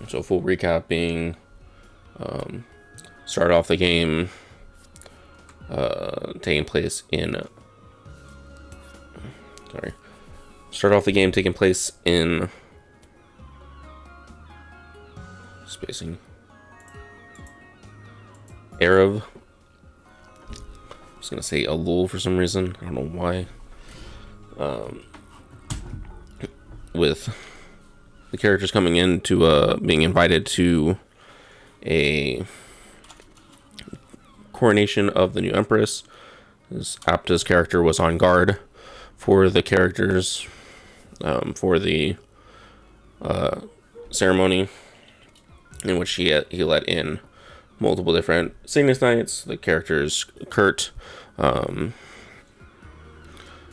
So full recap being, start off the game taking place in spacing Arab. I was gonna say Elul for some reason. I don't know why. With the characters coming in to being invited to a coronation of the new empress. Apta's character was on guard for the characters for the ceremony, in which he let in multiple different Cygnus Knights. The characters Kurt, and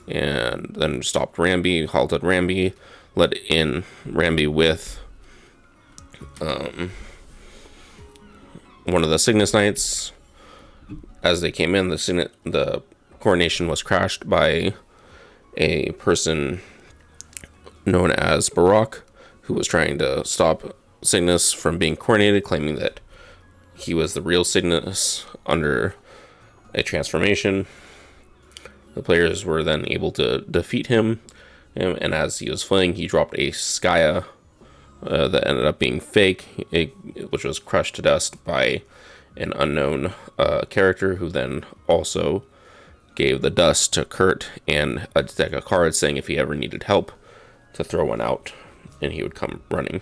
then stopped Ramby, halted Ramby, let in Ramby with one of the Cygnus Knights. As they came in, the coronation was crashed by a person known as Barak, who was trying to stop Cygnus from being coronated, claiming that he was the real Cygnus under a transformation. The players were then able to defeat him, and as he was fleeing, he dropped a Skaya that ended up being fake, which was crushed to dust by an unknown character, who then also gave the dust to Kurt and a deck of cards, saying if he ever needed help to throw one out, and he would come running.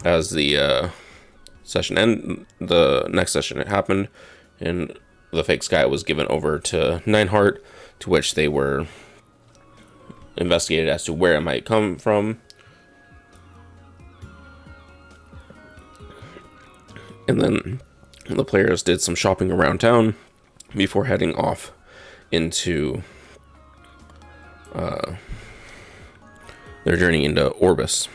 As the session ended, the next session had happened, and the fake Sky was given over to Nineheart, to which they were investigated as to where it might come from. And then the players did some shopping around town before heading off into their journey into Orbis,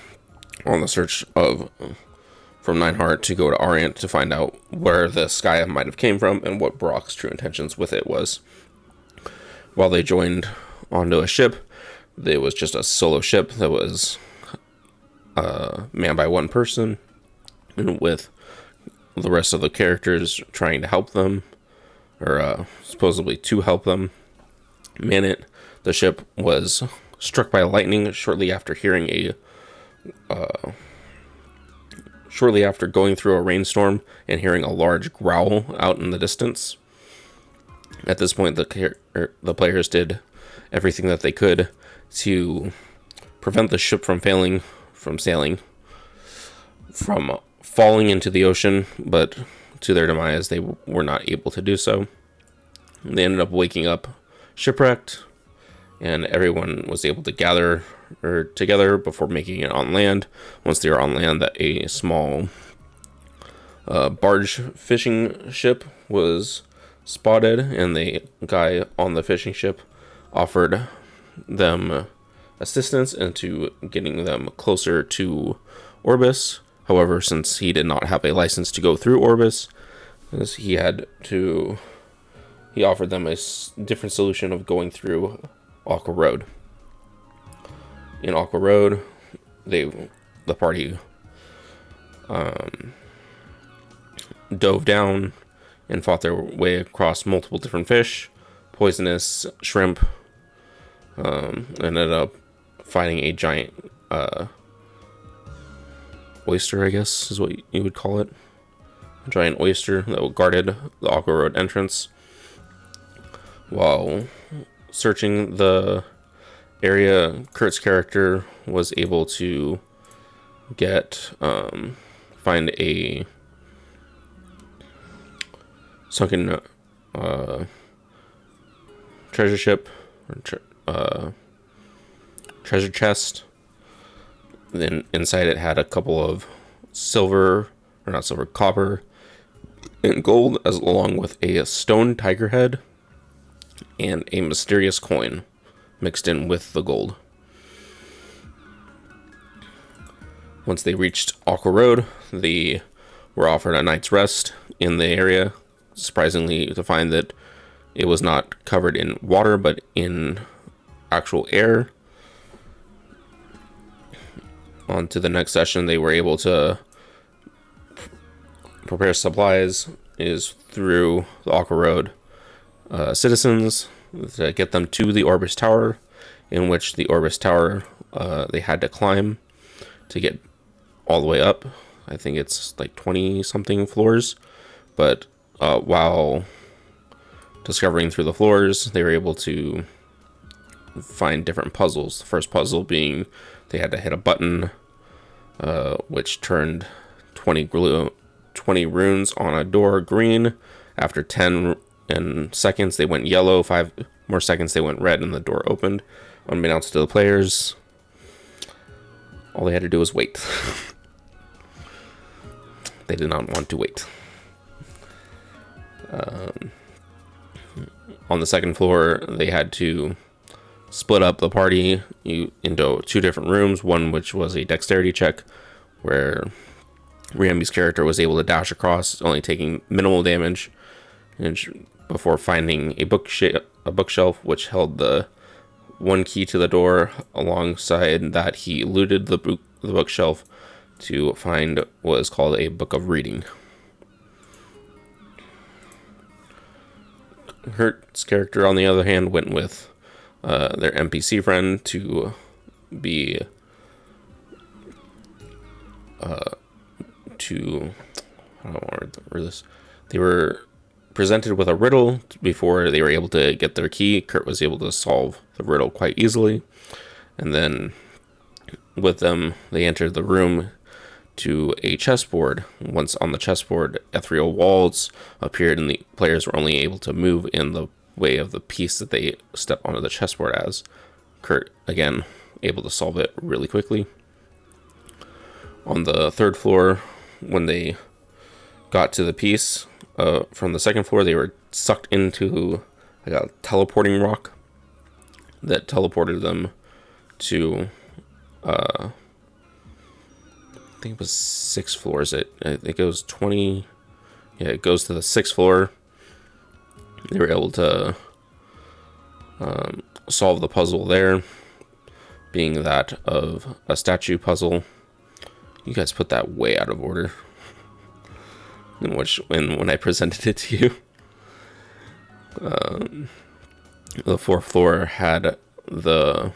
on the search from Nineheart to go to Orient to find out where the Sky might have came from and what Brock's true intentions with it was. While they joined onto a ship, it was just a solo ship that was manned by one person, and with the rest of the characters trying to help them, or supposedly to help them man it. The ship was struck by lightning shortly after going through a rainstorm and hearing a large growl out in the distance. At this point, the players did everything that they could to prevent the ship from sailing, from falling into the ocean, but to their demise, they were not able to do so. They ended up waking up shipwrecked, and everyone was able to gather together before making it on land. Once they were on land, that a small barge fishing ship was spotted, and the guy on the fishing ship offered them assistance into getting them closer to Orbis. However, since he did not have a license to go through Orbis, he offered them a different solution of going through Aqua Road. In Aqua Road, the party dove down and fought their way across multiple different fish, poisonous shrimp, ended up fighting a giant oyster, I guess is what you would call it. A giant oyster that guarded the Aqua Road entrance. While searching the area, Kurt's character was able to find a sunken treasure ship, or treasure chest. Then inside it had a couple of copper and gold, along with a stone tiger head and a mysterious coin mixed in with the gold. Once they reached Aqua Road, they were offered a night's rest in the area, surprisingly to find that it was not covered in water but in actual air. on to the next session, they were able to prepare supplies is through the Aqua Road citizens to get them to the Orbis Tower, in which the Orbis Tower they had to climb to get all the way up. I think it's like 20 something floors, but while discovering through the floors, they were able to find different puzzles. The first puzzle being they had to hit a button which turned 20 runes on a door green. After 10 seconds they went yellow, 5 more seconds they went red, and the door opened. Unbeknownst to the players, all they had to do was wait. They did not want to wait. On the second floor, they had to split up the party into 2 different rooms. One which was a dexterity check, where Riambi's character was able to dash across, only taking minimal damage, and before finding a bookshelf which held the one key to the door. Alongside that, he looted the bookshelf to find what is called a book of reading. Kurt's character, on the other hand, went with their NPC friend to be I don't want to read this. They were presented with a riddle before they were able to get their key. Kurt was able to solve the riddle quite easily, and then with them, they entered the room to a chessboard. Once on the chessboard, ethereal walls appeared, and the players were only able to move in the way of the piece that they step onto the chessboard as. Kurt, again, able to solve it really quickly. On the third floor, when they got to the piece from the second floor, they were sucked into like a teleporting rock that teleported them to I think it was 6 floors. I think it was 20. Yeah, it goes to the 6th floor. They were able to solve the puzzle there, being that of a statue puzzle. You guys put that way out of order when I presented it to you. The 4th floor had the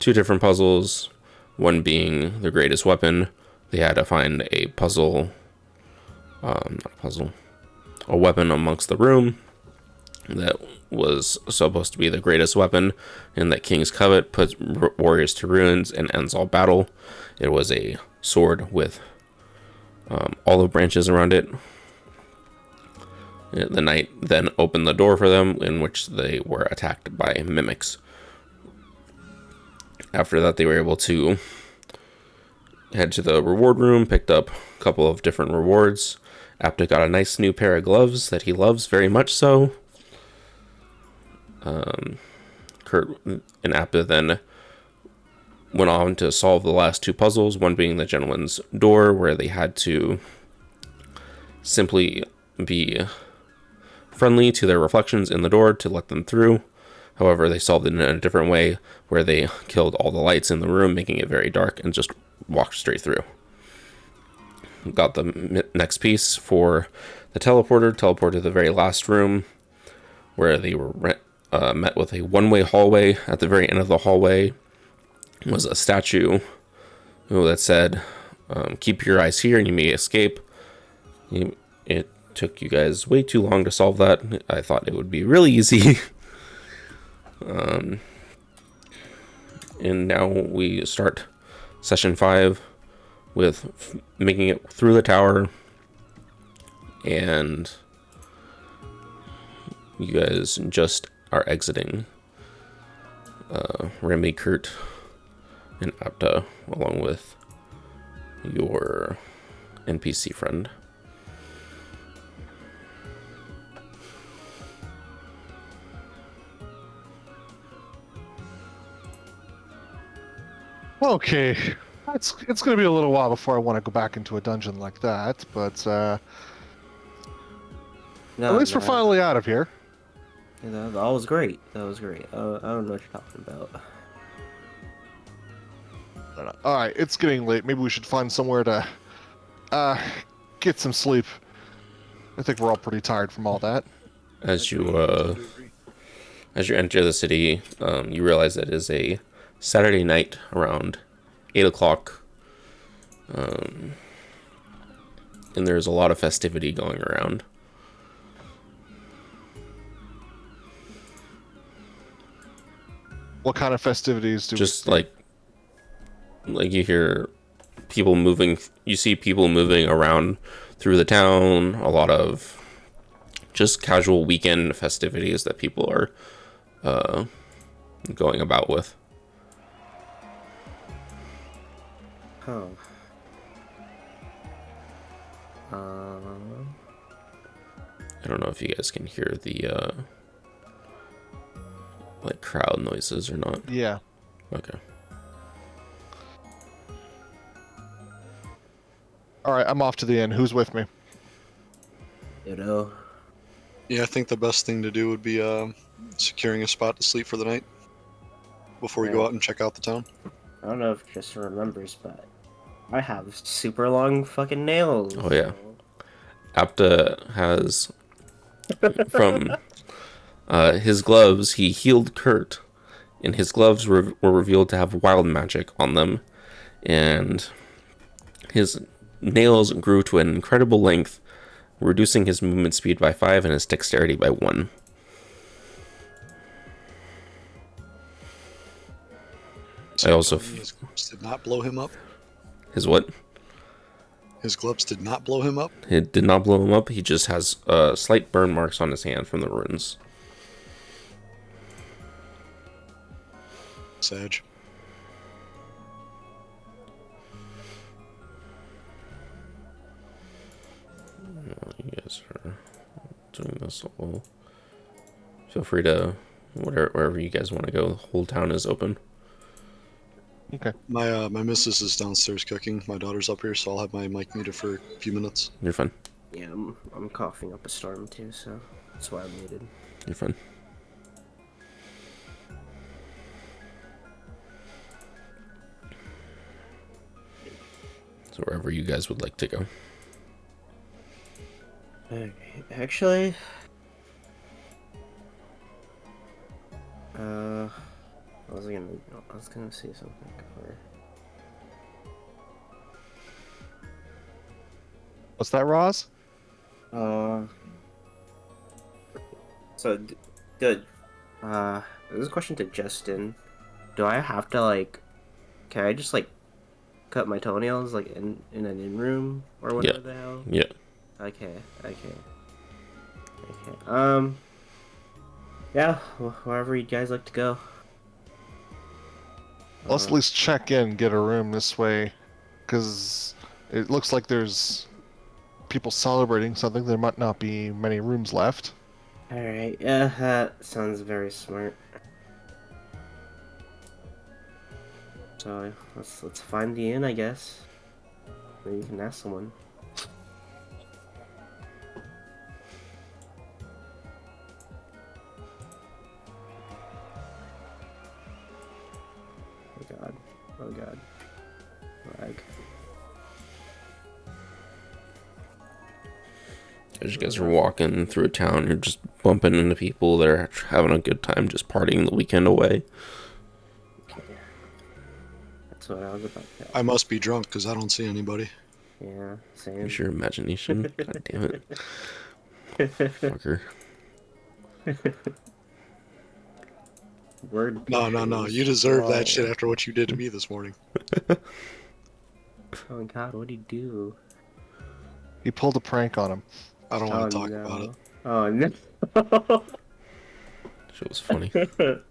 2 different puzzles, one being the greatest weapon. They had to find a weapon amongst the room that was supposed to be the greatest weapon, and that King's Covet puts warriors to ruins and ends all battle. It was a sword with olive branches around it. The knight then opened the door for them, in which they were attacked by mimics. After that, they were able to head to the reward room, picked up a couple of different rewards. Apta got a nice new pair of gloves that he loves very much so. Kurt and Apta then went on to solve the last 2 puzzles, one being the gentleman's door, where they had to simply be friendly to their reflections in the door to let them through. However, they solved it in a different way, where they killed all the lights in the room, making it very dark, and just walked straight through. Got the next piece for the teleported to the very last room, where they were met with a one-way hallway. At the very end of the hallway was a statue that said, "Keep your eyes here and you may escape." It took you guys way too long to solve that. I thought it would be really easy. And now we start session 5 with making it through the tower, and you guys just are exiting. Remy, Kurt, and Apta, along with your NPC friend. Okay, it's going to be a little while before I want to go back into a dungeon like that, but at least we're finally out of here. You know, that was great. That was great. I don't know what you're talking about. don't know. All right, it's getting late. Maybe we should find somewhere to get some sleep. I think we're all pretty tired from all that. As you enter the city, you realize that it is a Saturday night around 8 o'clock, and there's a lot of festivity going around. What kind of festivities do Just we see? like you hear people moving. You see people moving around through the town. A lot of just casual weekend festivities that people are going about with. Oh. I don't know if you guys can hear the like crowd noises or not. Yeah. Okay. All right, I'm off to the inn. Who's with me? Ditto. Yeah, I think the best thing to do would be securing a spot to sleep for the night before we go out and check out the town. I don't know if Tristan remembers, but I have super long fucking nails. Oh yeah. Apta has from his gloves. He healed Kurt, and his gloves were revealed to have wild magic on them, and his nails grew to an incredible length, reducing his movement speed by 5 and his dexterity by 1. So I also his gloves did not blow him up. His what? His gloves did not blow him up. It did not blow him up. He just has slight burn marks on his hand from the runes. Sag. You guys are doing this all. Feel free to wherever you guys want to go. The whole town is open. Okay. My missus is downstairs cooking. My daughter's up here, so I'll have my mic muted for a few minutes. You're fine. Yeah, I'm coughing up a storm too, so that's why I'm muted. You're fine. So wherever you guys would like to go. Okay, actually, I was gonna say something. What's that, Roz? So, this is a question to Justin. Do I have to can I just cut my toenails in an in room or whatever the hell? Yeah. Okay. Yeah, wherever you guys like to go. Let's at least check in, get a room this way, because it looks like there's people celebrating something. There might not be many rooms left. Alright, yeah, that sounds very smart. So, let's find the inn, I guess. Maybe you can ask someone. Oh god. Lag. As you guys are walking through a town, you're just bumping into people that are having a good time, just partying the weekend away. Okay. That's what I was about to. I must be drunk because I don't see anybody. Yeah, same. Use your imagination. God damn it. Fucker. Word. No. You deserve that shit after what you did to me this morning. Oh god, what'd he do? He pulled a prank on him. I don't want to talk about it. Oh no. Shit was funny. We're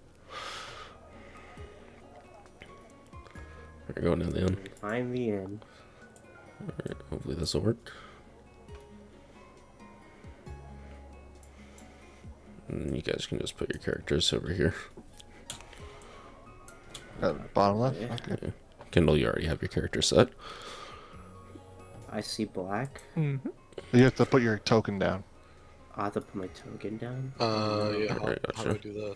going down the end. Find the end. Alright, hopefully this will work. And you guys can just put your characters over here. Bottom left? Yeah. Okay. Yeah. Kindle, you already have your character set. I see black. You have to put your token down. I have to put my token down. Yeah. Alright, How gotcha. do I do that?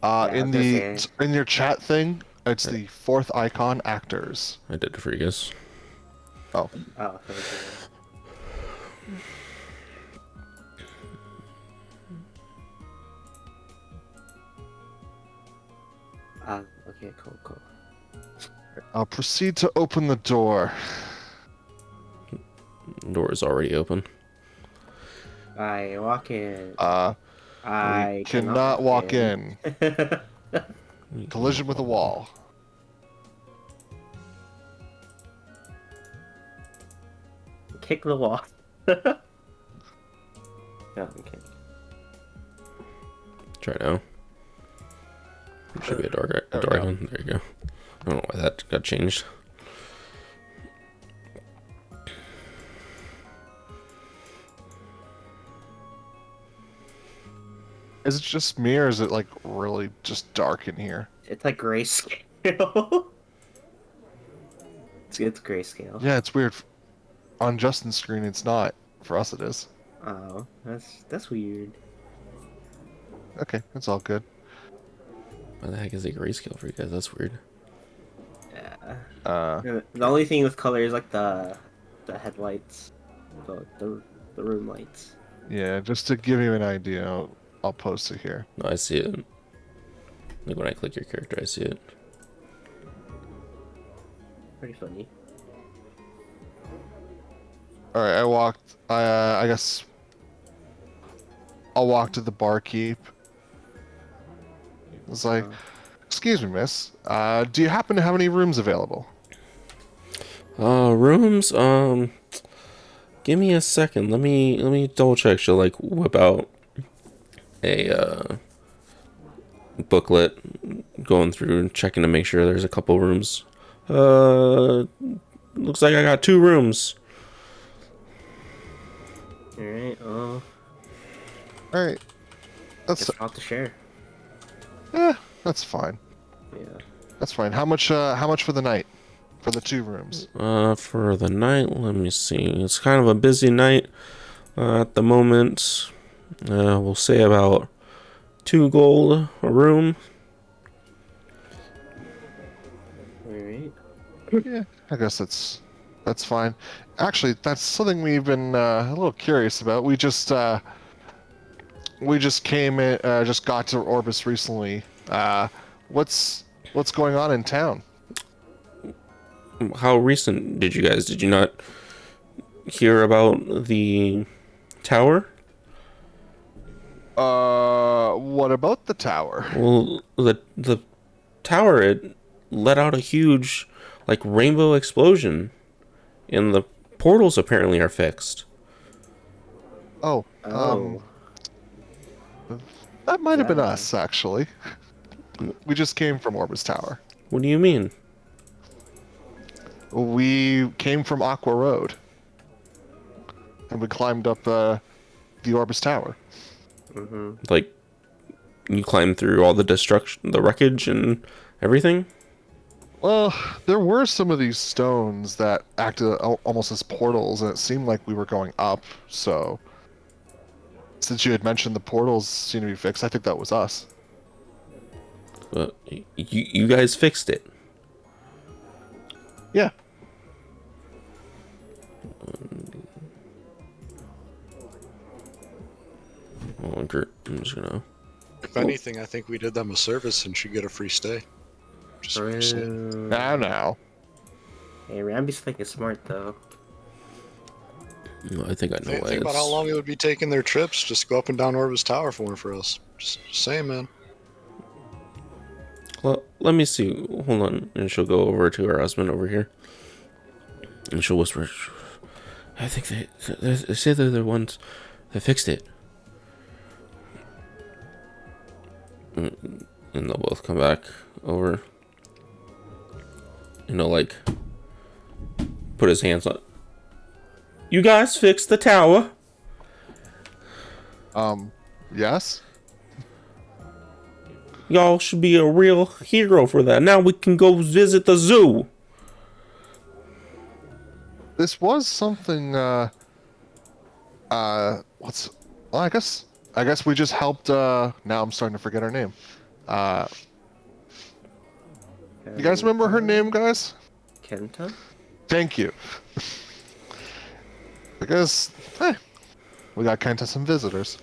Yeah, In I was gonna in your chat thing, It's the fourth icon, actors. I did it for you guys. Oh, Oh, thank you. Okay, cool. I'll proceed to open the door. Door is already open. I walk in. We I cannot walk in. Collision with a wall. Kick the wall. No, I'm kidding. Try now. There should be a door There we go. icon. There you go. I don't know why that got changed. Is it just me, or is it like really just dark in here? It's like grayscale. it's grayscale. Yeah, it's weird. On Justin's screen, it's not. For us, it is. Oh, that's weird. Okay, that's all good. Why the heck is it grayscale for you guys? That's weird. Yeah. Uh, The only thing with color is like the headlights, the room lights. yeah, just to give you an idea, I'll post it here. No, I see it. Like when I click your character, I see it. Pretty funny. All right, I guess I'll walk to the barkeep. It's like, excuse me, miss. Do you happen to have any rooms available? Rooms. Give me a second. Let me double check. She'll like whip out a booklet, going through and checking to make sure there's a couple rooms. Looks like I got 2 rooms. All right. Oh, All right, that's guess I'll have to share. that's fine. Yeah. That's fine. How much for the night? For the 2 rooms? For the night, let me see. It's kind of a busy night at the moment. We'll say about 2 gold a room. All right. Yeah, I guess that's fine. Actually, that's something we've been a little curious about. We just came in, just got to Orbis recently. What's going on in town? How recent did you not hear about the tower? What about the tower? Well, the tower, it let out a huge like rainbow explosion, and the portals apparently are fixed. Oh, Oh. that might have been Yeah. us actually. We just came from Orbis Tower. What do you mean? We came from Aqua Road, and we climbed up the Orbis Tower. Mm-hmm. Like, you climbed through all the destruction, the wreckage, and everything? Well, there were some of these stones that acted almost as portals, and it seemed like we were going up. So, since you had mentioned the portals seem to be fixed, I think that was us. But you guys fixed it. Yeah. I'm just gonna. If anything, I think we did them a service and should get a free stay. Just saying. Now. Hey, Ramby's thinking smart though. I think I know why Think about how long it would be taking their trips. Just go up and down Orbis Tower for us. Just saying, man. Well, let me see. Hold on, and she'll go over to her husband over here, and she'll whisper, "I think they say they're the ones that fixed it." And they'll both come back over, and he'll like put his hands on. You guys fixed the tower. Yes? Y'all should be a real hero for that. Now we can go visit the zoo. This was something, well, I guess we just helped, now I'm starting to forget her name. You guys remember her name, guys? Kenta? Thank you. Because, hey, we got Kenta some visitors.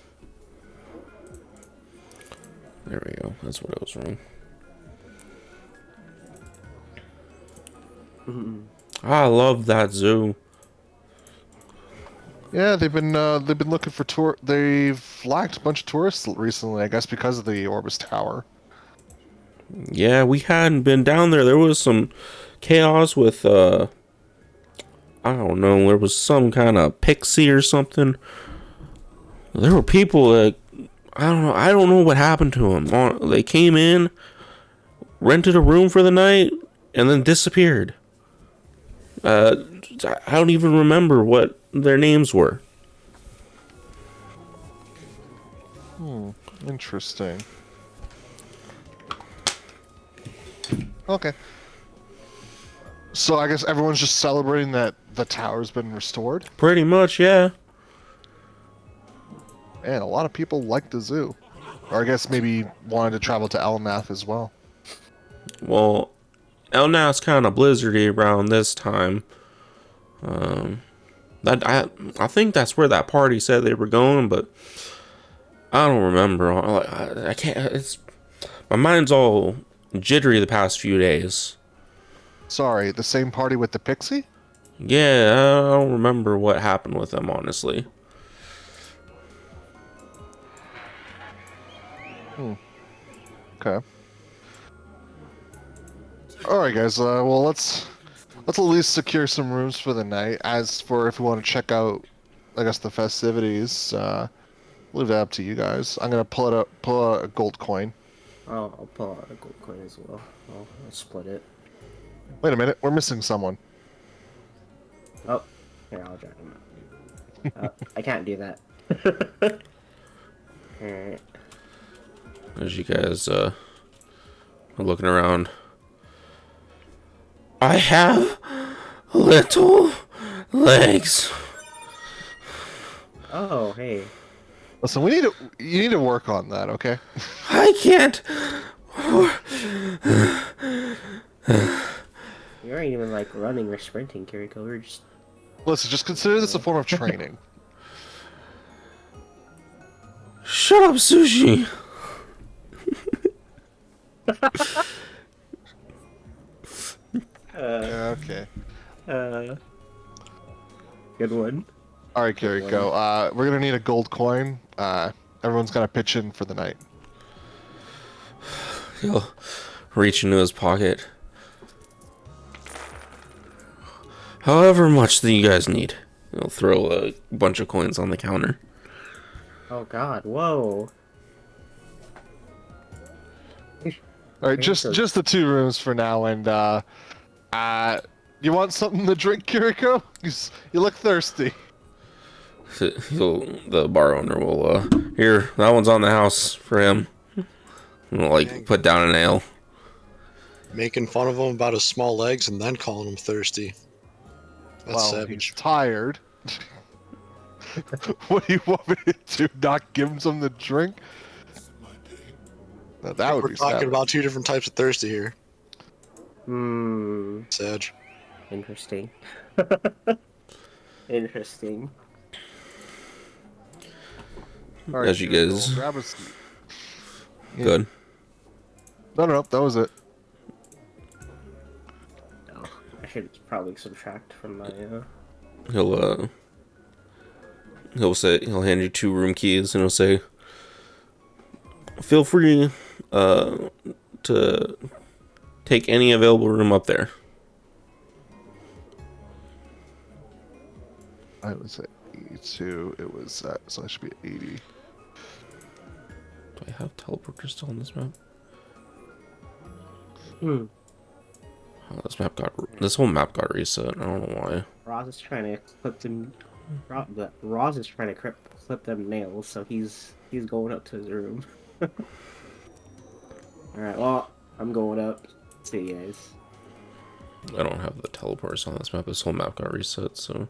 There we go. That's what I was wrong. I love that zoo. Yeah, they've been looking for tour. They've lacked a bunch of tourists recently, I guess, because of the Orbis Tower. Yeah, we hadn't been down there. There was some chaos with I don't know. There was some kind of pixie or something. There were people that I don't know. I don't know what happened to them. They came in, rented a room for the night, and then disappeared. I don't even remember what their names were. Interesting. Okay. So I guess everyone's just celebrating that the tower's been restored. Pretty much, yeah. And a lot of people like the zoo. Or I guess maybe wanted to travel to Elnath as well. Well, Elnath's kind of blizzardy around this time. I think that's where that party said they were going, but I don't remember. I can't. My mind's all jittery the past few days. Sorry, the same party with the pixie? Yeah, I don't remember what happened with them, honestly. Okay. Alright guys, well let's at least secure some rooms for the night. As for if we want to check out, I guess, the festivities, leave that up to you guys. I'm gonna pull out a gold coin. Oh, I'll pull out a gold coin as well. I'll split it. Wait a minute, we're missing someone. Oh, here, I'll drag him out. I can't do that. Alright. As you guys are looking around. I have little legs. Oh, hey. Listen, you need to work on that, okay? I can't. You aren't even like running or sprinting, Kiriko. We're just. Listen, just consider this a form of training. Shut up, Sushi. Okay. Good one. Alright, Kiriko, we're gonna need a gold coin. Everyone's gotta pitch in for the night. He'll reach into his pocket. However much that you guys need. He'll throw a bunch of coins on the counter. Oh God! Whoa. Alright, just the 2 rooms for now, and you want something to drink, Kiriko? You look thirsty. The bar owner will, here, that one's on the house for him. And we'll, like, put down an ale. Making fun of him about his small legs and then calling him thirsty. That's savage. He's tired. What do you want me to do? Not give him something to drink? No, that would We're be talking savage. about 2 different types of thirsty here. Interesting. Interesting. All right, As you Kiriko, guys- grab a seat. Good. No, that was it. Oh, I should probably subtract from my. He'll hand you 2 room keys and he'll say, feel free to take any available room up there. I was at 82. It was so I should be at 80. Do I have teleporters still on this map? Hmm. Oh, this whole map got reset. I don't know why. Roz is trying to clip them. Roz is trying to clip them nails, so he's going up to his room. All right. Well, I'm going up. See you guys. I don't have the teleporters on this map. This whole map got reset, so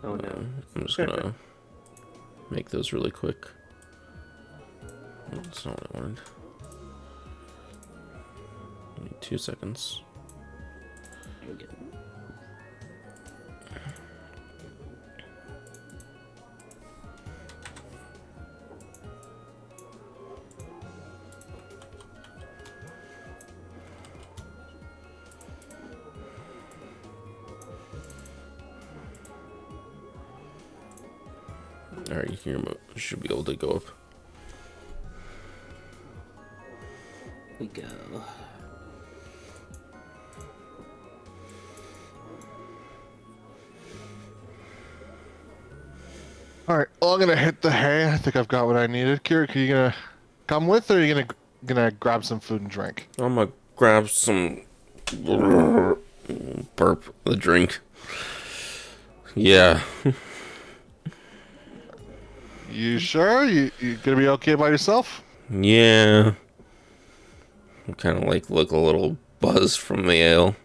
Oh no. I'm just gonna make those really quick. That's not what I wanted. Only 2 seconds. Okay. Alright, you can should be able to go up. We go. All right. Well, I'm gonna hit the hay. I think I've got what I needed. Kirik, are you gonna come with, or are you gonna grab some food and drink? I'm gonna grab some burp the drink. Yeah. You sure? You gonna be okay by yourself? Yeah. I kind of like look a little buzzed from the ale.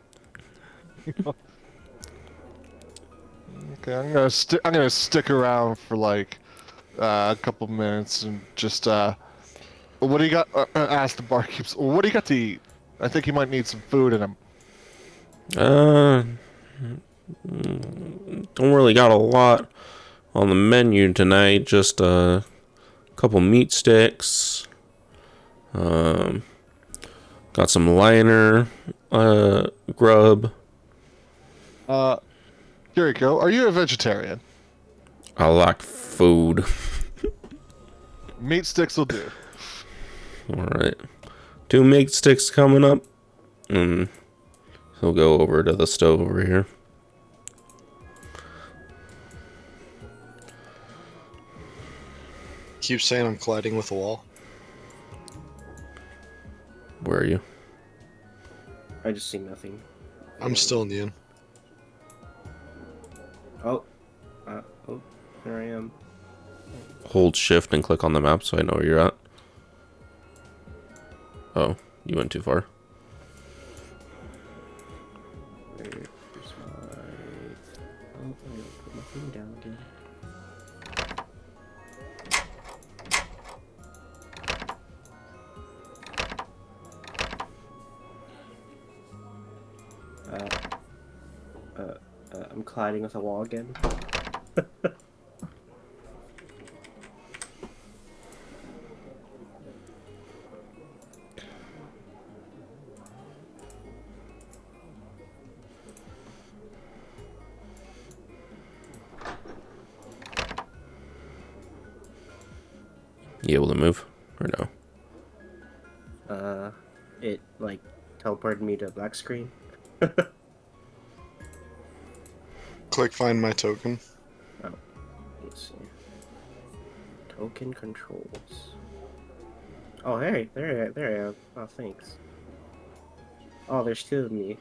Okay, I'm gonna stick around for like a couple minutes and just what do you got? Ask the barkeeps. What do you got to eat? I think you might need some food in him. Uh, don't really got a lot on the menu tonight. Just a couple meat sticks. Got some liner grub. Kiriko, are you a vegetarian? I like food. Meat sticks will do. All right, 2 meat sticks coming up, and he'll go over to the stove over here. Keep saying I'm colliding with the wall. Where are you? I just see nothing. I'm still in the inn. Oh, there I am. Hold shift and click on the map so I know where you're at. Oh, you went too far. Where's my... Oh, I gotta put my thing down again. I'm colliding with a wall again. You able to move or no? It like teleported me to a black screen. Click find my token. Oh, let's see. Token controls. Oh, hey, there I am. Oh, thanks. Oh, there's 2 of me.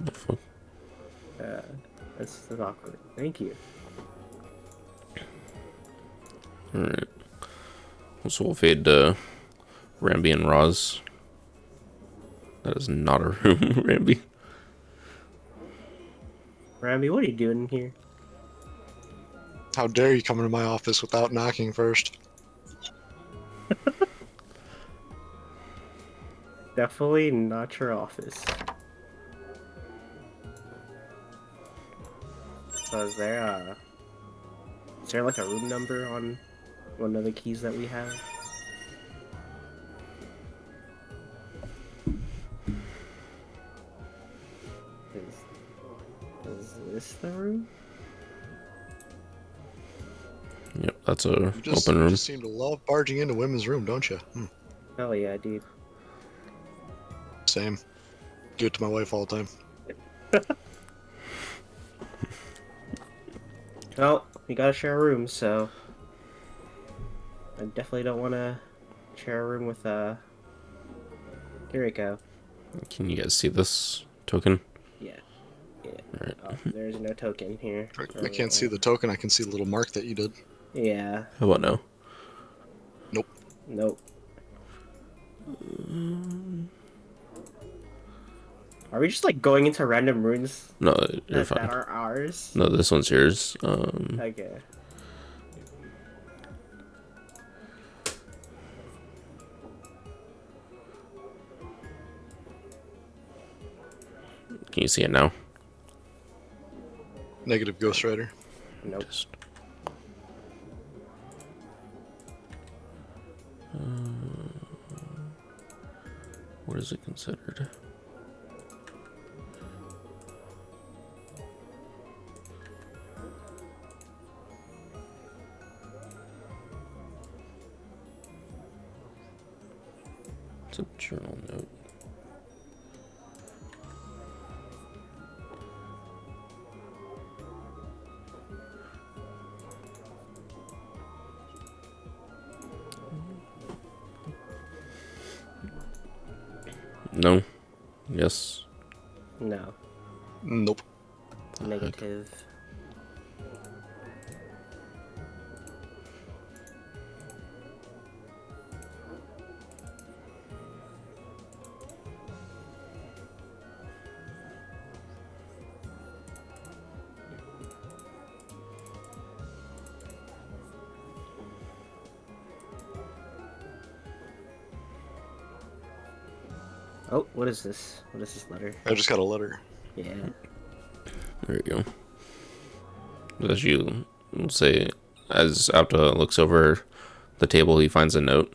The fuck? That's awkward. Thank you. Alright. So we'll fade to Ramby and Roz. That is not a room, Ramby. Ramby, what are you doing in here? How dare you come into my office without knocking first? Definitely not your office. So is there like a room number on one of the keys that we have? Is this the room? Yep, that's a You open room. just seem to love barging into women's room, don't you? Hell yeah, dude. Same. Do it to my wife all the time. Well, we gotta share a room, so I definitely don't want to share a room with Kiriko. Can you guys see this token? Yeah. Alright. Oh, there's no token here. I can't see the token, I can see the little mark that you did. Yeah. How about now? Nope. Are we just like going into random rooms No, you're that fine. are ours? No, this one's yours. Okay. Can you see it now? Negative Ghost Rider. Nope. Just. What is it considered? It's a journal note. No. Yes. No. Nope. Negative. Oh, what is this? What is this letter? I just got a letter. Yeah. There you go. As you say, as Apta looks over the table, he finds a note.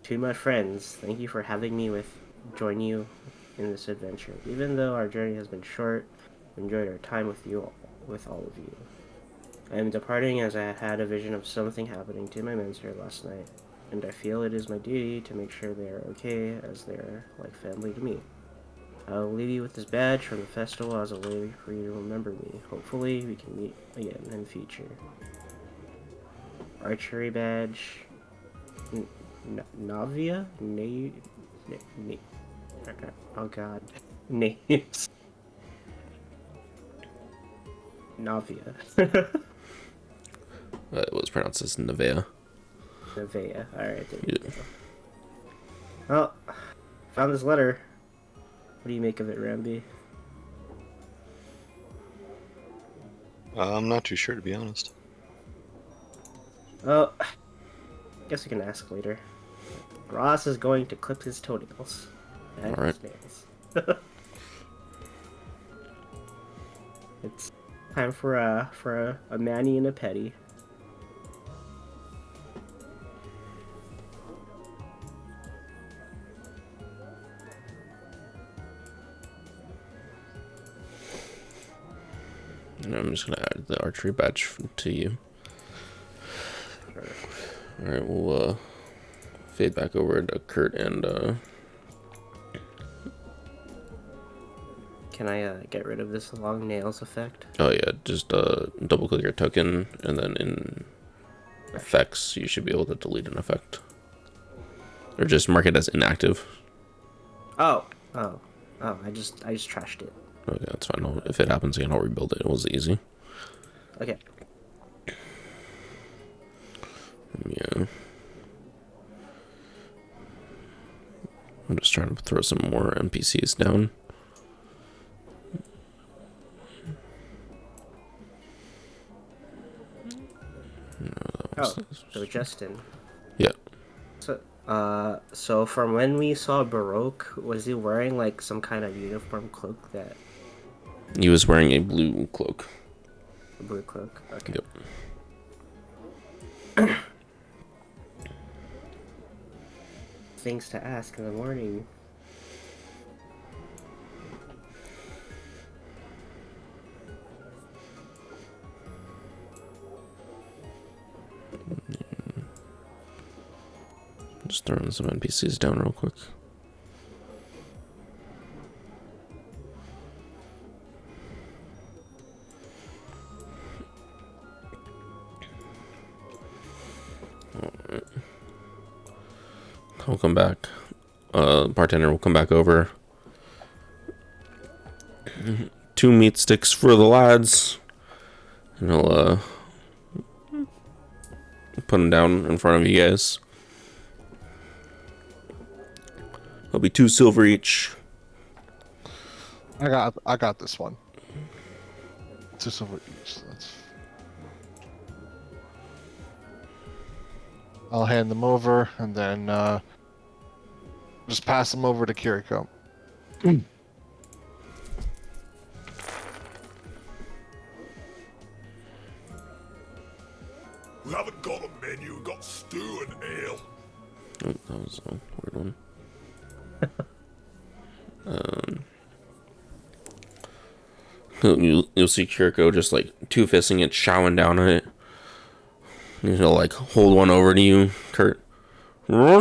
To my friends, thank you for having me join you in this adventure. Even though our journey has been short, we enjoyed our time with all of you. I am departing as I had a vision of something happening to my mentor last night, and I feel it is my duty to make sure they are okay, as they are like family to me. I will leave you with this badge from the festival as a way for you to remember me. Hopefully, we can meet again in the future. Archery badge. Navia? Oh god. Names. Navia. It was pronounced as Nevea. Nevea. Alright, there Yeah. we go. Well, found this letter. What do you make of it, Ramby? I'm not too sure, to be honest. Oh, guess we can ask later. Ross is going to clip his toenails. That Alright. stands. It's time for a Manny and a Petty. And I'm just gonna add the archery badge to you. Sure. Alright, we'll fade back over to Kurt and Can I get rid of this long nails effect? oh yeah, just double click your token and then in effects you should be able to delete an effect. Or just mark it as inactive. Oh, I just trashed it. Okay, that's fine. If it happens again, I'll rebuild it. It was easy. Okay. Yeah. I'm just trying to throw some more NPCs down. Oh, so Justin. Yeah. So from when we saw Baroque, was he wearing like some kind of uniform cloak that? He was wearing a blue cloak. A blue cloak. Okay. Yep. Things to ask in the morning. Just throwing some NPCs down real quick. Alright. I'll come back. Bartender will come back over. 2 meat sticks for the lads. And he'll put them down in front of you guys. It'll be 2 silver each. I got this one. 2 silver each. So I'll hand them over, and then just pass them over to Kiriko. We haven't got a menu, we've got stew and ale. Oh, that was a weird one. You'll see Kiriko just like two-fisting it, chowing down on it. And he'll like hold one over to you, Kurt. All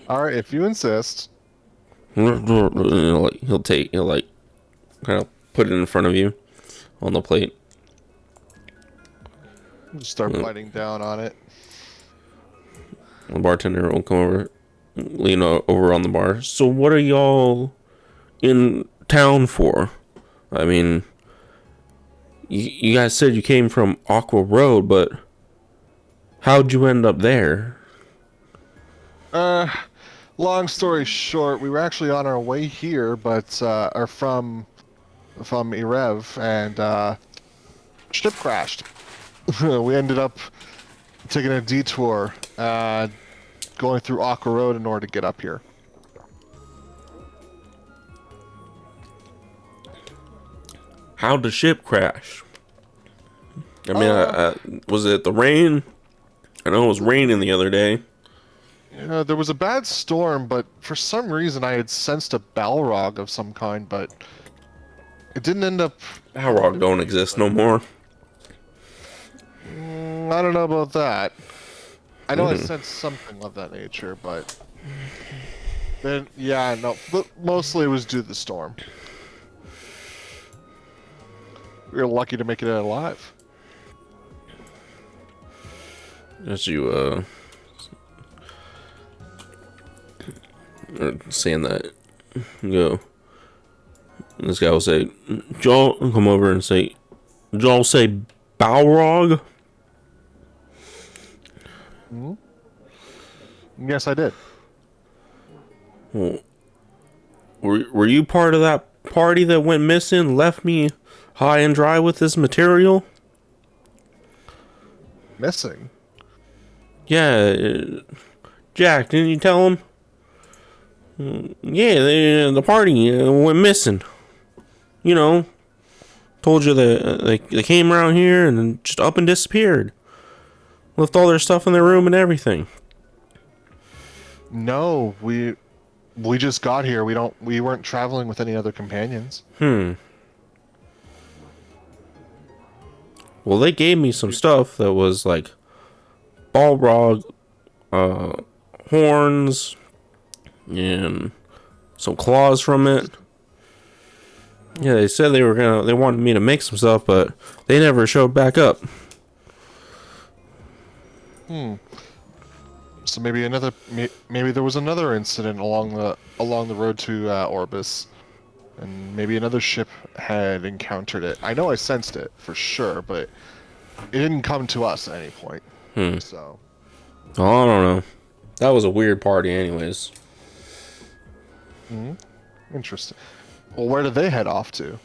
right, if you insist. He'll like kind of put it in front of you on the plate. Just start biting down on it. The bartender will come over, lean over on the bar. So what are y'all in town for? I mean, you guys said you came from Aqua Road, but how'd you end up there? Long story short, we were actually on our way here, but are from Irev, and ship crashed. We ended up taking a detour, going through Aqua Road in order to get up here. How'd the ship crash? I mean, was it the rain? I know it was raining the other day. Yeah, there was a bad storm, but for some reason I had sensed a Balrog of some kind, but it didn't end up... Balrog don't exist no more. I don't know about that. I know I sensed something of that nature, but... Then, yeah, no, but mostly it was due to the storm. We were lucky to make it out alive. As you, saying that, go. This guy will say, "Y'all come over and say, did y'all say Balrog?" Yes, I did. Well, were you part of that party that went missing, left me high and dry with this material? Missing? Yeah, Jack, didn't you tell him? Yeah, the party went missing. You know, told you that they came around here and then just up and disappeared. Left all their stuff in their room and everything. No, we just got here. We weren't traveling with any other companions. Well, they gave me some stuff that was like Balrog horns and some claws from it. Yeah, they said they wanted me to make some stuff, but they never showed back up. So maybe there was another incident along the road to Orbis, and maybe another ship had encountered it. I know I sensed it for sure, but it didn't come to us at any point. So Oh, I don't know. That was a weird party, anyways. interesting. Well, where did they head off to?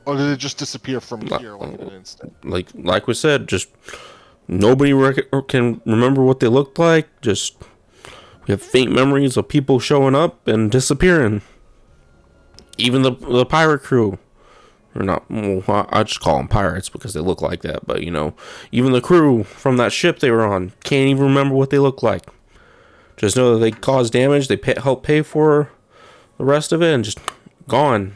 Or did it just disappear from here like in an instant? Like we said, just nobody can remember what they looked like. Just we have faint memories of people showing up and disappearing. Even the pirate crew, or not. Well, I just call them pirates because they look like that. But you know, even the crew from that ship they were on can't even remember what they look like. Just know that they caused damage. They help pay for the rest of it, and just gone.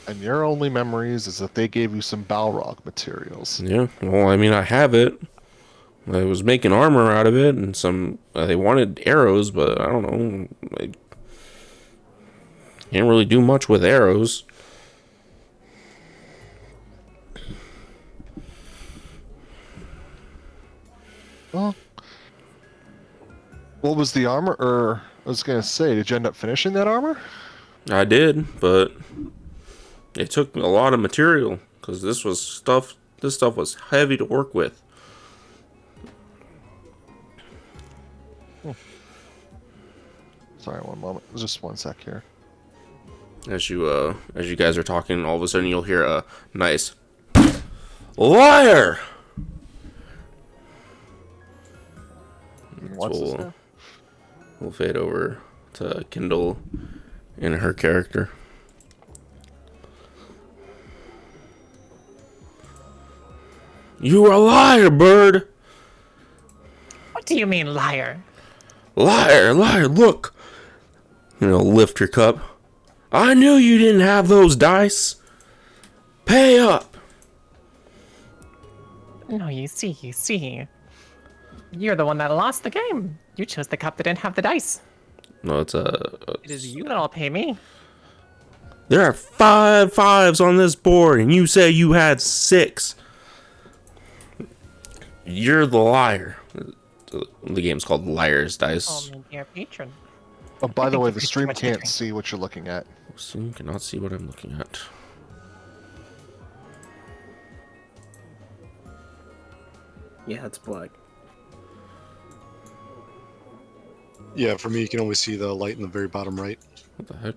And your only memories is that they gave you some Balrog materials. Yeah, well, I mean, I have it. I was making armor out of it, and some they wanted arrows, but I don't know. I can't really do much with arrows. Well, what was the armor? Or I was gonna say, did you end up finishing that armor? I did, but it took a lot of material because this stuff was heavy to work with. Sorry, one moment. Just one sec here. As you guys are talking, all of a sudden you'll hear a nice liar. What's this we'll now? we'll fade over to Kindle in her character. You are a liar, bird! What do you mean, liar? Liar, liar, look! Lift your cup. I knew you didn't have those dice. Pay up! No, you see. You're the one that lost the game. You chose the cup that didn't have the dice. No, it's It is you that'll pay me. There are 5 fives on this board, and you say you had 6. You're the liar. The game's called Liar's Call Dice. me dear patron. Oh, by the think way, you've the used too stream much can't drink. see what you're looking at. So you cannot see what I'm looking at. Yeah, it's black. Yeah, for me, you can only see the light in the very bottom right. What the heck?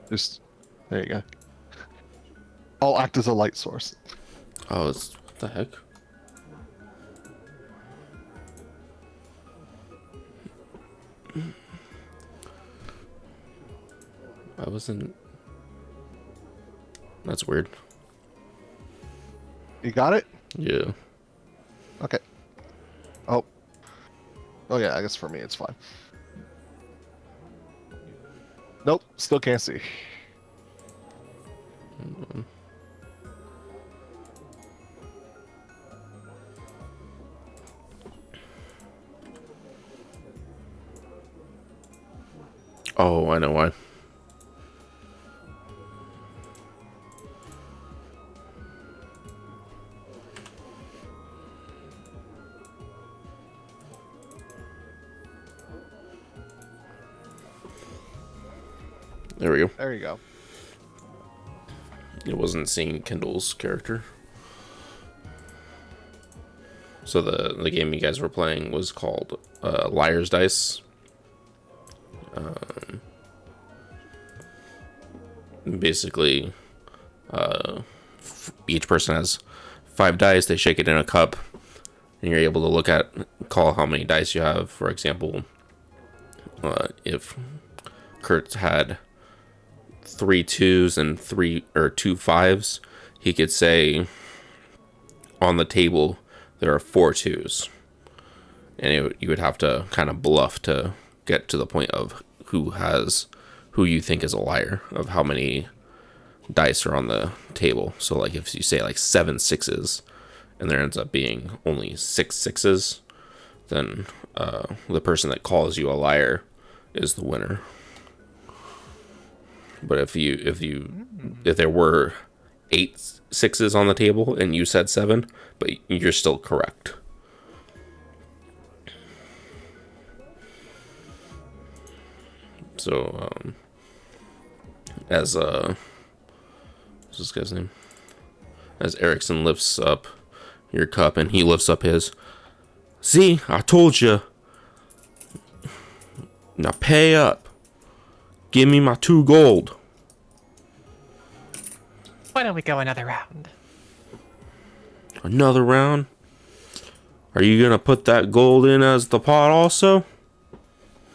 Just there you go. I'll act as a light source. Oh, it's what the heck? I wasn't. That's weird. You got it? Yeah. Okay. Oh. Oh yeah, I guess for me it's fine. Nope, still can't see. Oh, I know why. There we go. There you go. It wasn't seeing Kindle's character. So the game you guys were playing was called Liar's Dice. Basically, each person has 5 dice. They shake it in a cup, and you're able to call how many dice you have. For example, if Kurt had 3 2s and 2 5s, he could say on the table there are 4 2s, and you would have to kind of bluff to get to the point of who you think is a liar, of how many dice are on the table. So like if you say like 7 6s and there ends up being only 6 6s, then the person that calls you a liar is the winner. But if there were 8 6s on the table and you said 7, but you're still correct. So as what's this guy's name? As Erickson lifts up your cup and he lifts up his. See, I told you. Now pay up. Give me my 2 gold. Why don't we go another round? Another round? Are you gonna put that gold in as the pot also?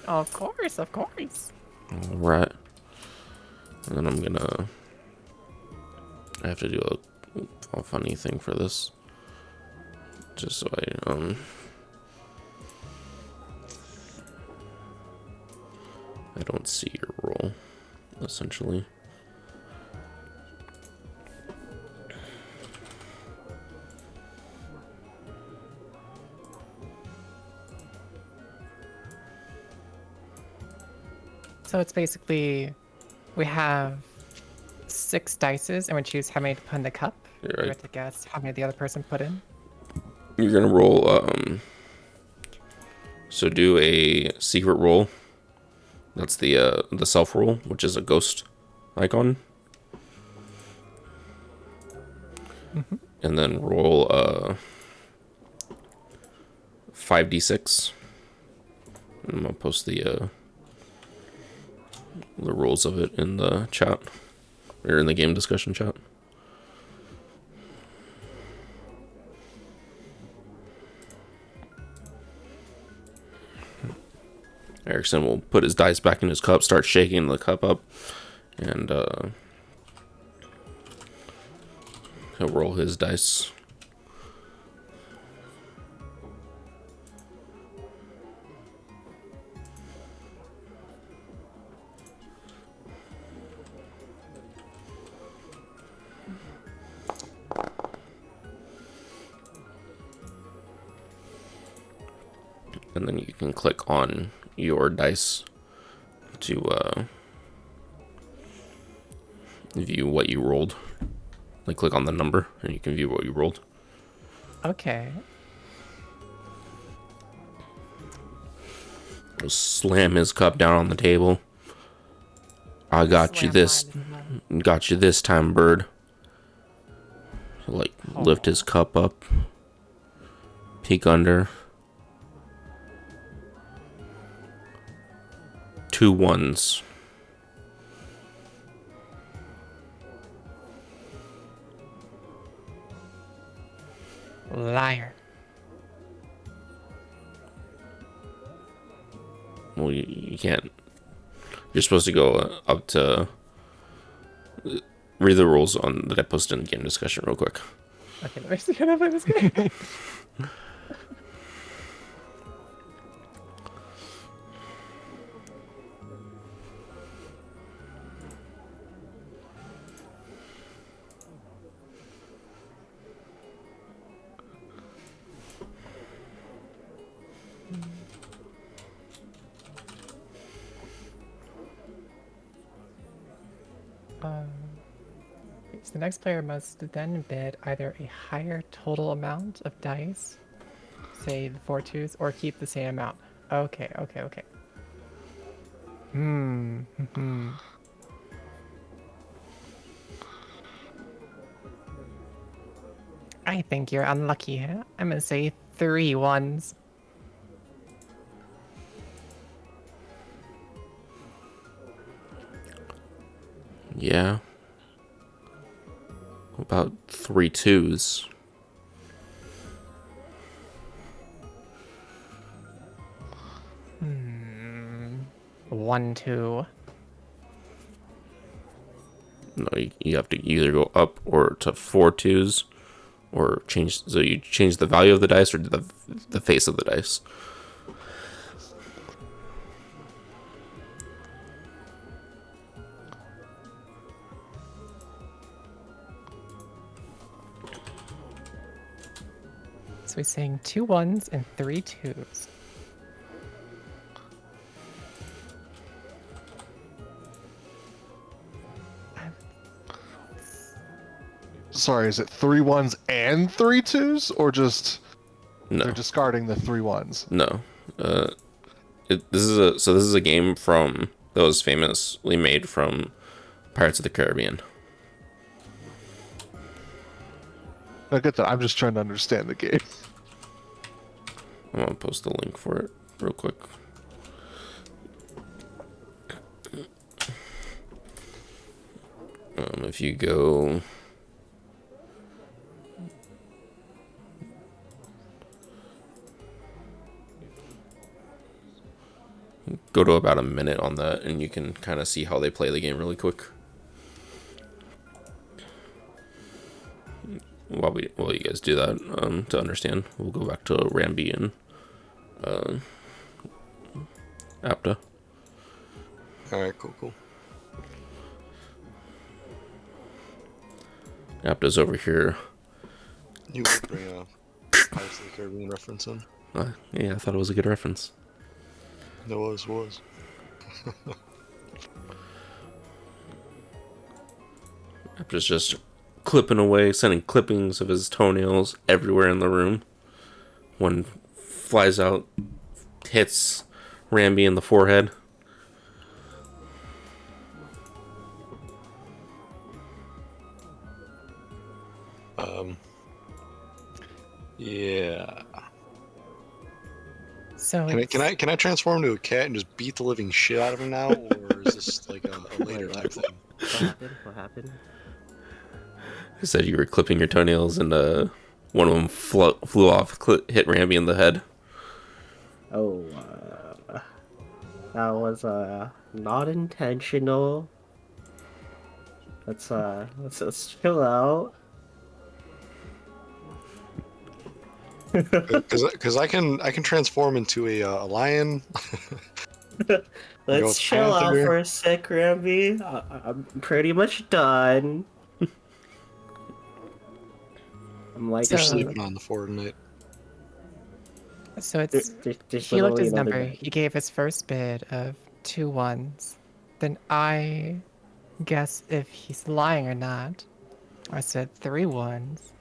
Of course, of course. Alright. And then I have to do a funny thing for this. Just so I don't see your roll, essentially. So it's basically, we have 6 dices, and we choose how many to put in the cup. You're We right. have to guess how many the other person put in. You're gonna roll so do a secret roll. That's the self roll, which is a ghost icon. And then roll 5d6. I'm gonna post the rules of it in the chat or in the game discussion chat. Erickson will put his dice back in his cup, start shaking the cup up, and he'll roll his dice. And then you can click on your dice to view what you rolled. Like click on the number and you can view what you rolled. Okay. He'll slam his cup down on the table. I got you this. Got you this time, bird. He'll like lift his cup up. Peek under. 2 1s. Liar. Well, you can't. You're supposed to go up to. Read the rules on that I posted in the game discussion real quick. Okay, let me see how to play this game. So the next player must then bid either a higher total amount of dice, say the 4 twos, or keep the same amount. Okay. I think you're unlucky. I'm gonna say 3 1s. Yeah. About 3 2s. Hmm. 1 2. No, you have to either go up or to 4 2s, or change. So you change the value of the dice or the face of the dice. So he's saying 2 1s and 3 2s. Sorry, is it 3 1s and 3 2s, or just No, they're discarding the 3 1s? no. This is a game from that was famously made from Pirates of the Caribbean. I get that. I'm just trying to understand the game. I'm gonna post the link for it real quick. If you go to about a minute on that, and you can kind of see how they play the game really quick. While you guys do that, to understand, we'll go back to Rambi and Apta. Alright, cool. Apta's over here. You would bring a Pirates of the Caribbean reference in. Yeah, I thought it was a good reference. It was. Apta's just clipping away, sending clippings of his toenails everywhere in the room. One flies out, hits Rambi in the forehead. Yeah. So Can I transform into a cat and just beat the living shit out of him now, or is this like a later Wait, type thing? What happened? What happened? I said you were clipping your toenails, and one of them flew off, hit Ramby in the head. Oh, that was not intentional. Let's chill out. Because I can transform into a lion. Go Let's with chill out panther. for a sec, Ramby. I'm pretty much done. I'm like, You're So- sleeping on the floor tonight. So it's there's he looked literally his another number. bed. He gave his first bid of 2 1s. Then I guess if he's lying or not. I said 3 1s.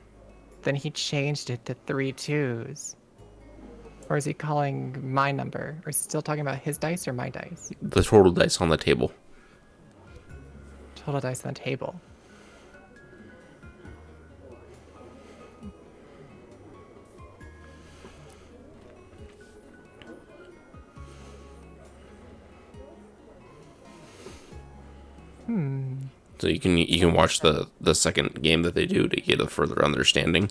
Then he changed it to 3 2s. Or is he calling my number? Or is he still talking about his dice or my dice? The total dice on the table. Total dice on the table. So you can watch the second game that they do to get a further understanding.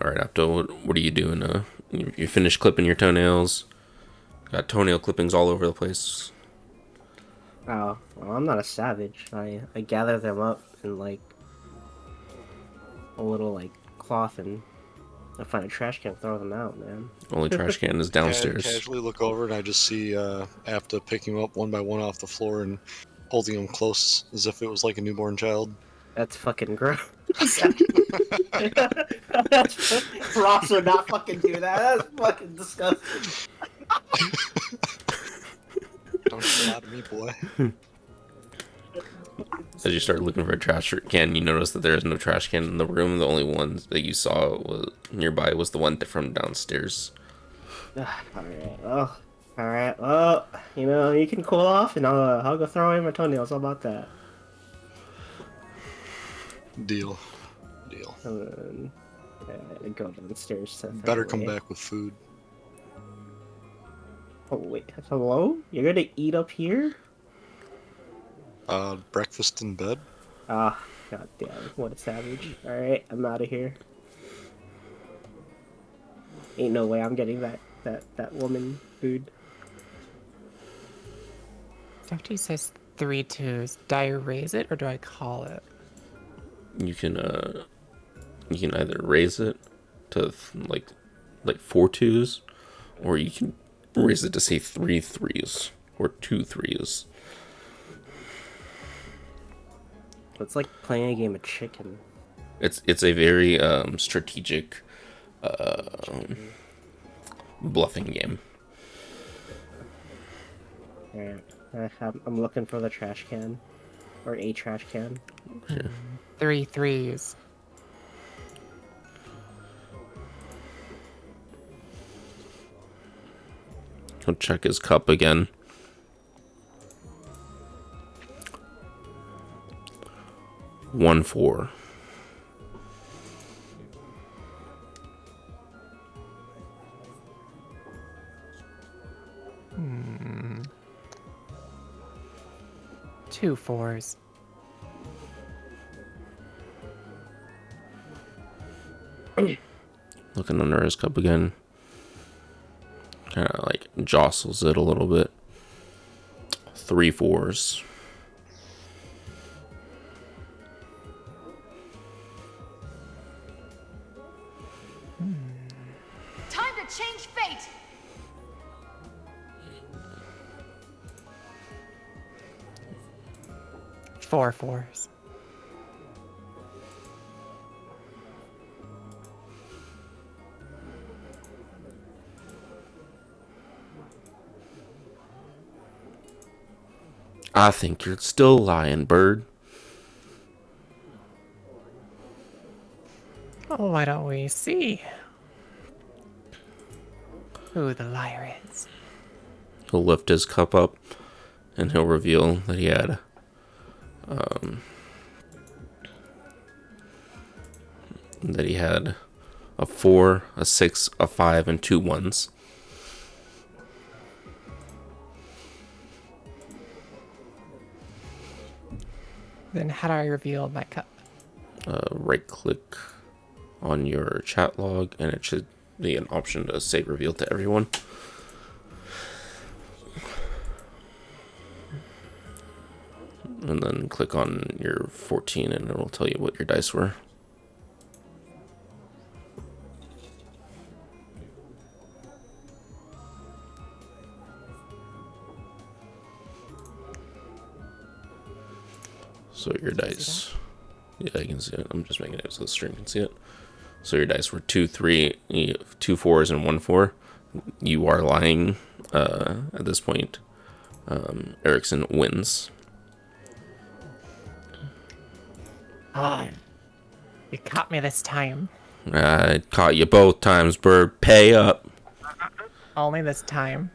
All right, Apto, what are you doing? You finished clipping your toenails. Got toenail clippings all over the place. Oh, well, I'm not a savage. I gather them up in like a little like cloth and I find a trash can, throw them out, man. Only trash can is downstairs. Casually look over and I just see Apta picking them up one by one off the floor and holding them close as if it was like a newborn child. That's fucking gross. Ross would not fucking do that. That's fucking disgusting. Don't shit out of me, boy. As you start looking for a trash can, you notice that there is no trash can in the room. The only one that you saw was nearby was the one from downstairs. Alright, well, alright, well, you know, you can cool off and I'll go throw away my toenails. How about that? Deal. And then I go downstairs to throw Better come away. back with food. Oh, wait, hello? You're gonna eat up here? Breakfast in bed. Ah, god damn, what a savage. Alright, I'm out of here. Ain't no way I'm getting that woman food. So after he says 3 2s, do I raise it or do I call it? You can either raise it to like 4 2s, or you can raise it to say 3 3s or 2 3s. It's like playing a game of chicken. It's a very strategic bluffing game. Alright, I'm looking for the trash can. Or a trash can. Sure. 3 3s. He'll check his cup again. One 4. Two 4s. Looking under his cup again. Kind of like jostles it a little bit. 3 4s. Time to change fate! Four 4s. I think you're still lying, bird. Oh, why don't we see who the liar is? He'll lift his cup up and he'll reveal that he had that he had a 4, a 6, a 5, and 2 1s. Then how do I reveal my cup? Right click on your chat log, and it should be an option to say reveal to everyone. And then click on your 14 and it'll tell you what your dice were. So your dice, yeah, I can see it. I'm just making it so the stream can see it. So your dice were 2 3, 2 4s, and 1 4. You are lying at this point. Erickson wins. Oh, you caught me this time. I caught you both times, Bird. Pay up. Only this time.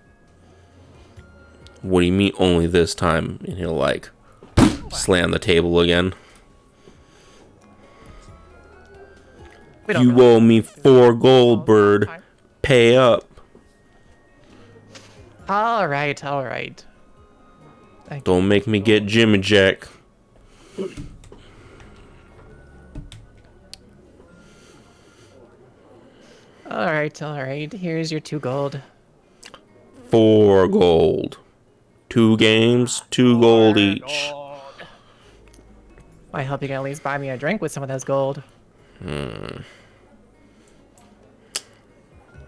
What do you mean only this time? And he'll like slam the table again. You owe me 4 gold, Bird. Pay up. All right, all right. Don't make me get Jimmy Jack. All right. Here's your 2 gold. 4 gold. 2 games, 2 gold each. I hope you can at least buy me a drink with some of those gold.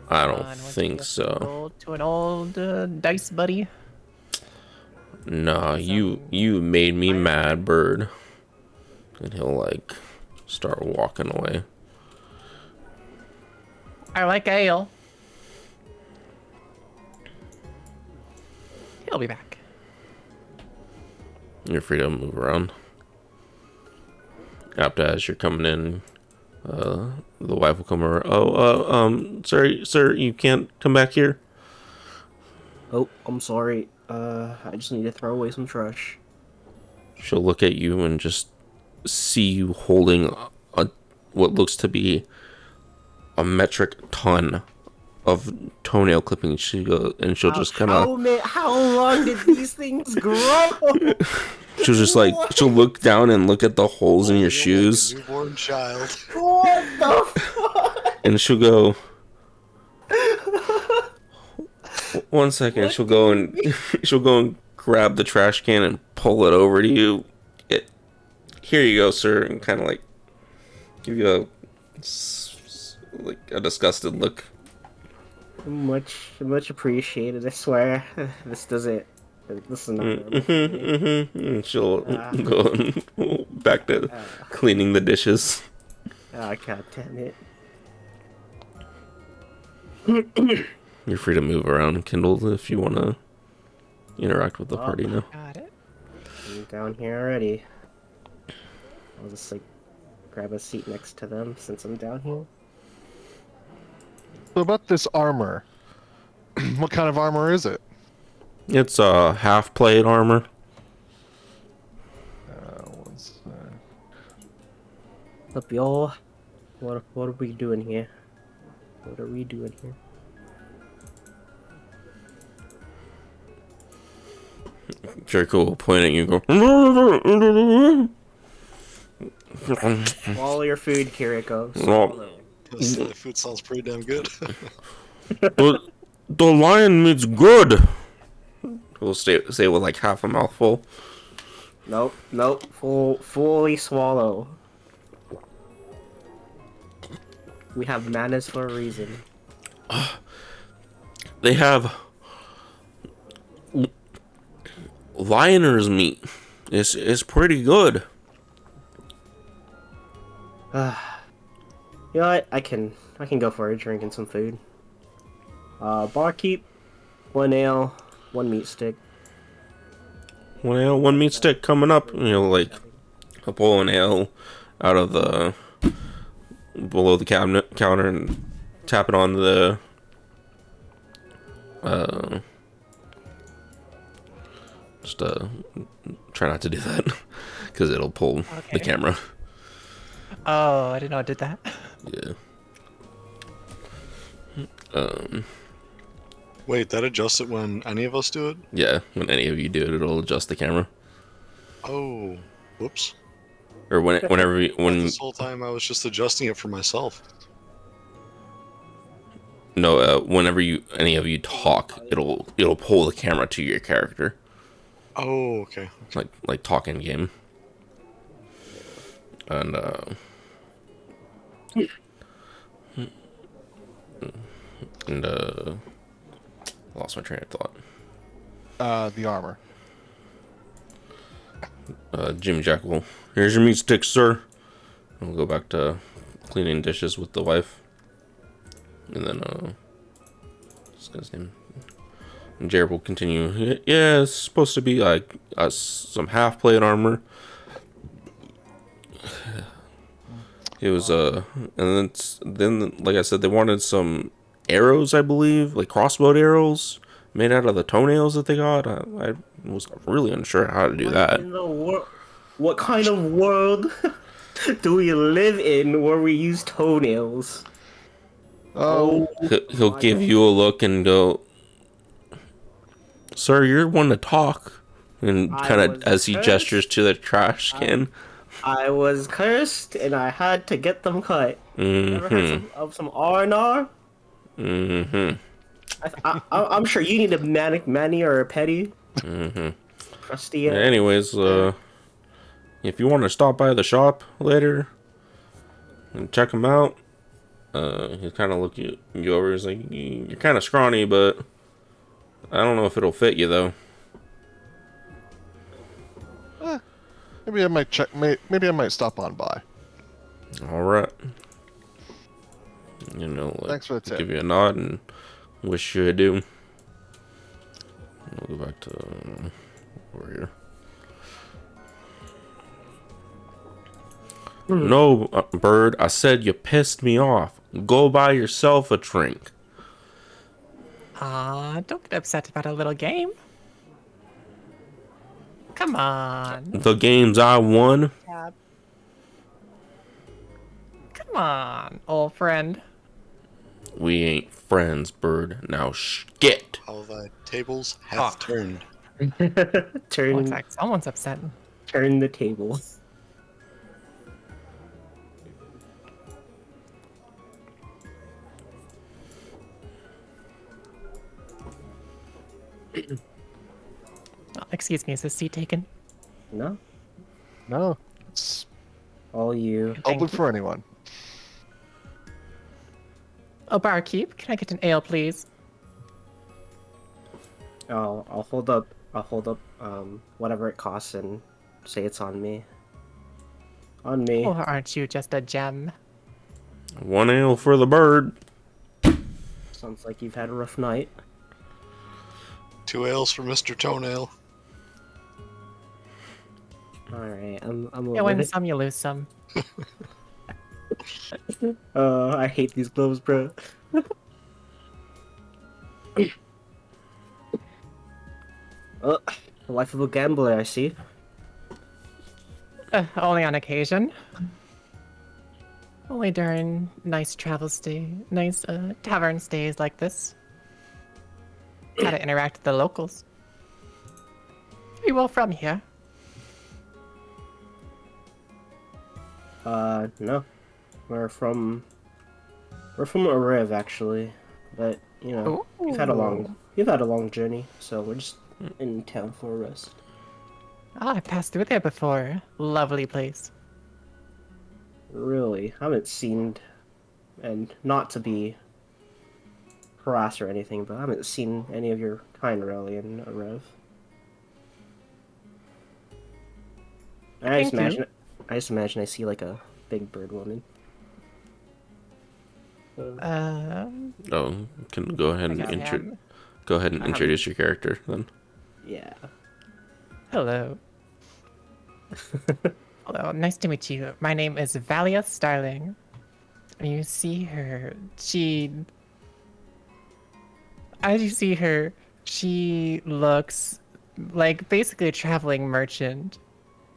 I don't think so. Gold to an old dice buddy. Nah, you made me mad, Bird. And he'll like start walking away. I like ale. He'll be back. You're free to move around. After as you're coming in, the wife will come over. Sorry, sir, you can't come back here. Oh, I'm sorry. I just need to throw away some trash. She'll look at you and just see you holding what looks to be a metric ton of toenail clippings. She'll just kind of. How long did these things grow? She'll just like she'll look down and look at the holes in your shoes. Like a newborn child. What the fuck? And she'll go. 1 second. She'll go and grab the trash can and pull it over to you. Here you go, sir, and kind of like give you a disgusted look. Much appreciated. I swear, this doesn't. This is not. And she'll go back to cleaning the dishes. Ah, god damn it. You're free to move around, Kindle, if you want to interact with the party now. Got it. I'm down here already. I'll just like grab a seat next to them since I'm down here. So about this armor, what kind of armor is it? It's a half-plate armor. What's Up, y'all. What are we doing here? What are we doing here? Jericho will point at you and go. Swallow your food, Kiriko. This food sounds pretty damn good. The lion meat's good. He'll say with like half a mouthful. Nope. Fully swallow. We have manners for a reason. They have lioner's meat. It's pretty good. You know what? I can go for a drink and some food. Barkeep, 1 ale, 1 meat stick. 1 ale, 1 meat stick coming up. You know, like a pull an ale out of the below the counter and tap it on the try not to do that because it'll pull the camera. Oh, I didn't know it did that. Yeah. Wait, that adjusts it when any of us do it? Yeah, when any of you do it, it'll adjust the camera. Oh, whoops. Or whenever This whole time I was just adjusting it for myself. whenever any of you talk, it'll pull the camera to your character, Oh, okay. like talk in game. And lost my train of thought. The armor. Jimmy Jackal, here's your meat stick, sir. We'll go back to cleaning dishes with the wife, and then what's his name? And Jared will continue. Yeah, it's supposed to be like some half plate armor. It was and then like I said, they wanted some arrows, I believe, like crossbow arrows made out of the toenails that they got. I was really unsure how to do that. What kind of world do we live in where we use toenails? Oh, He'll give you a look and go, "Sir, you're one to talk," and kind of as he gestures to the trash can. I was cursed and I had to get them cut. Ever heard of some R&R? I'm sure you need a mani or a pedi. Crusty. Anyways, if you want to stop by the shop later and check him out, he'll kind of look you over. He's like, "You're kind of scrawny, but I don't know if it'll fit you though." maybe I might check. Maybe I might stop on by. All right. Thanks for the tip. Give you a nod and wish you adieu. We'll go back to over here. No, Bird, I said you pissed me off. Go buy yourself a drink. Don't get upset about a little game. Come on. The games I won. Come on, old friend. We ain't friends, Bird. Now get. How thy tables hath turned. Looks like someone's upset. Turn the tables. Excuse me, is this seat taken? No, No, it's all you. open for anyone. Oh, barkeep, can I get an ale, please? I'll hold up. Whatever it costs and say it's on me. On me. Or aren't you just a gem? One ale for the Bird. Sounds like you've had a rough night. 2 ales for Mr. Toenail. Alright, I'm You over win it. some, you lose some. I hate these gloves, bro. The life of a gambler, I see. Only on occasion. Only during nice travern stays like this. Gotta interact with the locals. Are you all from here? No. We're from Ariv, actually. But, you know, you've had a long journey, so we're just in town for a rest. Oh, I passed through there before. Lovely place. Really, I haven't seen, and not to be harassed or anything, but I haven't seen any of your kind really in Ariv. I just imagine I see like a big bird woman. Oh, can go ahead and I introduce your character then. Yeah. Hello. Hello, nice to meet you. My name is Valia Starling. You see her, as you see her, she looks like basically a traveling merchant.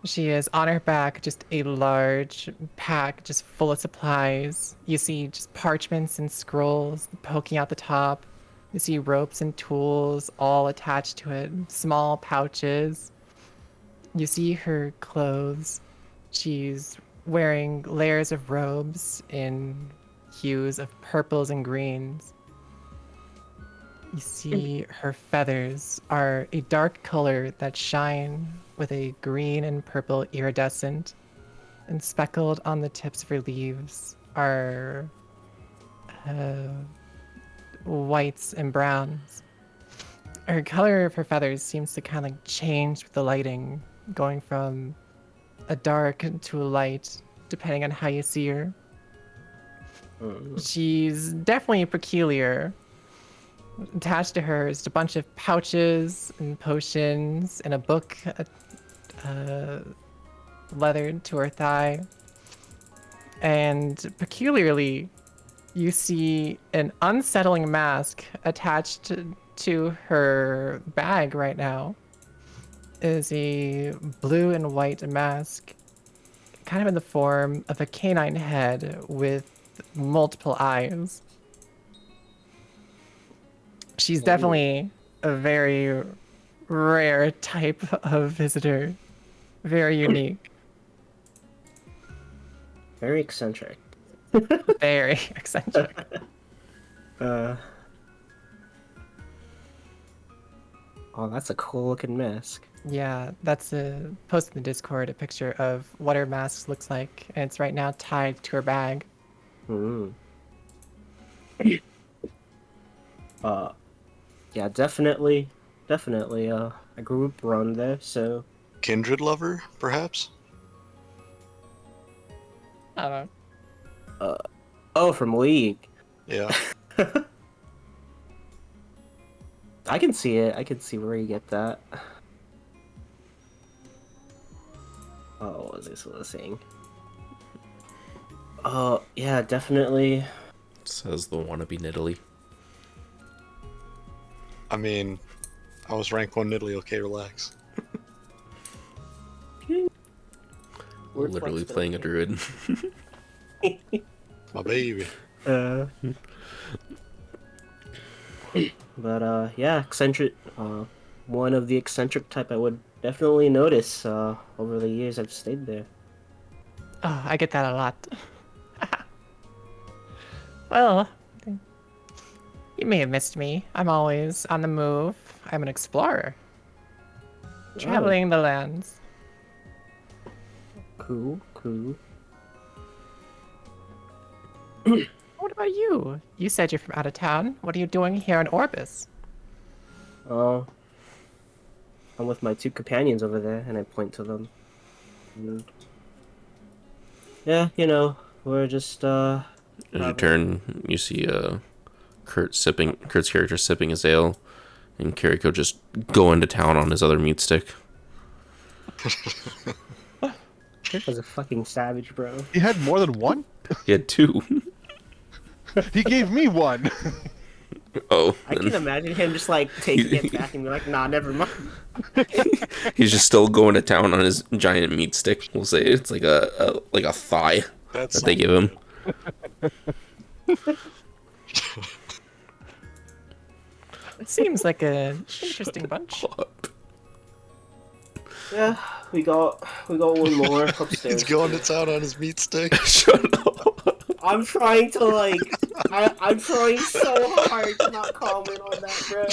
She is on her back, just a large pack, just full of supplies. You see just parchments and scrolls poking out the top. You see ropes and tools all attached to it, small pouches. You see her clothes. She's wearing layers of robes in hues of purples and greens. You see her feathers are a dark color that shine with a green and purple iridescent, and speckled on the tips of her leaves are uh, whites and browns. Her color of her feathers seems to kind of like change with the lighting, going from a dark to a light, depending on how you see her. She's definitely peculiar. Attached to her is a bunch of pouches and potions and a book leathered to her thigh. And peculiarly, you see an unsettling mask attached to her bag right now. It is a blue and white mask, kind of in the form of a canine head with multiple eyes. She's definitely a very rare type of visitor. Very unique. Very eccentric. Very eccentric. Oh, that's a cool looking mask. Yeah, that's a post in the Discord, a picture of what her mask looks like, and it's right now tied to her bag. Yeah, definitely a group run there, so Kindred lover, perhaps? I don't know. oh, from League. Yeah. I can see it. I can see where you get that. Oh, what was I supposed to saying? Oh, yeah, definitely. Says the wannabe Nidalee. I mean, I was rank 1 Nidalee, okay, relax. Word Literally flex, playing a druid. My baby. But yeah, eccentric. One of the eccentric type I would definitely notice over the years I've stayed there. Oh, I get that a lot. Well, you may have missed me. I'm always on the move. I'm an explorer. Traveling the lands. Cool. What about you? You said you're from out of town. What are you doing here in Orbis? Oh, I'm with my 2 companions over there, and I point to them. And yeah, we're just As you turn, you see Kurt's character sipping his ale, and Kiriko just going to town on his other meat stick. Kurt was a fucking savage, bro. He had more than one? He had 2. He gave me one. Oh, I can imagine him just like taking it back and be like, "Nah, never mind." he's just still going to town on his giant meat stick. We'll say it's like a thigh That's that they give him. It seems like an interesting bunch. Yeah, we got one more upstairs. He's going to town on his meat stick. Shut up. I'm trying to like, I'm trying so hard to not comment on that, bro.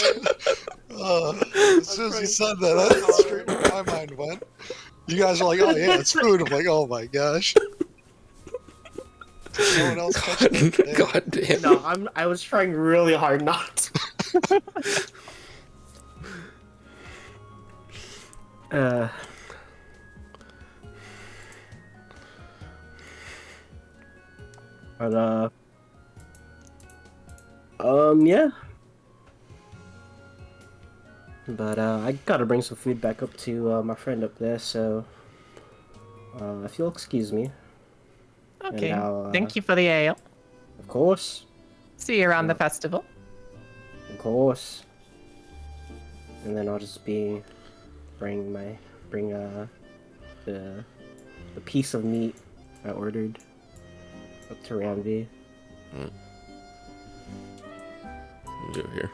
As soon as he said that, that's straight where my mind went. You guys are like, oh yeah, it's food. I'm like, oh my gosh. Did no one else catch it? God damn. No, I was trying really hard not to. But yeah. But I gotta bring some food back up to my friend up there, so if you'll excuse me. Okay. And Thank you for the ale. Of course. See you around the festival. Of course. And then I'll just bring the piece of meat I ordered up to Ramsey. Do it here.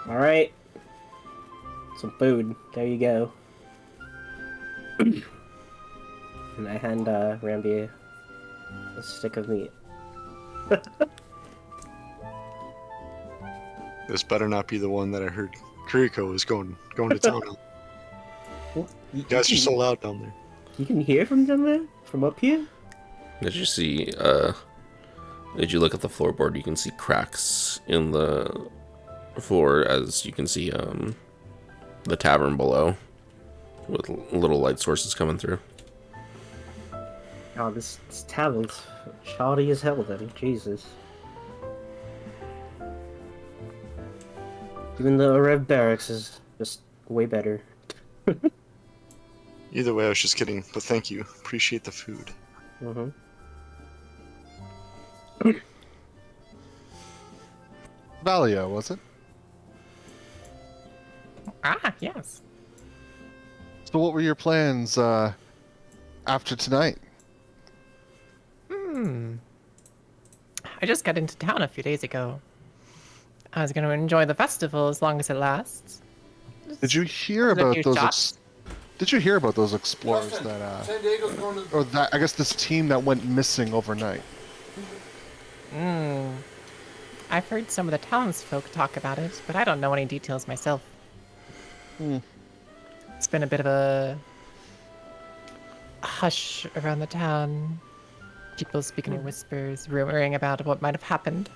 All right, some food. There you go. And I hand Ramsey a stick of meat. This better not be the one that I heard Kiriko is going to town on. Well, You guys are so loud down there. You can hear from them there? From up here? Did you see, did you look at the floorboard? You can see cracks in the floor as you can see, the tavern below with little light sources coming through. Oh, this tavern's shoddy as hell then. Jesus. Even the Rev Barracks is just way better. Either way, I was just kidding, but thank you. Appreciate the food. Mm-hmm. Valia, was it? Ah, yes. So what were your plans after tonight? I just got into town a few days ago. I was going to enjoy the festival as long as it lasts. Did you hear There's a about few those? shops. Did you hear about those explorers that, San Diego's going to or that? I guess this team that went missing overnight. I've heard some of the townsfolk talk about it, but I don't know any details myself. It's been a bit of a hush around the town. People speaking in whispers, rumoring about what might have happened.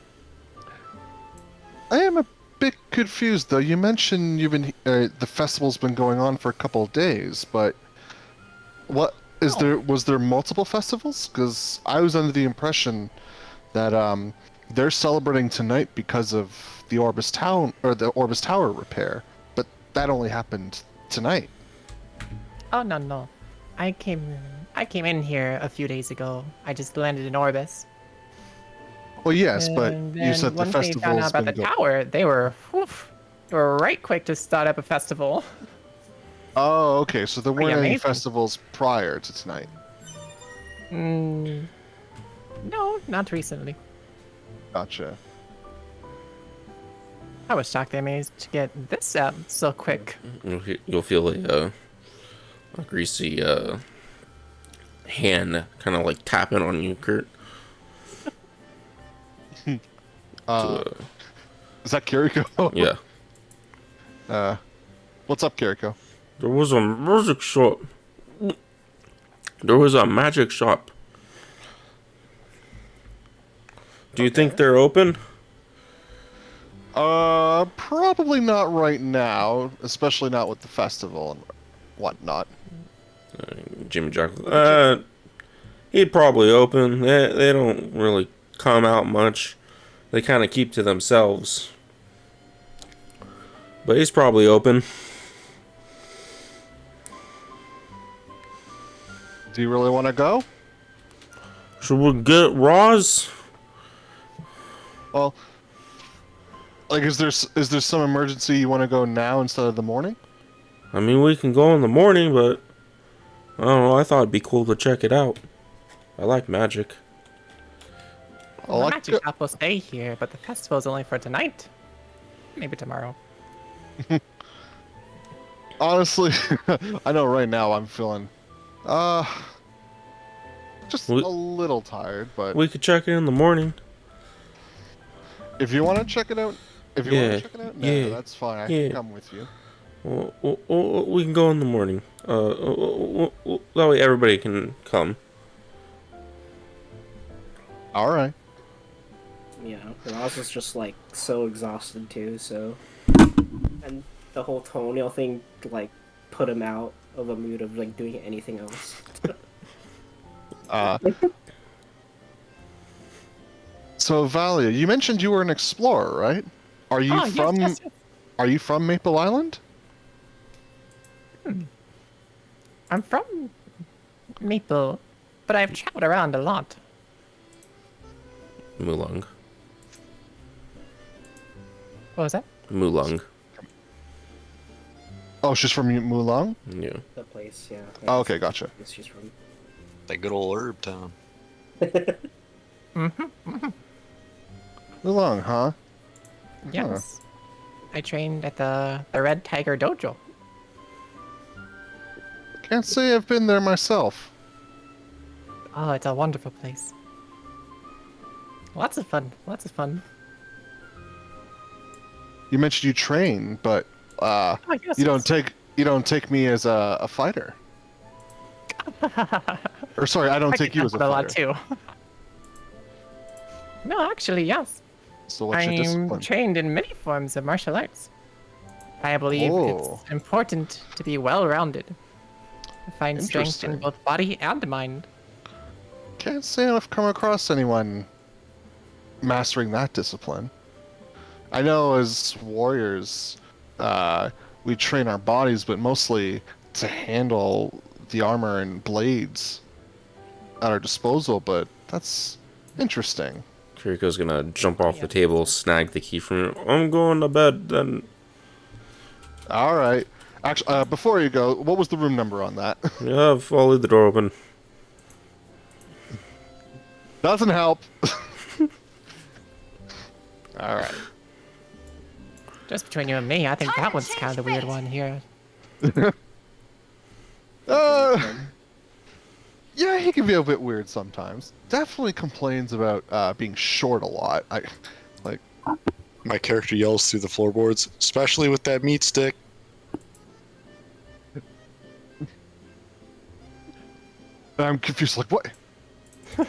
I am a bit confused though. You mentioned you've been the festival's been going on for a couple of days, but what is there? Was there multiple festivals? Because I was under the impression that they're celebrating tonight because of the Orbis Town or the Orbis Tower repair, but that only happened tonight. Oh no. I came in here a few days ago. I just landed in Orbis. Well, yes, but And you said the then once they found festival's out about been the going. tower, they were right quick to start up a festival. Oh, okay. So there weren't any amazing. festivals prior to tonight. No, not recently. Gotcha. I was shocked they managed to get this out so quick. You'll feel a greasy hand kind of like tapping on you, Kurt. Is that Kiriko? Yeah. What's up, Kiriko? There was a magic shop. There was a magic shop. Do you think they're open? Probably not right now, especially not with the festival and whatnot. Jimmy Jack. He'd probably open. They don't really come out much. They kind of keep to themselves. But he's probably open. Do you really want to go? Should we get Roz? Well, like, is there some emergency you want to go now instead of the morning? I mean, we can go in the morning, but I don't know. I thought it'd be cool to check it out. I like magic. Well, The I magic go- shop will stay here, but the festival's only for tonight. Maybe tomorrow. Honestly, I know right now I'm feeling, just a little tired. But We could check it in the morning. if you want to check it out, Yeah, yeah, that's fine. I yeah. can come with you. We can go in the morning. That way everybody can come. All right. Yeah, Roz was just like so exhausted too, so. And the whole toenail thing like put him out of a mood of like doing anything else. So Valia, you mentioned you were an explorer, right? Are you Yes, from? yes. Are you from Maple Island? I'm from Maple, but I've traveled around a lot. Mulong. What was that? Mulung. Oh, she's from Mulang? Yeah. The place, yeah. Oh, okay, gotcha. Yes, she's from. That good old herb town. Mulang, huh? Yes. I trained at the Red Tiger Dojo. Can't say I've been there myself. Oh, it's a wonderful place. Lots of fun. Lots of fun. You mentioned you train, but Oh, yes, you yes. don't take me as a fighter. Or sorry, I don't I take get you as a that a lot fighter. too. No, actually, yes. So what's your I'm discipline? trained in many forms of martial arts. I believe Oh. it's important to be well-rounded. Find strength in Interesting. both body and mind. Can't say I've come across anyone mastering that discipline. I know as warriors, we train our bodies, but mostly to handle the armor and blades at our disposal, but that's interesting. Kiriko's gonna jump off the table, snag the key from him. I'm going to bed then. All right. Actually, before you go, what was the room number on that? Yeah, I'll leave the door open. Doesn't help. All right. Just between you and me, I think Time that to one's change kind of the weird fate. one here. Yeah, he can be a bit weird sometimes. Definitely complains about being short a lot. My character yells through the floorboards, especially with that meat stick. And I'm confused, like, what? And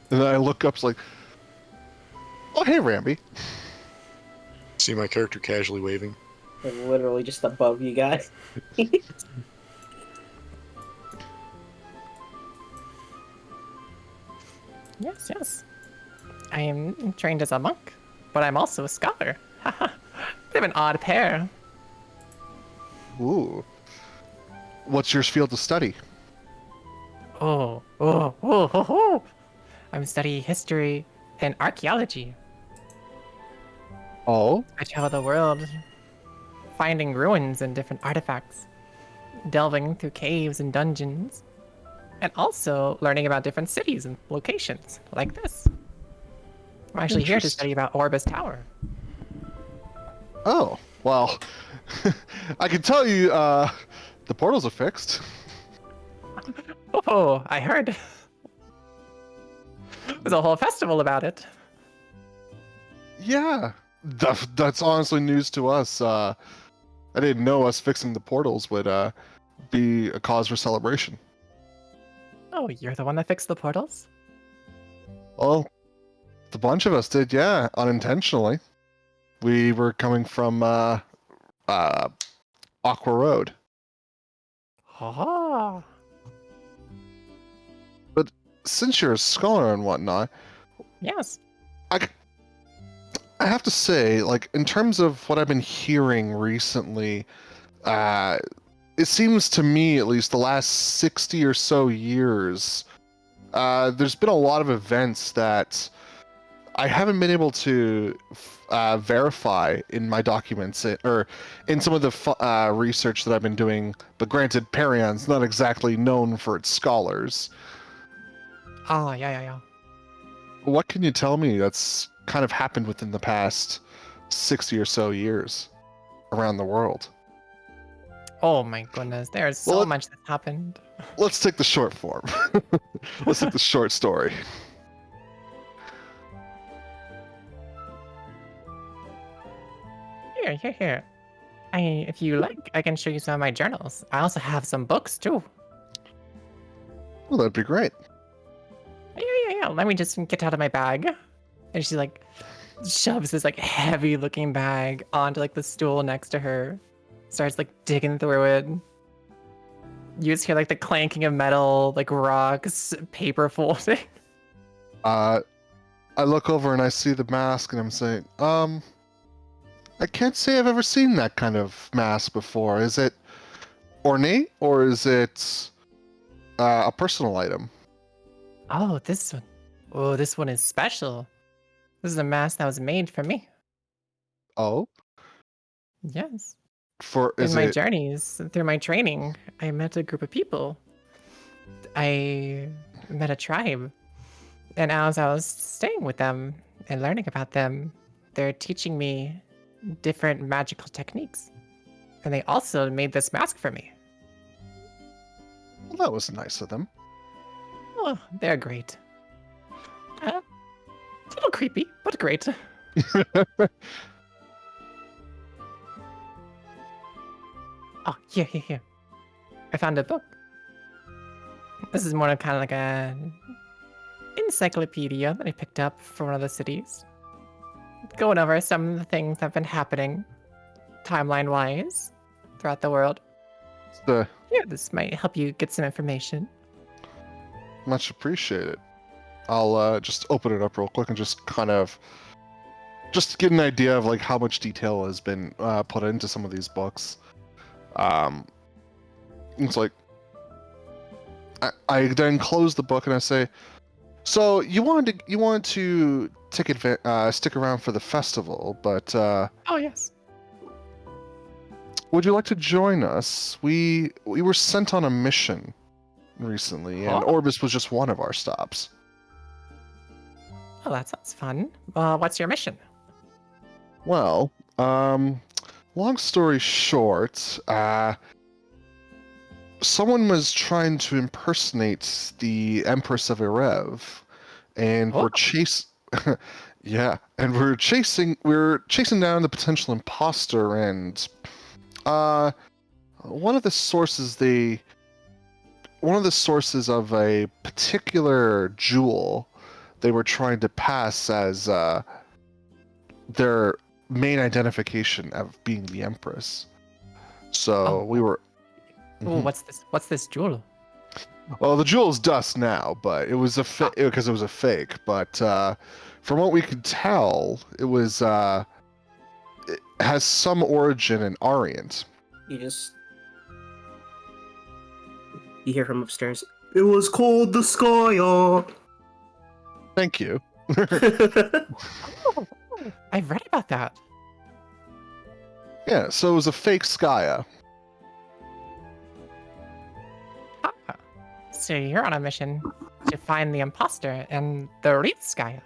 then I look up, it's like, oh, hey, Ramby. See my character casually waving. Like, literally just above you guys. Yes, yes. I am trained as a monk, but I'm also a scholar. Bit of an odd pair. Ooh. What's your field of study? Oh. I'm studying history and archaeology. Oh? I travel the world, finding ruins and different artifacts, delving through caves and dungeons, and also learning about different cities and locations, like this. I'm actually here to study about Orbis Tower. Oh, well, I can tell you, the portals are fixed. Oh, I heard. There's a whole festival about it. Yeah, that's honestly news to us. I didn't know us fixing the portals would be a cause for celebration. Oh, you're the one that fixed the portals? Well, the bunch of us did, yeah, unintentionally. We were coming from Aqua Road. Oh. But since you're a scholar and whatnot, Yes. I have to say, like, in terms of what I've been hearing recently, it seems to me, at least, the last 60 or so years, there's been a lot of events that I haven't been able to verify in my documents or in some of the research that I've been doing. But granted, Parion's not exactly known for its scholars. Oh, yeah. What can you tell me that's kind of happened within the past 60 or so years around the world? Oh my goodness, there's so Well, much that's happened. Let's take the short form. Let's take the short story. Here. If you like, I can show you some of my journals. I also have some books too. Well, that'd be great. Yeah. Let me just get out of my bag. And she like shoves this like heavy looking bag onto like the stool next to her. Starts like digging through it. You just hear like the clanking of metal, like rocks, paper folding. I look over and I see the mask and I'm saying, I can't say I've ever seen that kind of mask before. Is it ornate or is it a personal item? Oh, this one. Oh, this one is special. This is a mask that was made for me. Oh, Yes. is In my it? journeys, through my training, I met a group of people. I met a tribe. And as I was staying with them and learning about them, they're teaching me different magical techniques. And they also made this mask for me. Well, that was nice of them. Oh, they're great. A little creepy, but great. Oh, here. I found a book. This is more kind of like a encyclopedia that I picked up from one of the cities. Going over some of the things that have been happening, timeline-wise, throughout the world. The Yeah, this might help you get some information. much appreciated. I'll just open it up real quick and just kind of just get an idea of like how much detail has been put into some of these books. It's like I then close the book and I say, "So you wanted to stick around for the festival, but Oh, yes. would you like to join us? We were sent on a mission recently, and Oh. Orbis was just one of our stops." Oh, that sounds fun. What's your mission? Well, long story short, someone was trying to impersonate the Empress of Erev, and Oh. yeah, and we're chasing down the potential imposter, and one of the sources of a particular jewel they were trying to pass as their main identification of being the Empress. So Oh. we were. Ooh, what's this jewel? Well, the jewel's dust now, but it was because it was a fake. But from what we could tell, it was it has some origin in Orient. You hear from upstairs. It was called the Sky. Thank you. Oh, I've read about that. Yeah, so it was a fake Skya. Ah, so you're on a mission to find the imposter and the real Skya.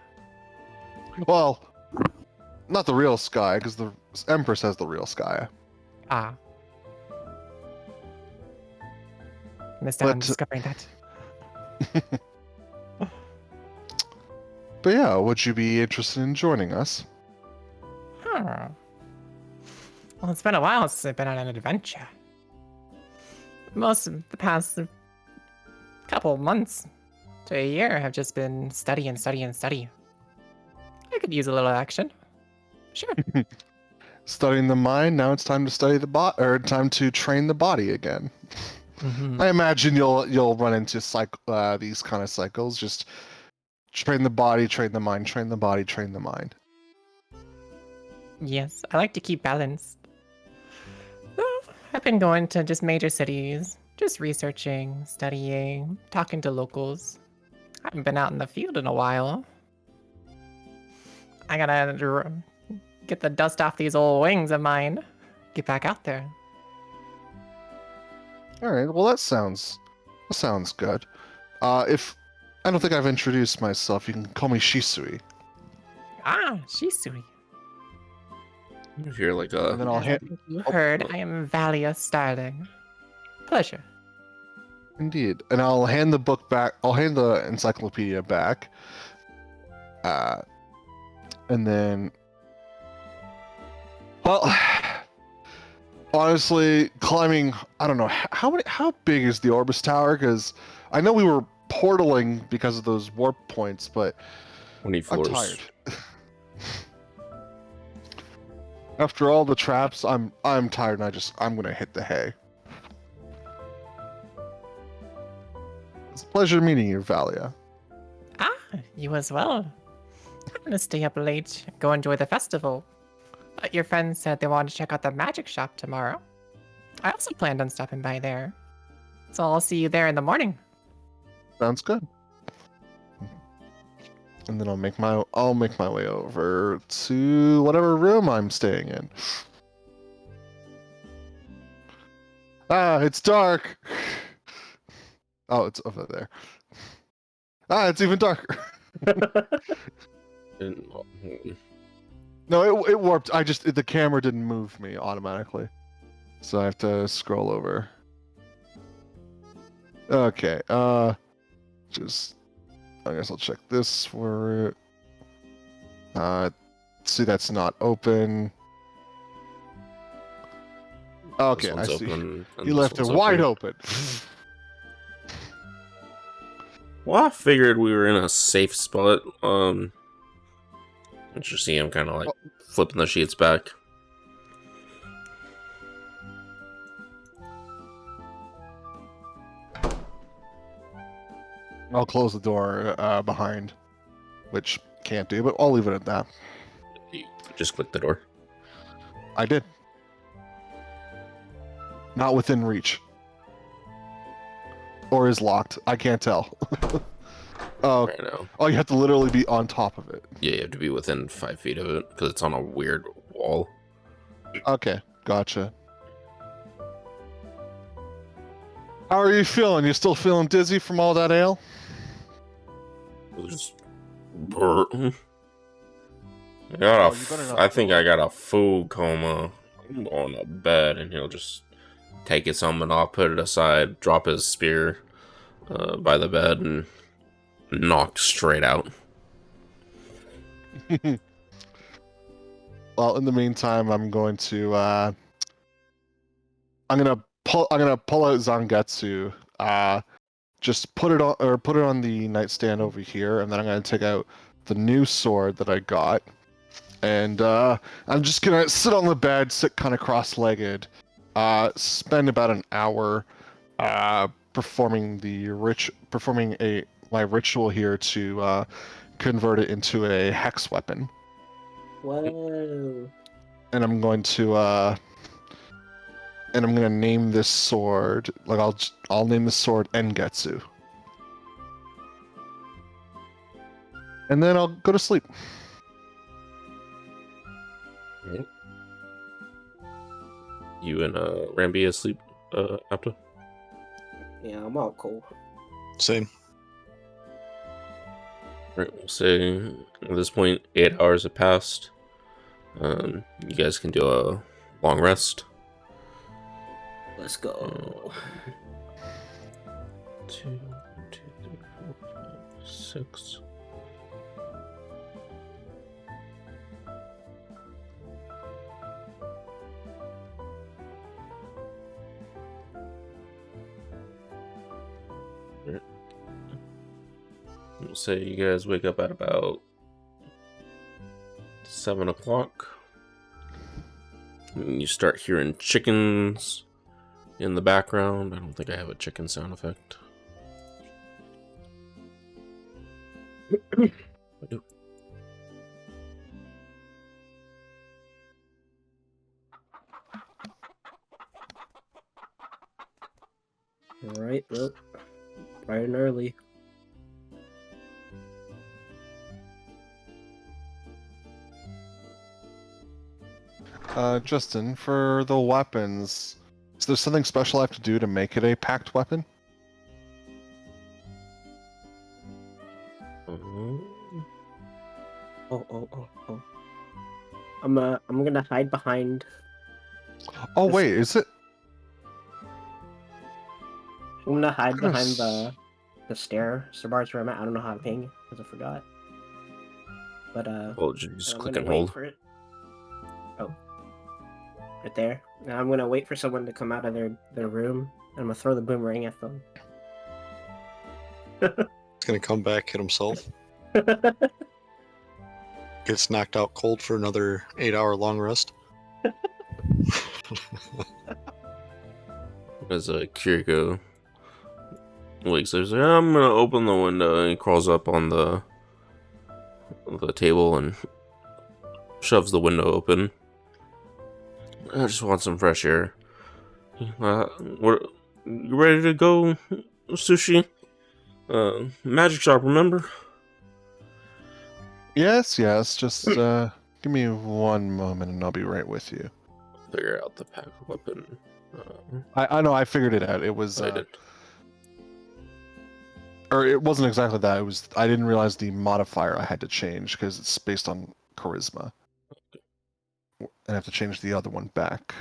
Well, not the real Skya, because the Empress has the real Skya. Ah. Missed out on But- discovering that. But yeah, would you be interested in joining us? Huh. Well, it's been a while since I've been on an adventure. Most of the past couple of months to a year have just been study. I could use a little action. Sure. Studying the mind, now it's time to study the time to train the body again. Mhm. I imagine you'll run into these kind of cycles. Just train the body, train the mind, train the body, train the mind. Yes, I like to keep balanced. Well, I've been going to just major cities, just researching, studying, talking to locals. I haven't been out in the field in a while. I gotta get the dust off these old wings of mine. Get back out there. All right. Well, that sounds good. If I don't think I've introduced myself, you can call me Shisui. Ah, Shisui. You hear like And then a I'll As I hand. think you heard, I am Valia Starling. Pleasure. Indeed. And I'll hand the book back. I'll hand the encyclopedia back. And then. Well, honestly, climbing. I don't know how big is the Orbis Tower? Because I know we were portaling because of those warp points, but 20 I'm floors. tired. After all the traps, I'm tired, and I'm gonna hit the hay. It's a pleasure meeting you, Valia. Ah, you as well. I'm gonna stay up late, go enjoy the festival. But your friends said they wanted to check out the magic shop tomorrow. I also planned on stopping by there. So I'll see you there in the morning. Sounds good. And then I'll make my way over to whatever room I'm staying in. Ah, it's dark. Oh, it's over there. Ah, it's even darker. No, it warped. The camera didn't move me automatically, so I have to scroll over. Okay. I guess I'll check this for. See, that's not open. Okay, I see. He left it wide open. Well, I figured we were in a safe spot. I just see him kind of like flipping the sheets back. I'll close the door behind, which can't do, but I'll leave it at that. You just click the door. I did. Not within reach. Or is locked. I can't tell. Right now. Oh, you have to literally be on top of it. Yeah, you have to be within 5 feet of it because it's on a weird wall. Okay, gotcha. How are you feeling? You still feeling dizzy from all that ale? It was I think I got a food coma. I'm on a bed, and he'll just take his helmet off, put it aside, drop his spear by the bed, and knock straight out. Well, in the meantime, I'm gonna pull out Zangetsu. Just put it on the nightstand over here, and then I'm gonna take out the new sword that I got, and I'm just gonna sit on the bed, sit kind of cross-legged, spend about an hour performing my ritual here to convert it into a hex weapon. Whoa. And I'm going to name this sword, like I'll name the sword Engetsu. And then I'll go to sleep. Right. You and Rambi asleep after? Yeah, I'm all cool. Same. Right, we'll say at this point 8 hours have passed. You guys can do a long rest. Let's go. 2, 3, 4, 5, 6. We'll say you guys wake up at about 7 o'clock. And you start hearing chickens in the background. I don't think I have a chicken sound effect. I do. Alright, well, bright and early. Justin, for the weapons, is there something special I have to do to make it a packed weapon? Oh. I'm gonna hide behind. Oh wait, is it? I'm gonna hide behind the bars where I'm at. I don't know how to ping because I forgot. But Well, just I'm click gonna and wait hold. for it. Oh, right there. Now I'm gonna wait for someone to come out of their room. And I'm gonna throw the boomerang at them. He's gonna come back, hit himself. Gets knocked out cold for another 8-hour long rest. As Kiriko wakes up, he's like, I'm gonna open the window, and he crawls up on the table and shoves the window open. I just want some fresh air. What? You ready to go, Sushi? Magic shop, remember? Yes, yes. Just give me one moment and I'll be right with you. Figure out the pack weapon. I know, I figured it out. It was, I did. or it wasn't exactly that. It was, I didn't realize the modifier I had to change because it's based on charisma. And I have to change the other one back.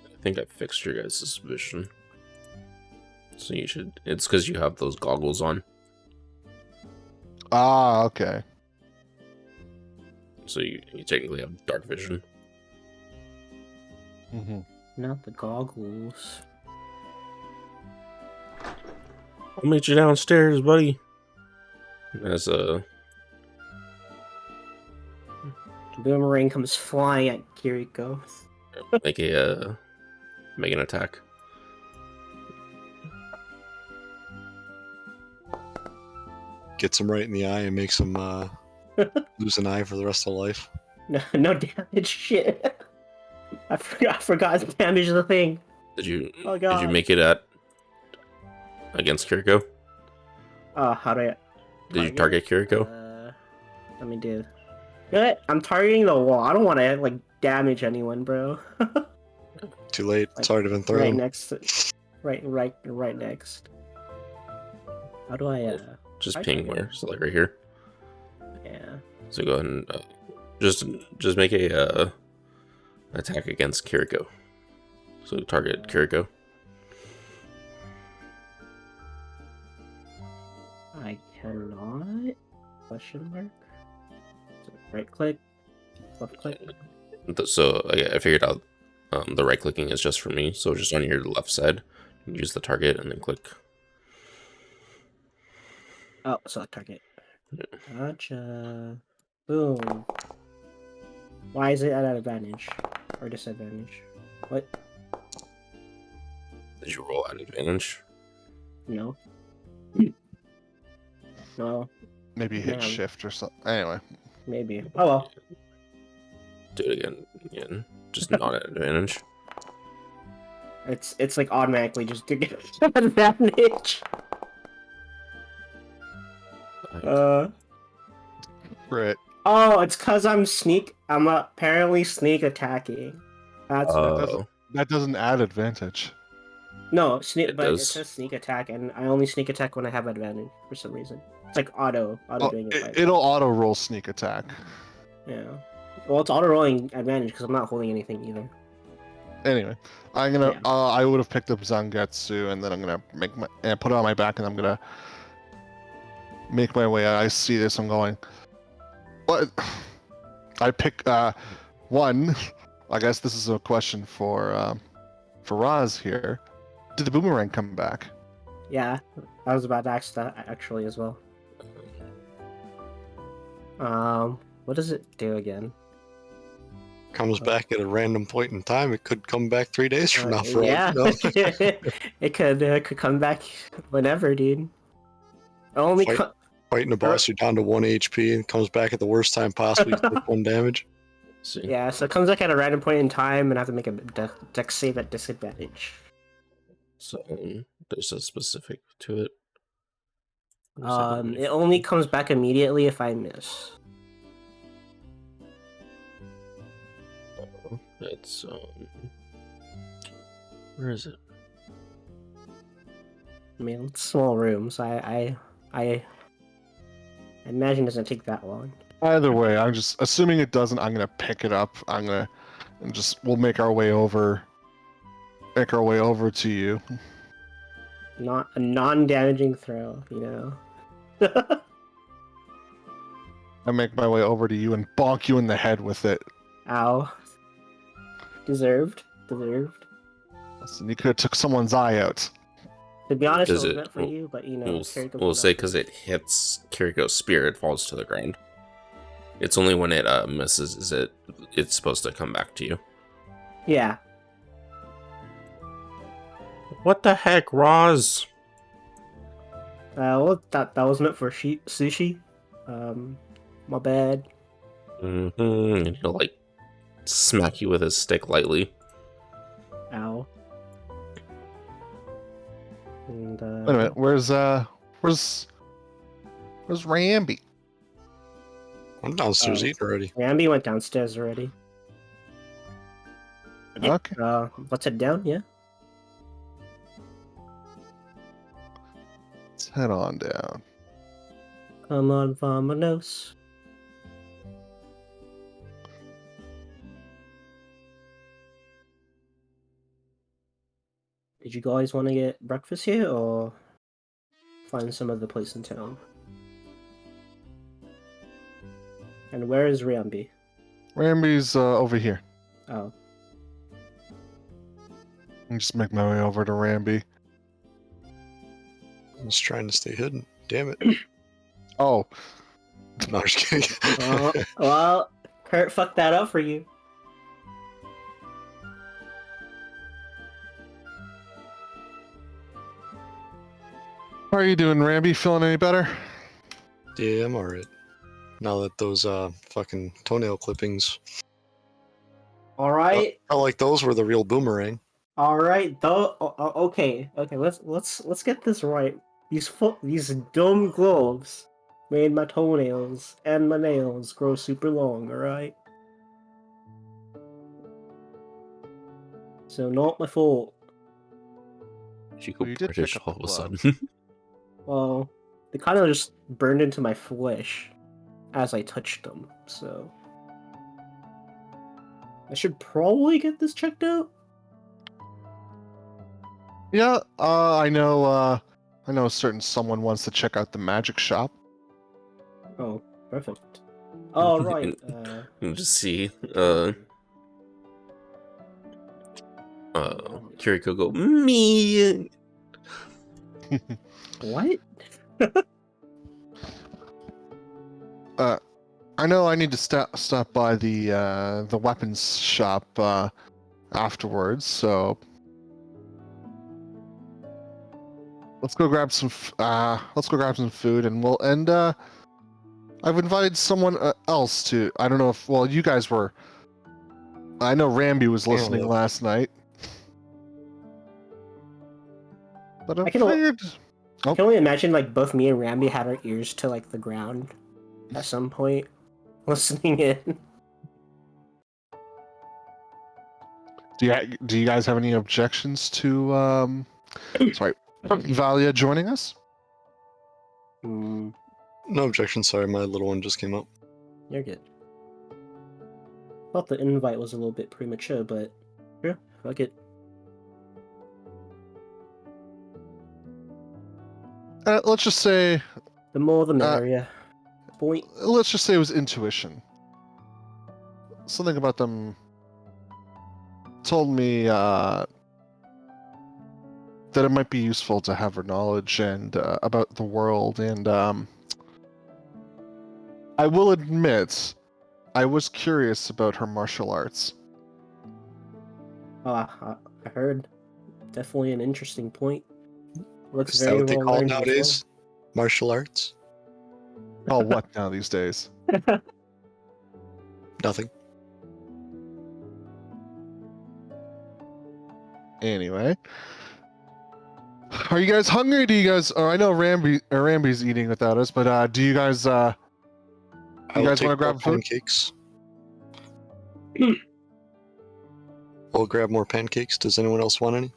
I think I fixed your guys' vision. So you should. It's because you have those goggles on. Ah, okay. So you technically have dark vision. Mm-hmm. Not the goggles. I'll meet you downstairs, buddy. As Boomerang comes flying at Kiriko. make an attack. Gets him right in the eye and makes him lose an eye for the rest of life. No damage. Shit. I forgot the damage of the thing. Did you Oh did you god. make it at against Kiriko? How do I? Did you target Kiriko? Let me do. Good. I'm targeting the wall. I don't want to like damage anyone, bro. Too late. It's Like, already been right thrown. next. Right next. How do I? Just I ping target. where? So like right here. Yeah. So go ahead and just make a attack against Kiriko. So target Kiriko. I cannot. Question mark. So right click. Left click. So I figured out the right clicking is just for me. So just on your left side, use the target and then click. Oh, select target. Gotcha. Boom. Why is it at an advantage or disadvantage? What? Did you roll at advantage? No. No. Maybe hit Man. shift or something. Anyway. Maybe. Oh well. Do it again. Just not at advantage. It's like automatically just to get advantage. Crit. Oh, it's cause I'm apparently sneak attacking. That's Oh, That doesn't add advantage. no sneak, It but it does. says sneak attack, and I only sneak attack when I have advantage for some reason. It's like auto Oh, doing it. by it'll auto roll sneak attack. Yeah. Well, it's auto rolling advantage because I'm not holding anything either. Anyway, I'm gonna. Yeah. I would have picked up Zangetsu, and then I'm gonna put it on my back, and I'm gonna make my way. I see this. I'm going. What? I pick one. I guess this is a question for Raz here. Did the boomerang come back? Yeah, I was about to ask that actually as well. What does it do again? Comes back at a random point in time. It could come back 3 days from now. For Yeah, all you know. it could come back whenever, dude. Only Fight- Fighting a boss, you're down to 1 HP and comes back at the worst time possible. You take 1 damage. see. yeah, so it comes back at a random point in time, and I have to make a dex save at disadvantage. So there's a specific to it. It only comes back immediately if I miss. It's where is it? I mean, it's a small room, so I imagine it doesn't take that long. Either way, I'm just assuming it doesn't. I'm gonna pick it up. We'll make our way over. Make our way over to you. Not a non-damaging throw, you know. I make my way over to you and bonk you in the head with it. Ow. Deserved. Listen, you could have took someone's eye out. To be honest, it Does was it- meant for you, but you know, Kiriko We'll put say up- because it hits Kiriko's spear, it falls to the ground. It's only when it misses is it's supposed to come back to you. Yeah. What the heck, Roz? Well, that was meant for sushi. My bad. And he'll like smack you with his stick lightly. Ow. And Wait a minute. Where's Where's Ramby? I'm downstairs eating already. Ramby went downstairs already. Okay. Let's head down, yeah? Let's head on down. Come on, vamonos. Did you guys want to get breakfast here, or find some other place in town? And where is Ramby? Ramby's over here. Oh, I'll just make my way over to Ramby. I'm just trying to stay hidden. Damn it. Oh, No, I'm just kidding. well, Kurt fucked that up for you. how are you doing, Ramby? Feeling any better? Yeah, I'm alright. Now that those fucking toenail clippings, All right, I like those were the real boomerang. all right. Though, okay. Let's get this right. These dumb gloves made my toenails and my nails grow super long. All right. So not my fault. She go Well, you did British pick up all of the a sudden. Well, they kind of just burned into my flesh as I touched them. So I should probably get this checked out. Yeah, I know a certain someone wants to check out the magic shop. Oh, perfect. Oh, right. You just see Kiriko go me. What? I know I need to stop by the weapons shop afterwards, so let's go grab some food, and I've invited someone else to. I don't know if you guys were. I know Ramby was listening yeah. last night, but I I can figured. I can only imagine like both me and Ramby had our ears to like the ground at some point, listening in. Do you guys have any objections to sorry, Valia joining us? Mm, No objection, sorry, my little one just came up. you're good. Thought the invite was a little bit premature, but yeah, fuck it. Let's just say The more the merrier. Point. let's just say it was intuition. Something about them told me that it might be useful to have her knowledge and about the world, and I will admit I was curious about her martial arts. Oh, I heard. Definitely an interesting point. Looks Is that very what they well call it learned as nowadays? Martial arts? Oh, what now these days? well. Nothing. Anyway, are you guys hungry? Do you guys? I know Ramby's eating without us, but do you guys? I You will guys take wanna grab more food? pancakes. We'll grab more pancakes. Does anyone else want any?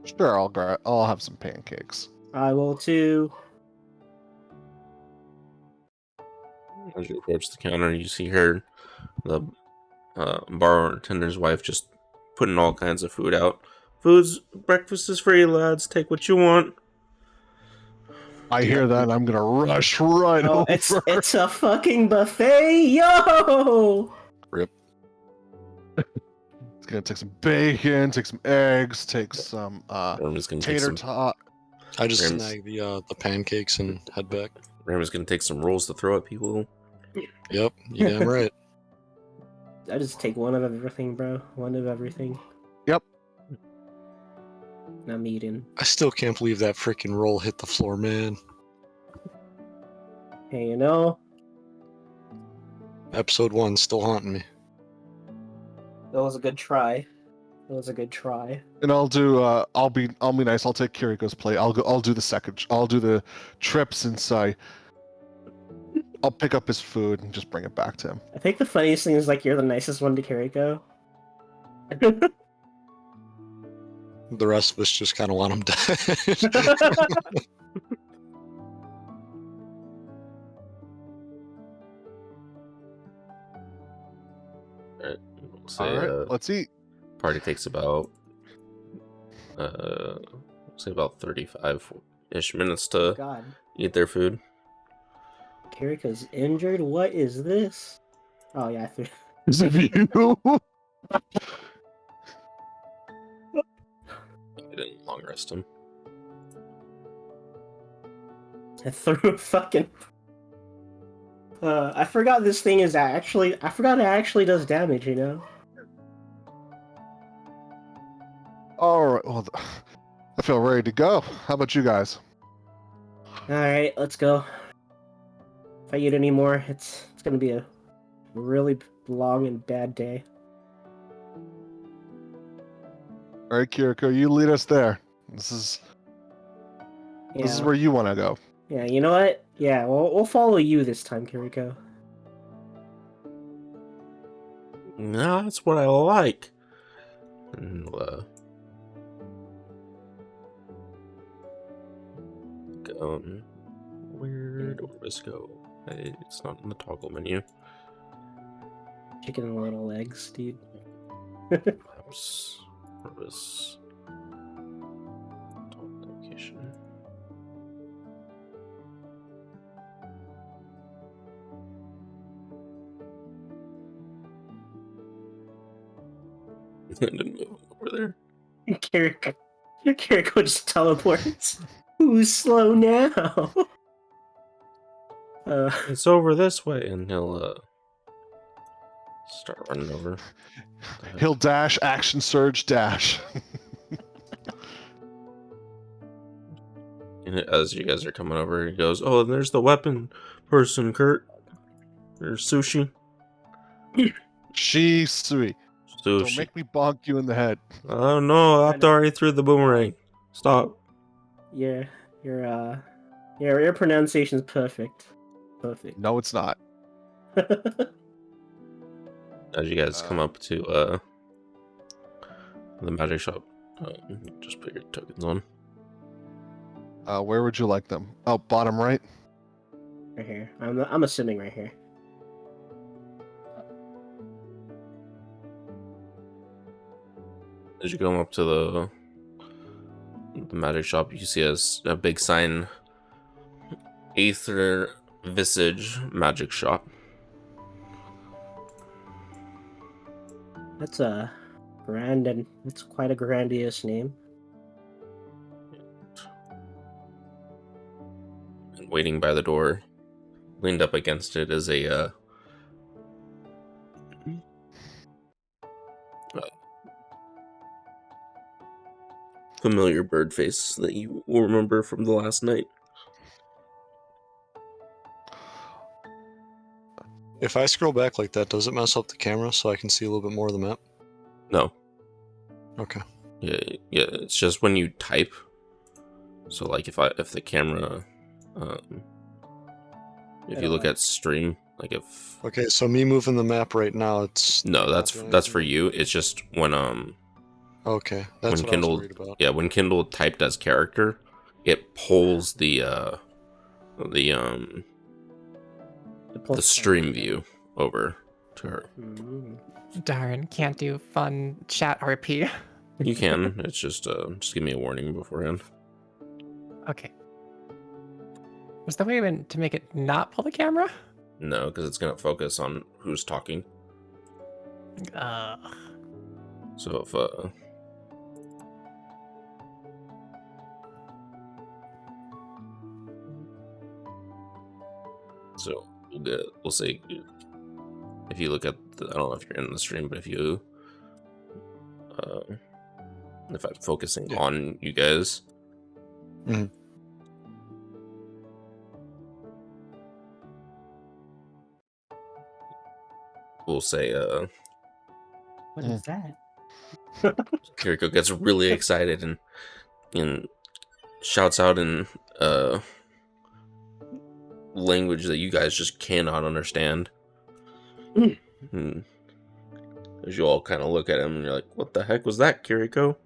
Sure, I'll have some pancakes. I will too. As you approach the counter, you see her, the bartender's wife, just putting all kinds of food out. Breakfast is free, lads. Take what you want. I hear that, and I'm gonna rush right Oh, over. it's a fucking buffet, yo! Rip. It's gonna take some bacon, take some eggs, take some Ram is gonna take tater some. tot. I just Rams. snag the pancakes and head back. Ram is gonna take some rolls to throw at people. Yep, you damn right. I just take one of everything, bro. One of everything. Yep. I'm eating. I still can't believe that freaking roll hit the floor, man. Hey, you know, Episode 1 still haunting me. that was a good try. was a good try. And I'll do. I'll be nice. I'll take Kiriko's plate. I'll do the second. I'll do the trip since I'll pick up his food and just bring it back to him. I think the funniest thing is like you're the nicest one to Kiriko. The rest of us just kind of want him dead. We'll say, All right, let's eat. party takes about say about 35-ish minutes to God, eat their food. Kiriko's injured. What is this? Oh yeah, I threw. Is it you? I didn't long rest him. I threw a fucking. I forgot this thing is actually. I forgot it actually does damage. You know. All right. Well, I feel ready to go. How about you guys? All right, let's go. If I eat any more, it's gonna be a really long and bad day. All right, Kiriko, you lead us there. This is Yeah. where you want to go. Yeah. You know what? Yeah. We'll follow you this time, Kiriko. No, that's what I like. And where do this go? It's not in the toggle menu. Chicken and little legs, dude. Perhaps purpose location. I didn't move over there. Kiriko just teleports. Who's slow now? It's over this way, and he'll start running over. He'll dash, action surge, dash. And as you guys are coming over, he goes, "Oh, and there's the weapon person, Kurt. There's sushi. Shisui. Don't Sushi. make me bonk you in the head. Oh no! After I already threw the boomerang. Stop." Yeah, your pronunciation's perfect. Perfect. No, it's not. As you guys come up to the magic shop, just put your tokens on. Where would you like them? Oh, bottom right. Right here. I'm assuming right here. As you come up to the magic shop, you see a big sign, Aether Visage Magic Shop. That's a grand and it's quite a grandiose name. And waiting by the door, leaned up against it, is a familiar bird face that you will remember from the last night. If I scroll back like that, does it mess up the camera so I can see a little bit more of the map? No. Okay. Yeah, it's just when you type. So like if the camera, if you look at stream, like if Okay, so me moving the map right now, it's no, that's for you. It's just when okay. That's when what I Kindle, was worried about. yeah, when Kindle typed as character, it pulls the stream view over to her. Darn, can't do fun chat RP. You can. It's just give me a warning beforehand. Okay. Was there a way to make it not pull the camera? No, because it's gonna focus on who's talking. So if so we'll say if you look at I don't know if you're in the stream, but if you if I'm focusing on you guys, we'll say What is that? Kiriko gets really excited and shouts out in language that you guys just cannot understand. And as you all kind of look at him, and you're like, "What the heck was that, Kiriko?"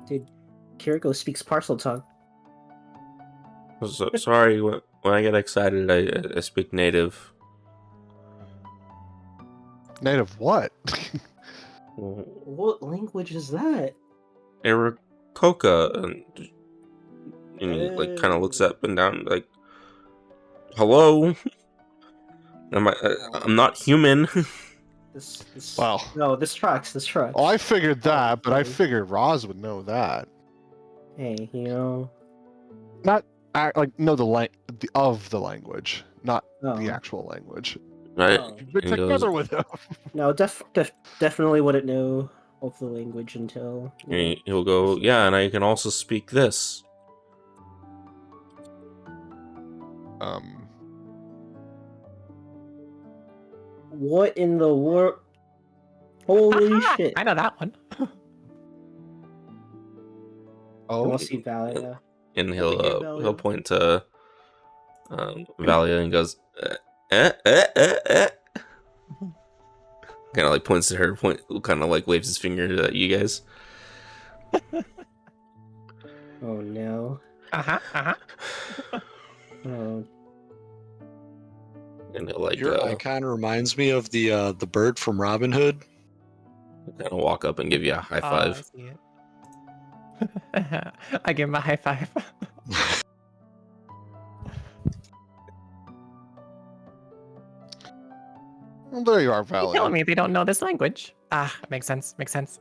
Dude, Kiriko speaks parcel tongue. Sorry, when I get excited, I speak native. Native what? What language is that? Aarakocra, and he like kind of looks up and down, like, "Hello, I'm not human." This. Wow. No, this tracks. This tracks. Oh, I figured that, but I okay. figured Roz would know that. Hey, you know. Not like know the of the language, not the Oh. actual language. Right? Oh. But And he goes, together with him. No, definitely wouldn't know of the language until. and he'll go, "Yeah, and I can also speak this." What in the world? Holy shit! I know that one. Oh, I'll see Valia. And Over here, he'll Valia. point to Valia and goes, eh, eh, eh, eh. Kind of like points to her, kind of like waves his finger at you guys. Oh no. Oh. And he'll like Your icon reminds me of the bird from Robin Hood. kind of walk up and give you a high Oh, I five. see it. I give him a high five. well, there you are, You telling Valia. me they don't know this language? Ah, makes sense. Makes sense.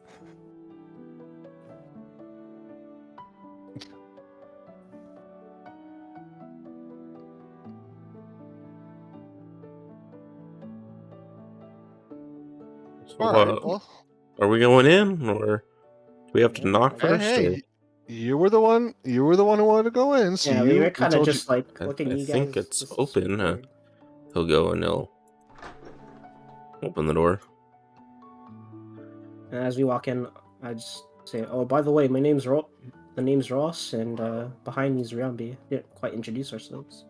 So, All right. Well, are we going in, or do we have to Yeah, knock I first? hey, you were the one. You were the one who wanted to go in. So Yeah, you. we were kind of told just like I looking you think guys. it's This is open. weird. He'll go and he'll open the door. And as we walk in, I just say, "Oh, by the way, my name's Ross. The name's Ross, and behind me is Riambi." Didn't quite introduce ourselves.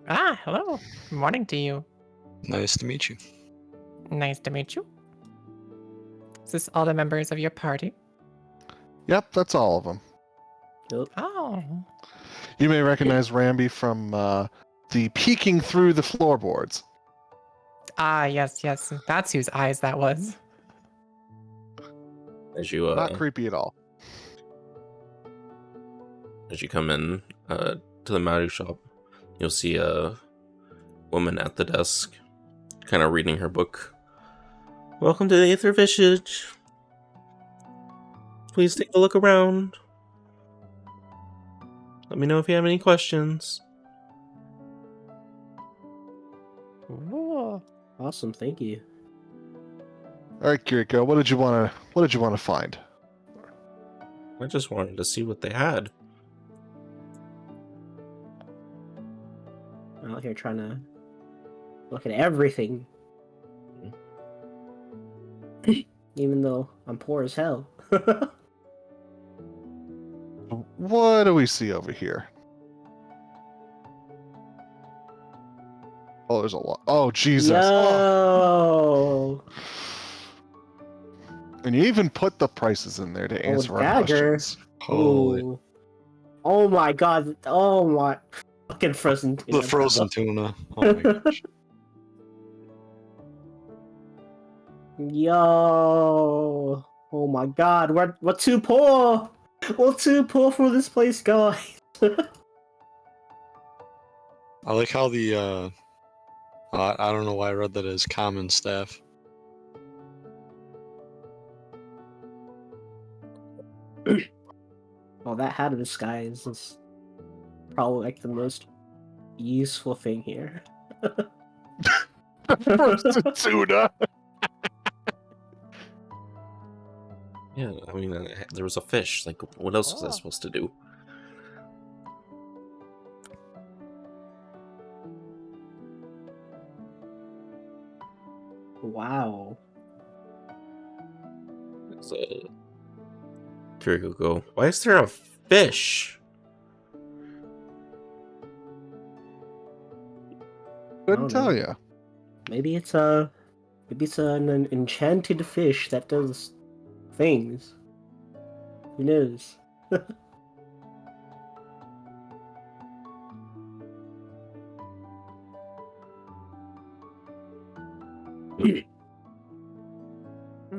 Ah, hello. Morning to you. Nice to meet you. Nice to meet you. Is this all the members of your party? Yep, that's all of them. Oh. You may recognize Ramby from the peeking through the floorboards. Ah, yes, yes. That's whose eyes that was. As you Not creepy at all. as you come in to the magic shop, you'll see a woman at the desk, kind of reading her book. "Welcome to the Aether Visage. Please take a look around. Let me know if you have any questions." Ooh. Awesome, thank you. All right, Kiriko, what did you want to find? I just wanted to see what they had. I'm out here trying to look at everything, even though I'm poor as hell. What do we see over here? Oh, there's a lot. Oh, Jesus. Oh. Yo, And you even put the prices in there to answer our dagger. questions. Holy. Ooh. Oh my god. Oh my fucking frozen tuna. The frozen tuna. Oh my gosh. Yo. Oh my god. We're too poor. We're too poor for this place, guys. I like how the I don't know why I read that as common staff. Well, that hat of disguise is probably like the most useful thing here. Frozen tuna. Yeah, I mean, there was a fish. Like, what else was I supposed to do? Wow. Does Kiriko go, why is there a fish? Couldn't don't know. tell you. Maybe it's an enchanted fish that does things. Who knows?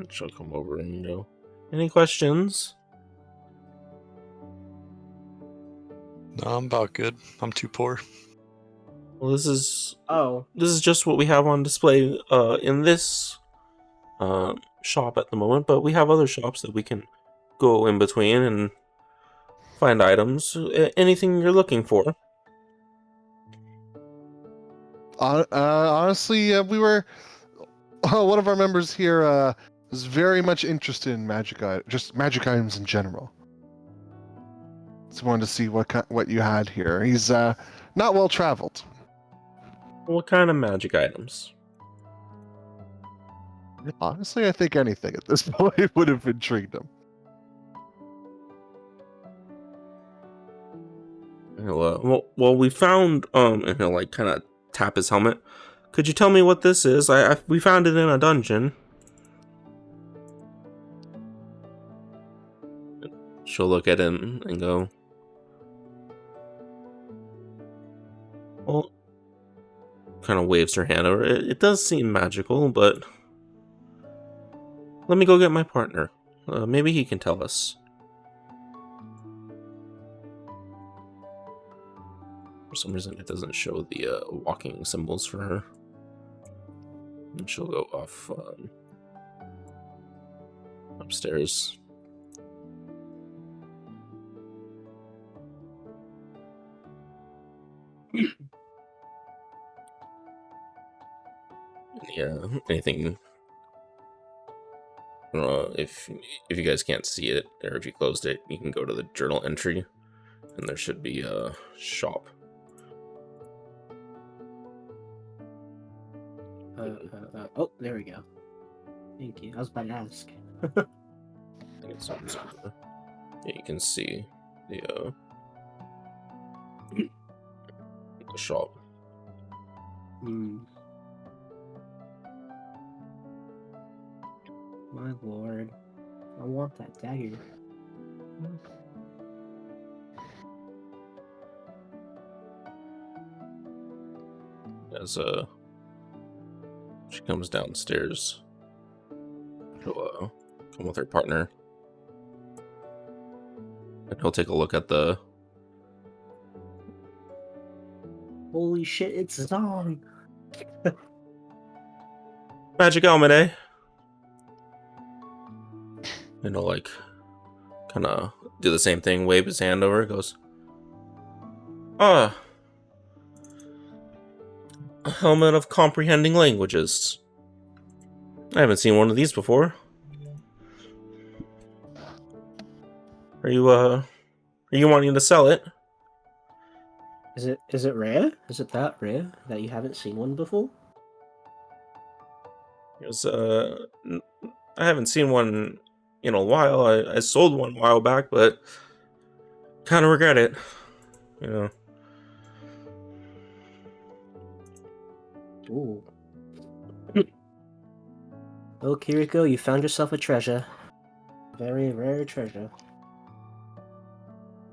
She'll come over and go, any questions? No, I'm about good. I'm too poor. Well, this is Oh, just what we have on display in this shop at the moment, but we have other shops that we can go in between and find items. Anything you're looking for. Honestly, we were one of our members here was very much interested in just magic items in general. Just wanted to see what you had here. He's not well traveled. What kind of magic items? Honestly, I think anything at this point would have intrigued him. Well, we found and he'll like kind of tap his helmet. Could you tell me what this is? We found it in a dungeon. She'll look at him and go, well, kind of waves her hand over. It does seem magical, but let me go get my partner. Maybe he can tell us. For some reason, it doesn't show the walking symbols for her. And she'll go off upstairs. Yeah, anything. If you guys can't see it, or if you closed it, you can go to the journal entry, and there should be a shop. Oh, there we go. Thank you. I was about to ask. I think it's somewhere. Yeah, you can see the shop. Hmm. My lord. I want that dagger. As she comes downstairs, she'll come with her partner, and he'll take a look at the. Holy shit, it's Zong! Magic helmet, eh? And he'll like kind of do the same thing, wave his hand over, goes, a helmet of comprehending languages. I haven't seen one of these before. Are you wanting to sell it? Is it rare? Is it that rare that you haven't seen one before? He goes, I haven't seen one in a while. I sold one a while back, but kind of regret it. You know. Ooh. Oh, Kiriko, you found yourself a treasure. Very rare treasure.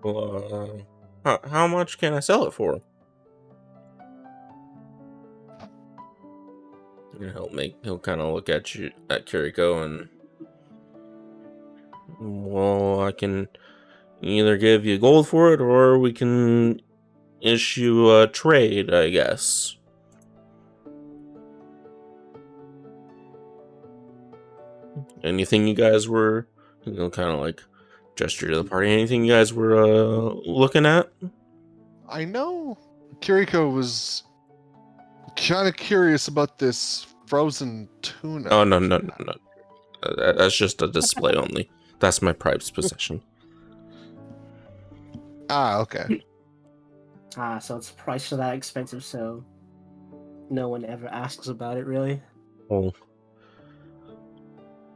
Well, how much can I sell it for? And he'll kind of look at Kiriko, and well, I can either give you gold for it, or we can issue a trade, I guess. Anything you guys were, kind of like gesture to the party. Anything you guys were looking at? I know Kiriko was kind of curious about this frozen tuna. Oh, no. That's just a display only. That's my prized possession. Ah, okay. So it's priced that expensive, so no one ever asks about it, really? Well,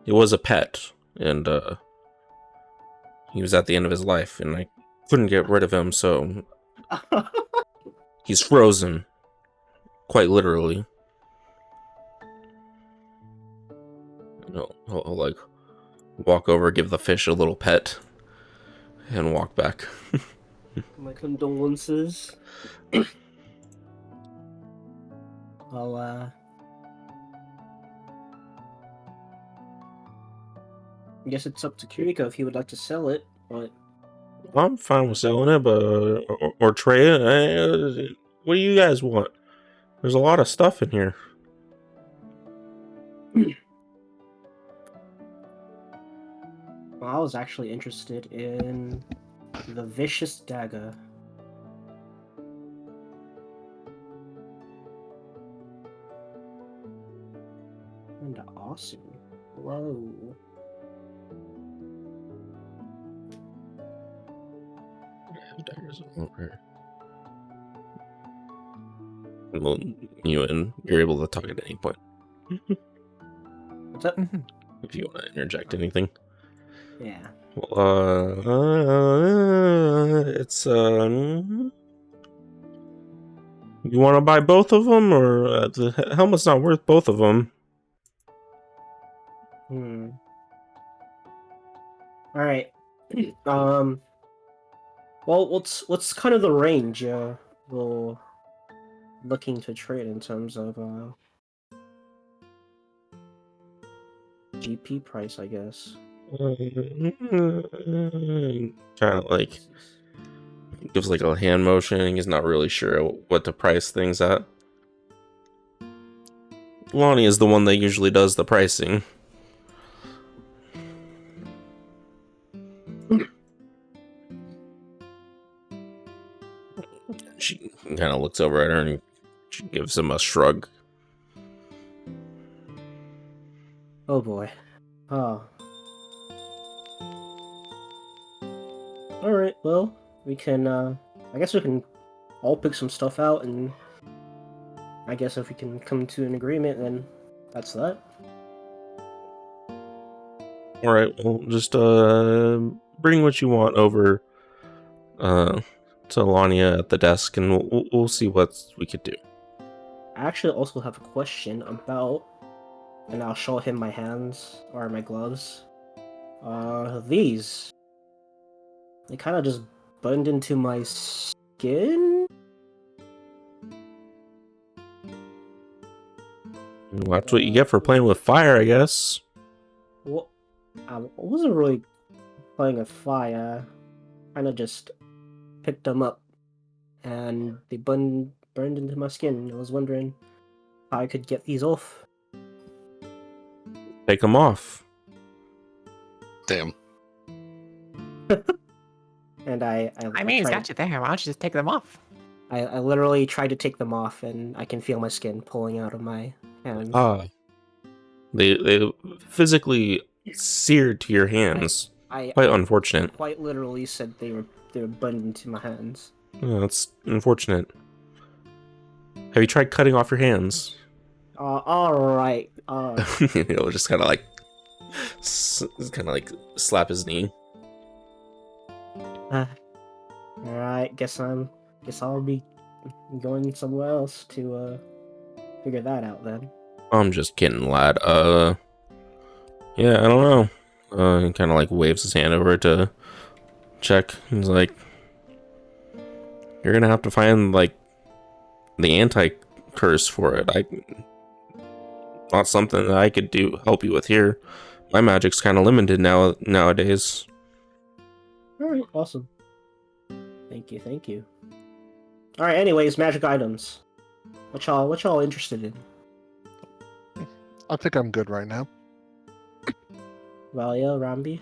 it was a pet. and he was at the end of his life, and I couldn't get rid of him, so he's frozen, quite literally. I'll like walk over, give the fish a little pet, and walk back. My condolences. Well, I guess it's up to Kiriko if he would like to sell it, but I'm fine with selling it, but or trade it. What do you guys want? There's a lot of stuff in here. well, I was actually interested in the Vicious Dagger. And awesome. Whoa. Well, you're able to talk at any point. What's up? If you want to interject anything. Yeah. Well, it's you want to buy both of them, or the helmet's not worth both of them? All right. Well, what's kind of the range you're looking to trade in terms of GP price, I guess. Kind of like gives like a hand motion. He's not really sure what to price things at. Lonnie is the one that usually does the pricing. She kind of looks over at her and she gives him a shrug. Oh boy. Oh. Alright, well, we can, I guess we can all pick some stuff out, and I guess if we can come to an agreement, then that's that. Alright, well, just, bring what you want over, to Lania at the desk, and we'll see what we could do. I actually also have a question about, and I'll show him my hands, or my gloves. These. They kind of just burned into my skin? Well, that's what you get for playing with fire, I guess. Well, I wasn't really playing with fire. Kind of just picked them up, and they burned into my skin. I was wondering how I could get these off. Take them off. Damn. And I mean, he's tried- got you there. Why don't you just take them off? I literally tried to take them off, and I can feel my skin pulling out of my hands. They physically seared to your hands. Quite unfortunate. Quite literally said they were burned into my hands. Oh, that's unfortunate. Have you tried cutting off your hands? All right. He'll just kind of like slap his knee. All right. Guess I'll be going somewhere else to figure that out then. I'm just kidding, lad. Yeah, I don't know. He kind of like waves his hand over to check. He's like, "You're gonna have to find like the anti-curse for it. Not something that I could help you with here. My magic's kind of limited nowadays." All right. Awesome. Thank you. All right. Anyways, magic items. What y'all interested in? I think I'm good right now. Valia, Rambi?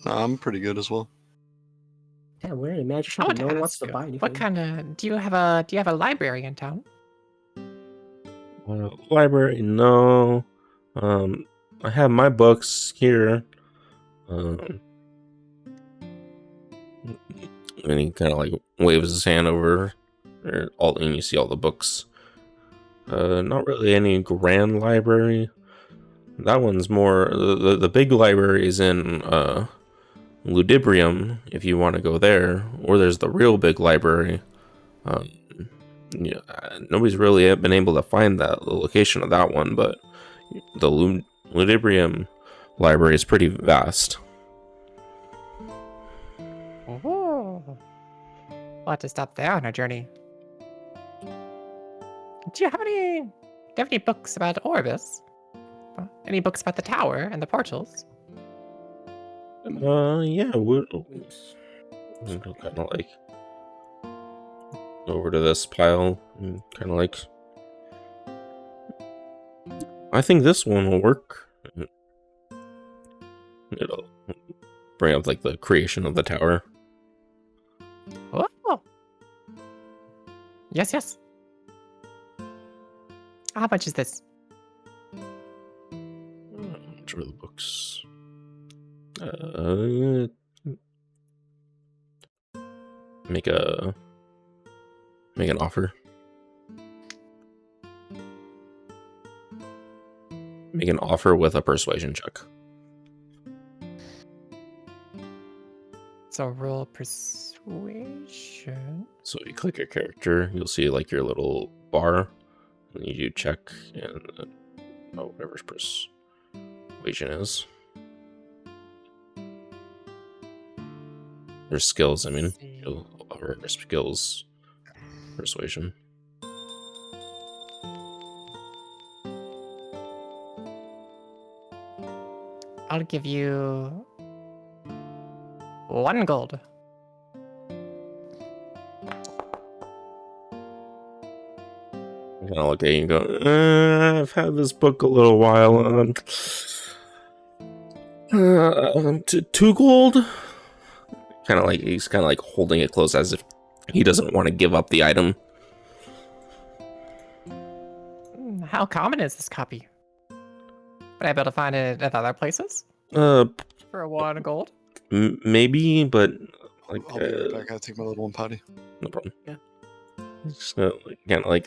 I'm pretty good as well. Damn, we're in a magic I shop want and no to one wants ask to you, buy anything. what kind of do you have a library in town? Library? No. I have my books here. And he kind of like waves his hand over, and you see all the books. Not really any grand library. That one's more the big library is in Ludibrium if you want to go there, or there's the real big library. Yeah, nobody's really been able to find the location of that one, but the Ludibrium library is pretty vast. Oh. We'll have to stop there on our journey. Do you have any books about Orbis? Any books about the tower and the portals? Yeah, we'll kind of like over to this pile and kind of like, I think this one will work. It'll bring up like the creation of the tower. Oh. Yes. How much is this? Which are the books? Make an offer. Make an offer with a persuasion check. So roll persuasion. So you click your character, you'll see like your little bar, and you do check and whatever persuasion is. There's skills, I mean. You'll offer skills persuasion. I'll give you 1 gold. Kind of look at you and go, I've had this book a little while. 2 gold? He's kind of like holding it close as if he doesn't want to give up the item. How common is this copy? Would I be able to find it at other places? For 1 gold? Maybe, but like I'll be right back. I gotta take my little one potty. no problem. Yeah. Just kind of like,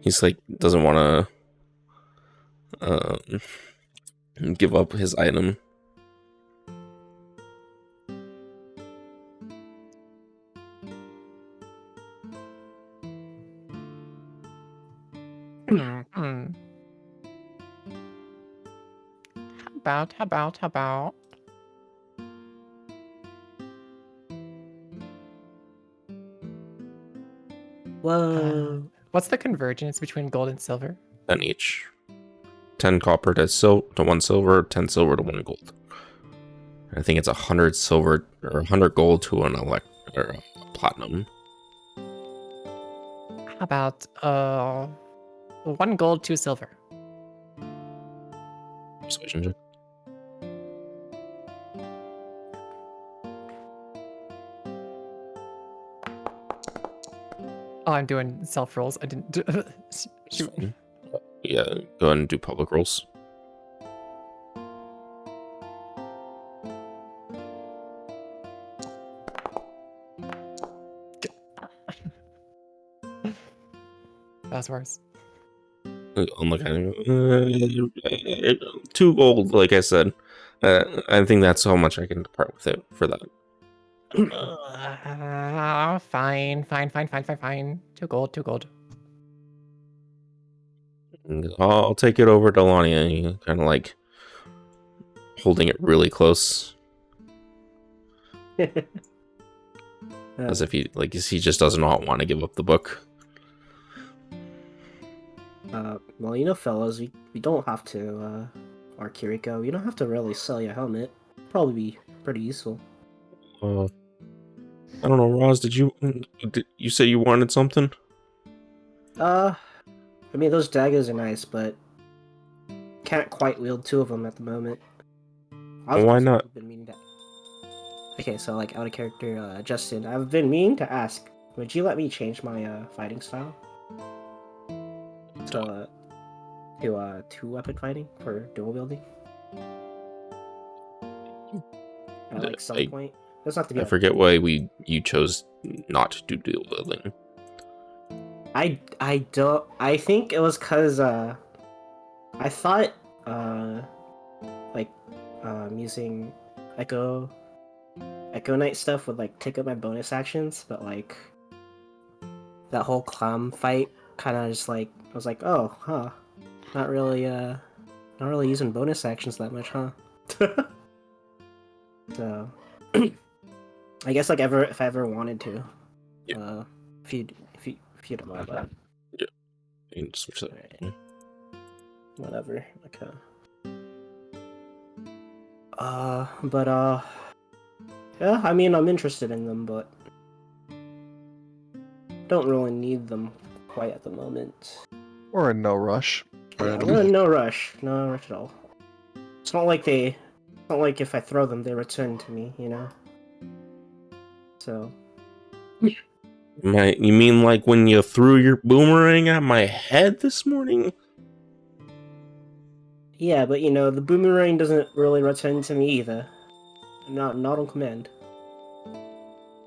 he's like doesn't want to give up his item. How about? Whoa. What's the convergence between gold and silver? 10 each. 10 copper to 1 silver, 10 silver to 1 gold. I think it's 100 silver or 100 gold to an or a platinum. How about 1 gold, 2 silver? Persuasion check. Oh, I'm doing self rolls. I didn't do shoot. Yeah, go ahead and do public rolls. That's worse. I'm looking at 2 gold, like I said. I think that's how much I can depart with it for that. Fine. 2 gold. I'll take it over to Lonnie, and he kind of like holding it really close, as if he just does not want to give up the book. Well, you know, fellas, we don't have to, or Kiriko, you don't have to really sell your helmet. Probably be pretty useful. I don't know, Roz, did you say you wanted something? I mean, those daggers are nice, but can't quite wield 2 of them at the moment. Why not? Been meaning to... Okay, so like out of character, Justin, I've been meaning to ask, would you let me change my fighting style to 2-weapon fighting for dual wielding? At like some point, it doesn't have to be. I forget why you chose not to do dual wielding. I don't. I think it was cause I thought like using Echo Knight stuff would like take up my bonus actions, but like that whole clown fight kind of just like I was like, oh, huh, not really using bonus actions that much, huh? So I guess like if I ever wanted to, Yeah. if you don't mind that, Yeah. You can switch that. Alright. Yeah. Whatever. Okay. But yeah, I mean, I'm interested in them, but don't really need them quite at the moment. We're in no rush. Yeah, Alright, we're in no rush at all. It's not like if I throw them, they return to me, you know. So You mean like when you threw your boomerang at my head this morning? yeah, but you know, the boomerang doesn't really return to me either. Not on command.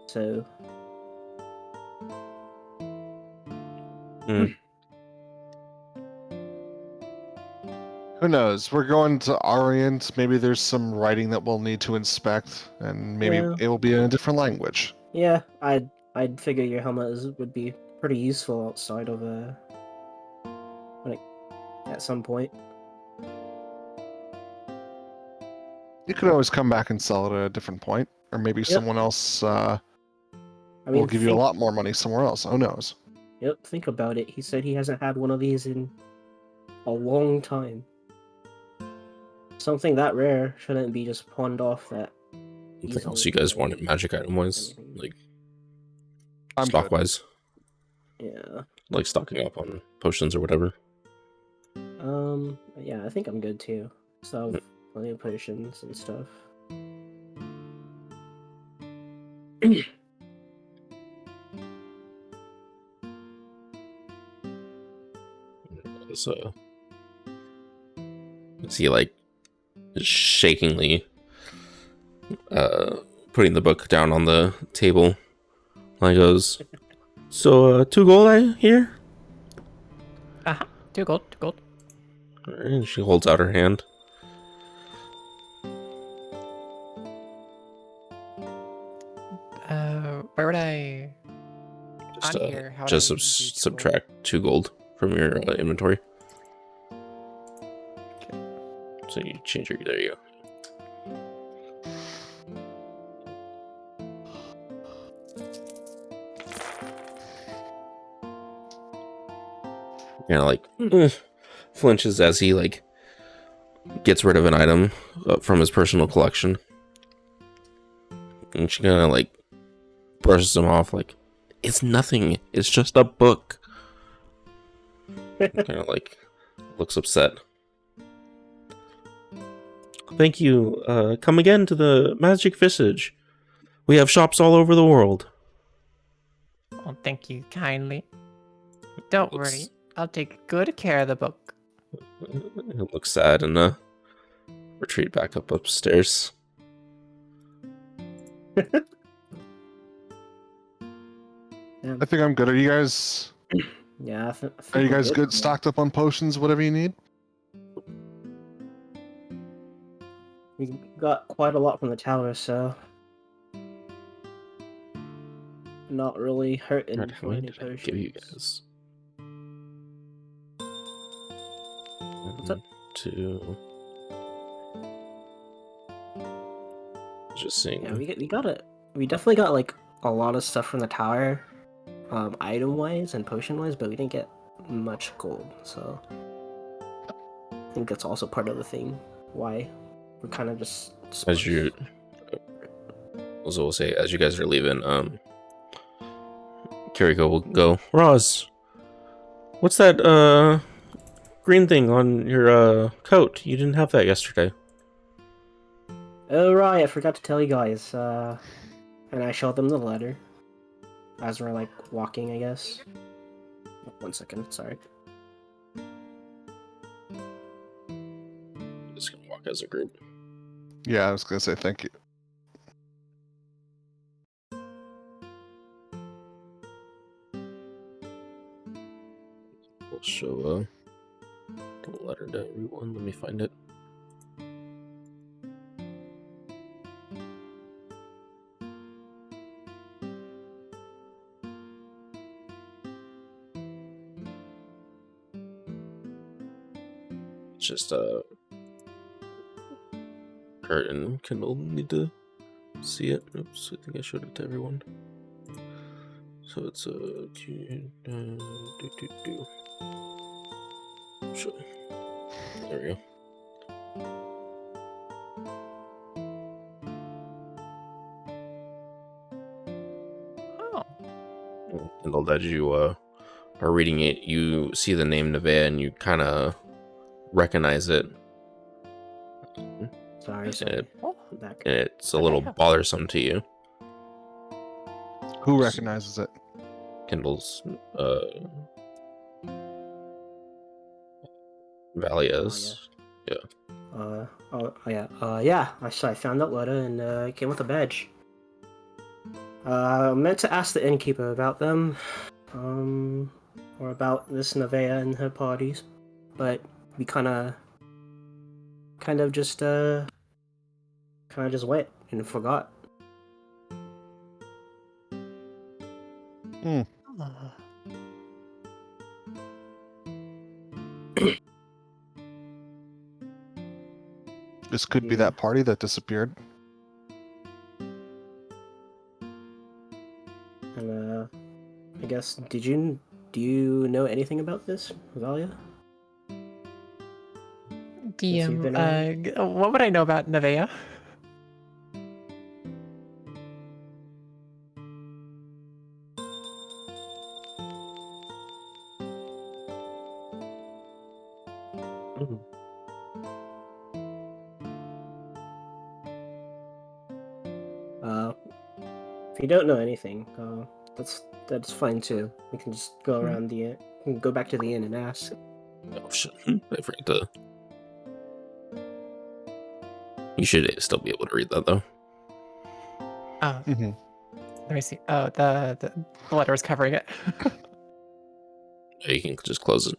So Who knows? We're going to Orient. Maybe there's some writing that we'll need to inspect, and maybe Yeah. it will be in a different language. yeah, I'd figure your helmet would be pretty useful outside of at some point. You could always come back and sell it at a different point, or maybe someone else I mean, will give you a lot more money somewhere else. Who knows? Yep, think about it. He said he hasn't had one of these in a long time. Something that rare shouldn't be just pawned off that Anything else you guys wanted magic item wise? Like I'm stock good. wise? Yeah. Like stocking up on potions or whatever? Yeah, I think I'm good too. So plenty of potions and stuff. So is he like shakingly putting the book down on the table? And he goes, so 2 gold I hear? Uh-huh. 2 gold, 2 gold. And she holds out her hand. Where would I... Just, On here, how would just I do 2 gold? subtract 2 gold from your inventory. So you change your, there you go. Like flinches as he like gets rid of an item from his personal collection, and she kind of like brushes him off like it's nothing, it's just a book. Kind of like looks upset. Thank you. Come again to the Magic Visage. We have shops all over the world. Oh, thank you kindly. Don't worry, I'll take good care of the book. He looks sad and retreat back up upstairs. I think I'm good. Are you guys? Yeah, I think Are you we're guys good? Stocked up on potions, whatever you need. We got quite a lot from the tower, so not really hurting Alright, how for many any did I potions. give you guys? What's up? 2. Just seeing. Yeah, we definitely got like a lot of stuff from the tower, item wise and potion wise, but we didn't get much gold. So I think that's also part of the thing why we're kind of just. As you, also will say, as you guys are leaving, Kiriko will go, Roz, what's that green thing on your coat? You didn't have that yesterday. Oh right, I forgot to tell you guys. And I showed them the letter as we're like walking, I guess. 1 second, sorry. Just gonna walk as a group. Yeah, I was gonna say thank you. show the letter to everyone. Let me find it. It's just Kurt and Kendall need to see it. Oops, I think I showed it to everyone. So it's a Sure. There we go. Oh. Kendall, as you are reading it, you see the name Nevaeh and you kind of recognize it. Sorry. Oh. Back. And it's a little bothersome to you. Who recognizes it? Kendall's Valias. Yeah. I found that letter and it came with a badge. I meant to ask the innkeeper about them, or about this Nevaeh and her parties, but we kind of just went and forgot. Hmm. This could be that party that disappeared. And I guess do you know anything about this, Valia? DM, what would I know about Nevaeh? If you don't know anything, that's fine too. We can just go around we can go back to the inn and ask. Oh shit! I forgot to. You should still be able to read that though. Oh, Mm-hmm. let me see. Oh, the letter is covering it. Yeah, you can just close it.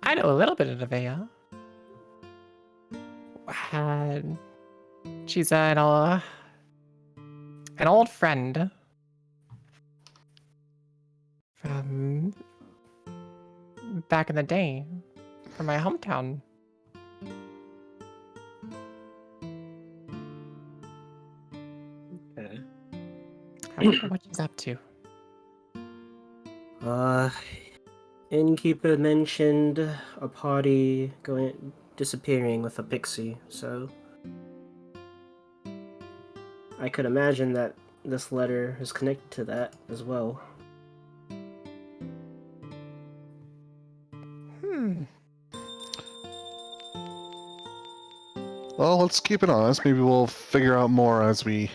I know a little bit of Nevaeh. She's an old friend from back in the day, from my hometown. Okay. I wonder what she's up to. Innkeeper mentioned a party disappearing with a pixie, so I could imagine that this letter is connected to that as well. Well, let's keep it honest. Maybe we'll figure out more as we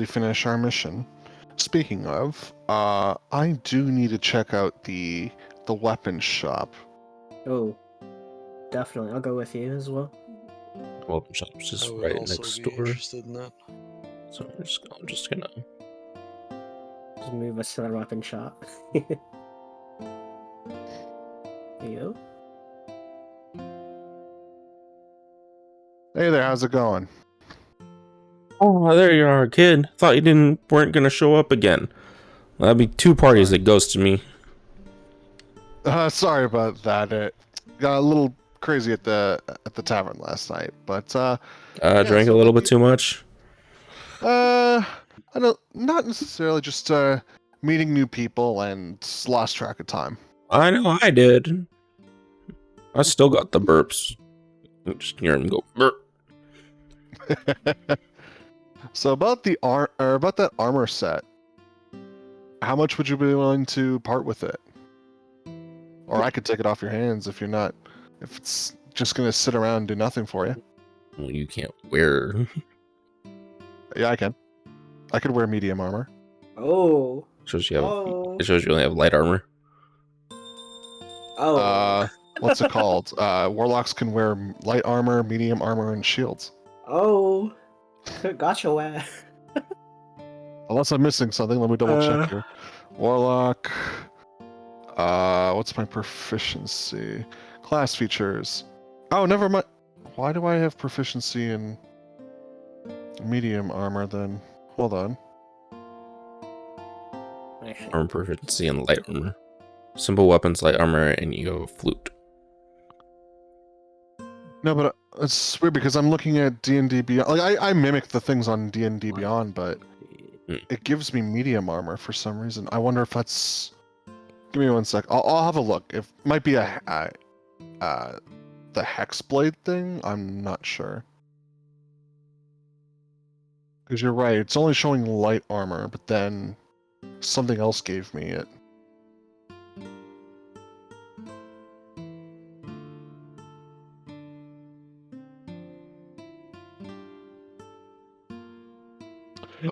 finish our mission. Speaking of, I do need to check out the weapons shop. Oh, definitely. I'll go with you as well. Welcome shop's just I would right also next be door. interested in that. So I'm just gonna. Just move us to the weapon shop. Yo. Hey there, how's it going? Oh, there you are, kid. Thought you weren't gonna show up again. Well, that'd be 2 parties that ghosted me. Sorry about that. It got a little crazy at the tavern last night, but Drank a little bit too much. I don't, not necessarily, just meeting new people and lost track of time. I know I did. I still got the burps. Just hear him go burp. So about about that armor set, how much would you be willing to part with it? Or I could take it off your hands if it's just gonna sit around and do nothing for you. Well, you can't wear. Yeah, I can. I could wear medium armor. Oh. It shows you only have light armor. Oh. What's it called? Warlocks can wear light armor, medium armor, and shields. Oh. Gotcha, wah. Unless I'm missing something, let me double check here. Warlock. What's my proficiency? Class features. Oh, never mind. Why do I have proficiency in medium armor then? Hold on. Actually, Armor proficiency and light armor. Simple weapons, light armor, and you have flute. No, but it's weird because I'm looking at D&D Beyond. Like I mimic the things on D&D Beyond, but it gives me medium armor for some reason. I wonder if that's. Give me 1 sec. I'll have a look. It might be the Hexblade thing. I'm not sure. Because you're right. It's only showing light armor, but then something else gave me it.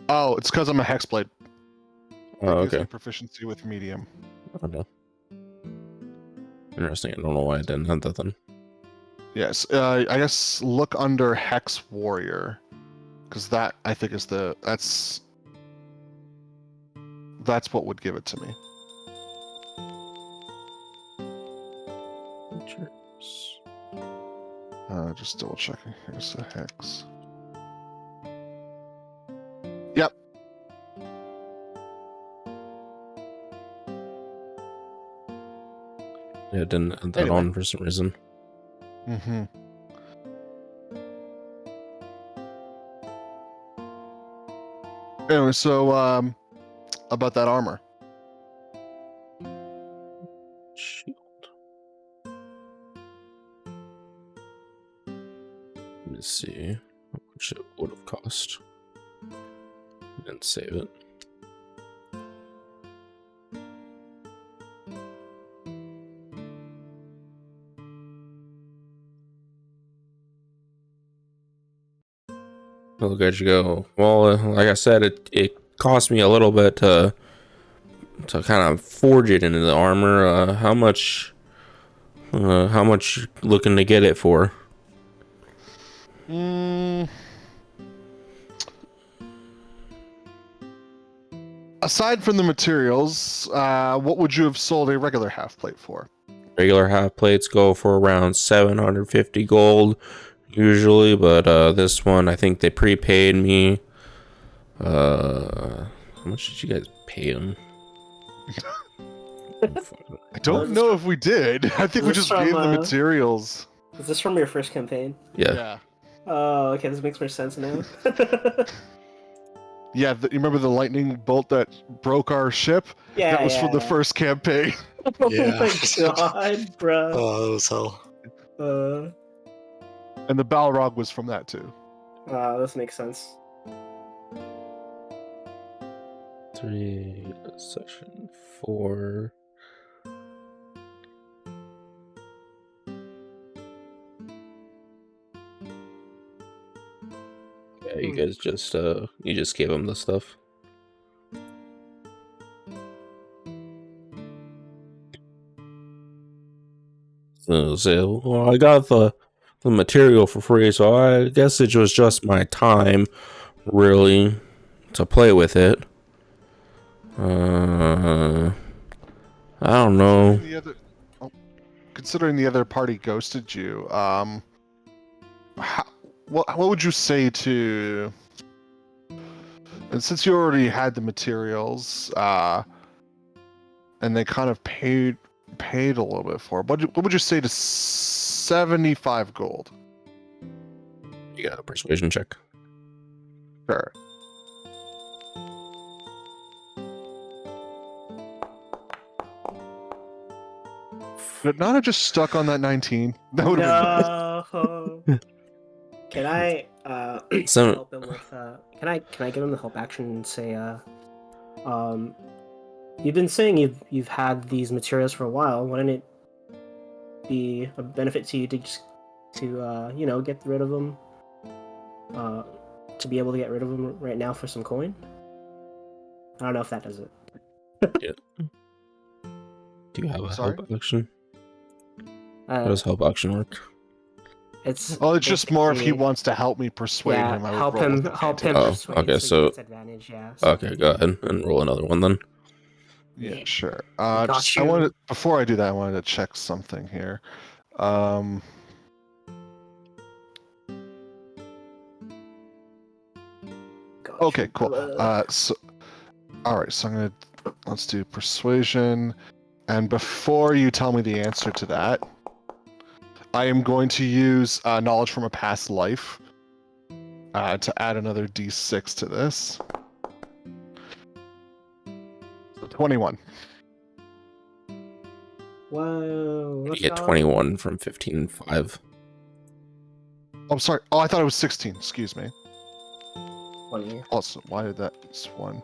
Oh, it's because I'm a Hexblade. Oh, It gives okay. me proficiency with medium. Okay. Interesting. I don't know why I didn't have that then. Yes, I guess look under Hex Warrior, because that I think is that's what would give it to me. Features. Just double checking. Here's the Hex. Yep. Yeah, I didn't add that Anyway. on for some reason. Mm-hmm. Anyway, so about that armor. Shield. Let me see how much it would have cost. Didn't save it. Well, look at you go. Well, like I said, it cost me a little bit to kind of forge it into the armor. How much looking to get it for? Aside from the materials, what would you have sold a regular half plate for? Regular half plates go for around 750 gold usually, but this one I think they prepaid me. How much did you guys pay them? I don't know if we did. I think we this just from, gave the materials. Is this from your first campaign? Yeah. Oh, okay, this makes more sense now. Yeah, you remember the lightning bolt that broke our ship? Yeah, That was from the first campaign. Oh Yeah. my god, bro. Oh, that was hell. And the Balrog was from that too. This makes sense. 3 section 4. Yeah, you guys just gave him the stuff. So well, I got the material for free, so I guess it was just my time, really, to play with it. I don't know. Considering the other party ghosted you, what would you say to? And since you already had the materials, and they kind of paid a little bit for it, what would you say to 75 gold? You got a persuasion check. Sure. Could it not have just stuck on that 19? That would have No. Can I So- help him with can I give him the help action and say you've been saying you've had these materials for a while, wouldn't it be a benefit to you to just to get rid of them, to be able to get rid of them right now for some coin? I don't know if that does it. Do you have a Sorry? help action? How does help action work? It's just more if he basically- wants to help me persuade yeah, him. I would help roll him with help him advantage. Oh, persuade okay, so so- he gets advantage, yeah. So, Okay, go ahead and roll another one then. Yeah, sure. got Just, I you. wanted before I do that, I wanted to check something here. got Okay, you, cool. brother. All right, so let's do persuasion, and before you tell me the answer to that, I am going to use knowledge from a past life to add another d6 to this. So 21. Whoa, You let's get go. 21 from 15 and 5. I'm sorry. Oh, I thought it was 16. Excuse me. 20. Also, why did that? It's one.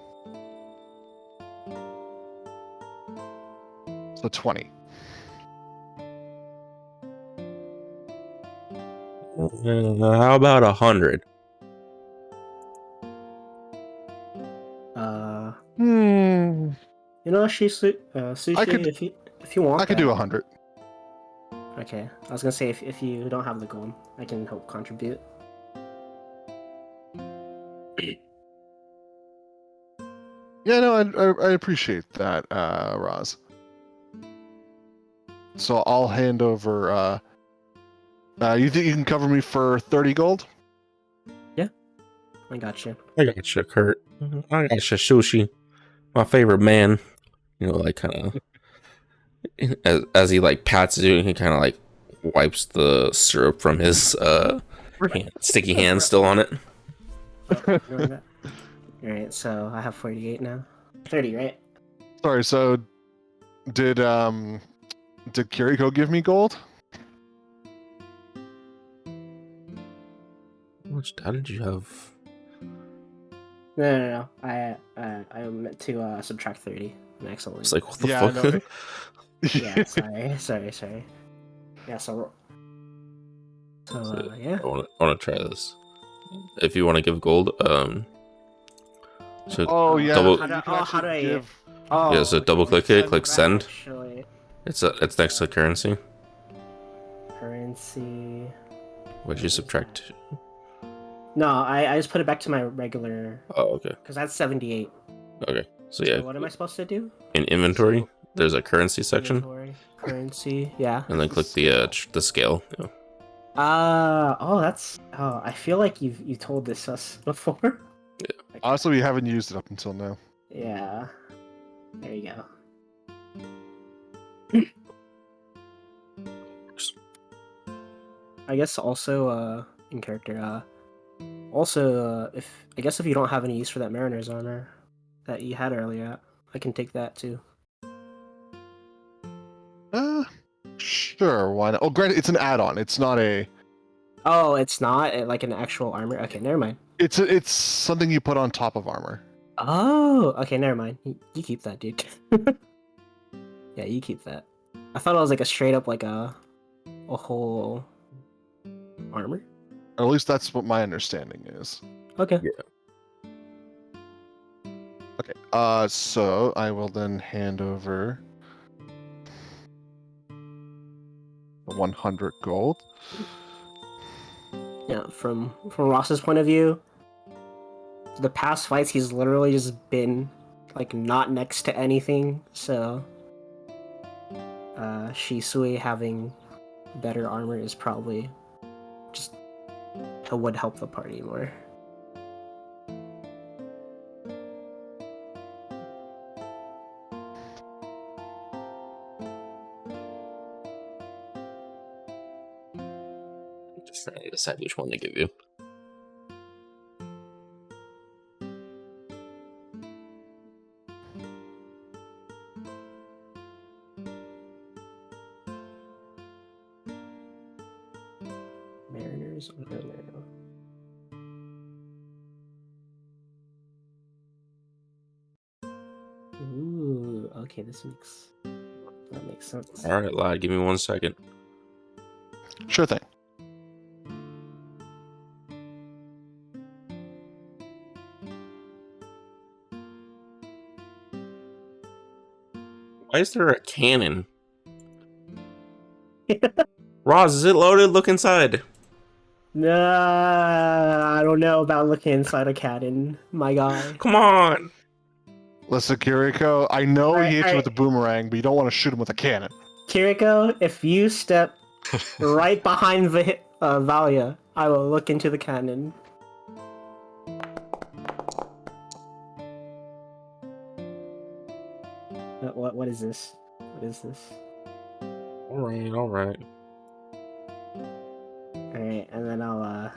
So 20. How about 100? Hmm. You know, Sushi, I could- if you want I could that. do 100. Okay, I was gonna say if you don't have the gold, I can help contribute. Yeah, no, I appreciate that, Roz. So I'll hand over. You think you can cover me for 30 gold? I got you. I got you, Kurt. I got you, Sushi. My favorite man. You know, like kind of as he like pats you, he kind of like wipes the syrup from his sticky hand still on it. Alright, so I have 48 now. 30, right? Sorry. So did Kiriko give me gold? How much data did you have? No. I meant to subtract 30. Excellent. It's like, what the Yeah, fuck? no. Yeah, sorry. Yeah, so yeah. I want to try this. If you want to give gold, so Oh yeah. Double- so you can how actually do I- give- Oh, yeah, so double click it, click send. Actually, It's next to currency. currency. What'd you subtract? No, I just put it back to my regular, Oh, okay. because that's 78. Okay. So So yeah, what am I supposed to do? in inventory, there's a currency section, Inventory, currency, yeah. and then click the scale. Yeah. I feel like you told this us before. Honestly, we haven't used it up until now. Yeah. There you go. I guess also in character if you don't have any use for that mariner's armor that you had earlier, I can take that too. Sure. Why not? Oh, granted, it's an add-on. It's not a. Oh, it's not like an actual armor. Okay, never mind. It's something you put on top of armor. Oh, okay, never mind. You keep that, dude. Yeah, you keep that. I thought it was like a straight up like a whole armor. Or at least that's what my understanding is. Okay. Okay. So I will then hand over the 100 gold. Yeah, from Ross's point of view, the past fights he's literally just been like not next to anything, so Shisui having better armor is probably just would help the party more. Just trying to decide which one to give you. Mariners armor. Ooh, okay, that makes sense. All right, lad, give me 1 second. Sure thing. Why is there a cannon? Roz, is it loaded? Look inside. Nah, I don't know about looking inside a cannon, my guy. Come on. Listen, Kiriko, I know Alright, he hit you with alright. a boomerang, but you don't want to shoot him with a cannon. Kiriko, if you step right behind Valia, I will look into the cannon. What is this? What is this? Alright, alright. Alright, and then I'll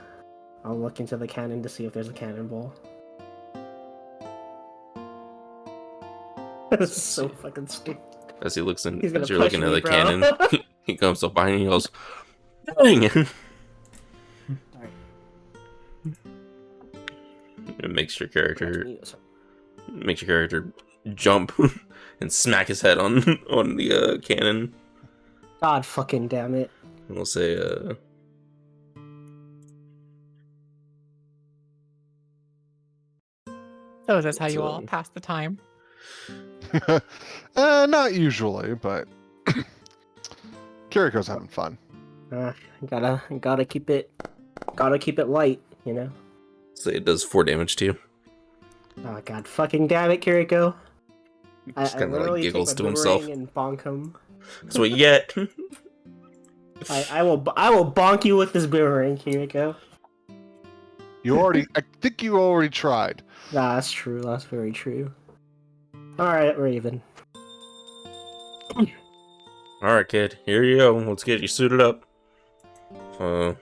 look into the cannon to see if there's a cannonball. This is so fucking stupid. As he looks in, He's gonna as you're push looking at me, the bro. cannon, he comes up behind you and goes, dang! Alright. It makes your character jump and smack his head on the cannon. God fucking damn it. And we'll say, So that's how you So- all pass the time. Not usually, but Kiriko's having fun. Gotta keep it light, you know? say it does 4 damage to you. Oh god, fucking damn it, Kiriko. Just I kind of like literally giggles take to my himself. boomerang and bonk him. That's what you get. I will bonk you with this boomerang, Kiriko. I think you already tried. Nah, that's true. That's very true. Alright, we're even. Alright, kid. Here you go. Let's get you suited up. Got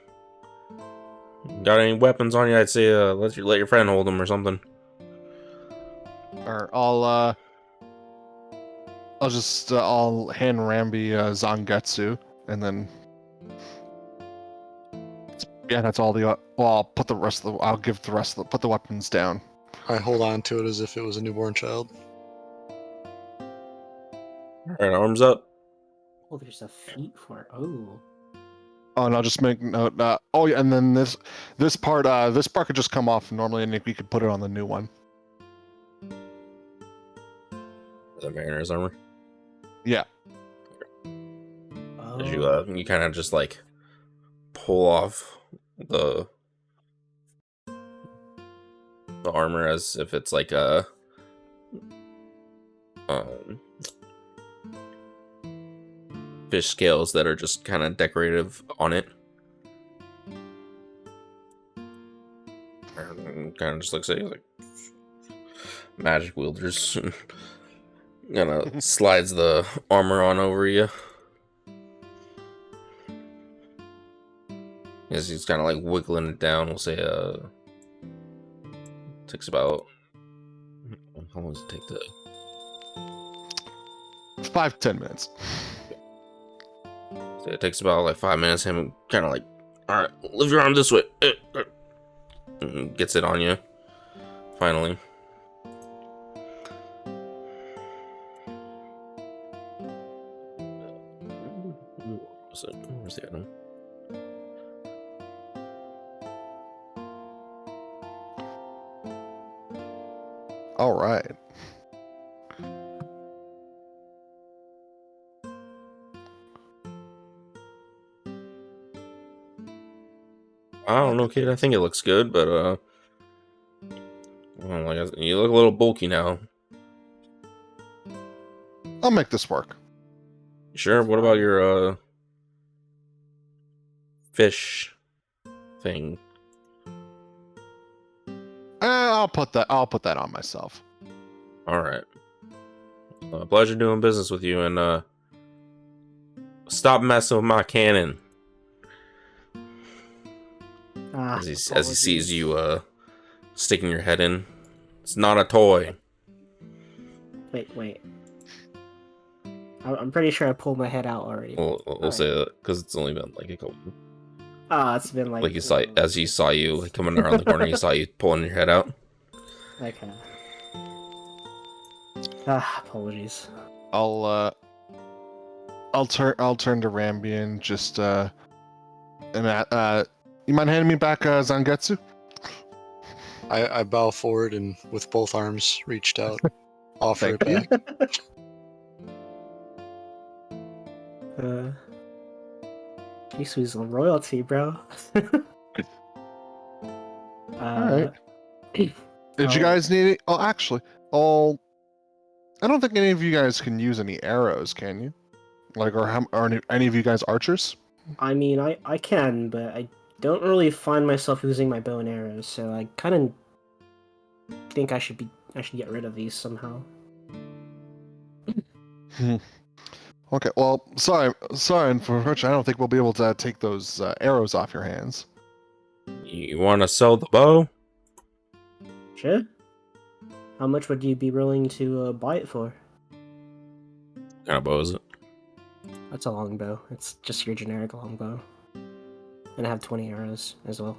any weapons on you? I'd say let your friend hold them or something. Or I'll hand Rambi Zangetsu, and then that's all the. Well, I'll give the rest of put the weapons down. I hold on to it as if it was a newborn child. Alright, arms up. Oh, there's a feat for it. Oh. Oh, and I'll just make note. Oh, yeah, and then this part could just come off normally, and we could put it on the new one. The mariner's armor. Yeah. Oh. As you kind of just like pull off the armor as if it's like a fish scales that are just kind of decorative on it. And kind of just looks at you like magic wielders. Kind of slides the armor on over you. As he's kind of like wiggling it down, we'll say takes about, how long does it take to 5-10 minutes. so it takes about like 5 minutes. Him kind of like, all right, lift your arm this way, and gets it on you finally. Where's the item? All right. I don't know, kid. I think it looks good, but I don't know, like, you look a little bulky now. I'll make this work. Sure. What about your fish thing? I'll put that on myself. All right. Pleasure doing business with you, and stop messing with my cannon. As he sees you sticking your head in, it's not a toy. Wait. I'm pretty sure I pulled my head out already. We'll say that because it's only been like a couple. It's been like Like he saw you like, coming around the corner, he saw you pulling your head out. Okay. Apologies. I'll turn to Rambi and just you mind handing me back Zangetsu? I bow forward and with both arms reached out, offer it Thank back. He's on royalty, bro. Did you guys need it? Oh, actually, I don't think any of you guys can use any arrows, can you? Like, are any of you guys archers? I mean, I can, but I don't really find myself using my bow and arrows, so I kind of think I should get rid of these somehow. Okay, well, sorry, unfortunately, I don't think we'll be able to take those arrows off your hands. You want to sell the bow? Sure. How much would you be willing to buy it for? What kind of bow is it? That's a longbow. It's just your generic longbow. And I have 20 arrows as well.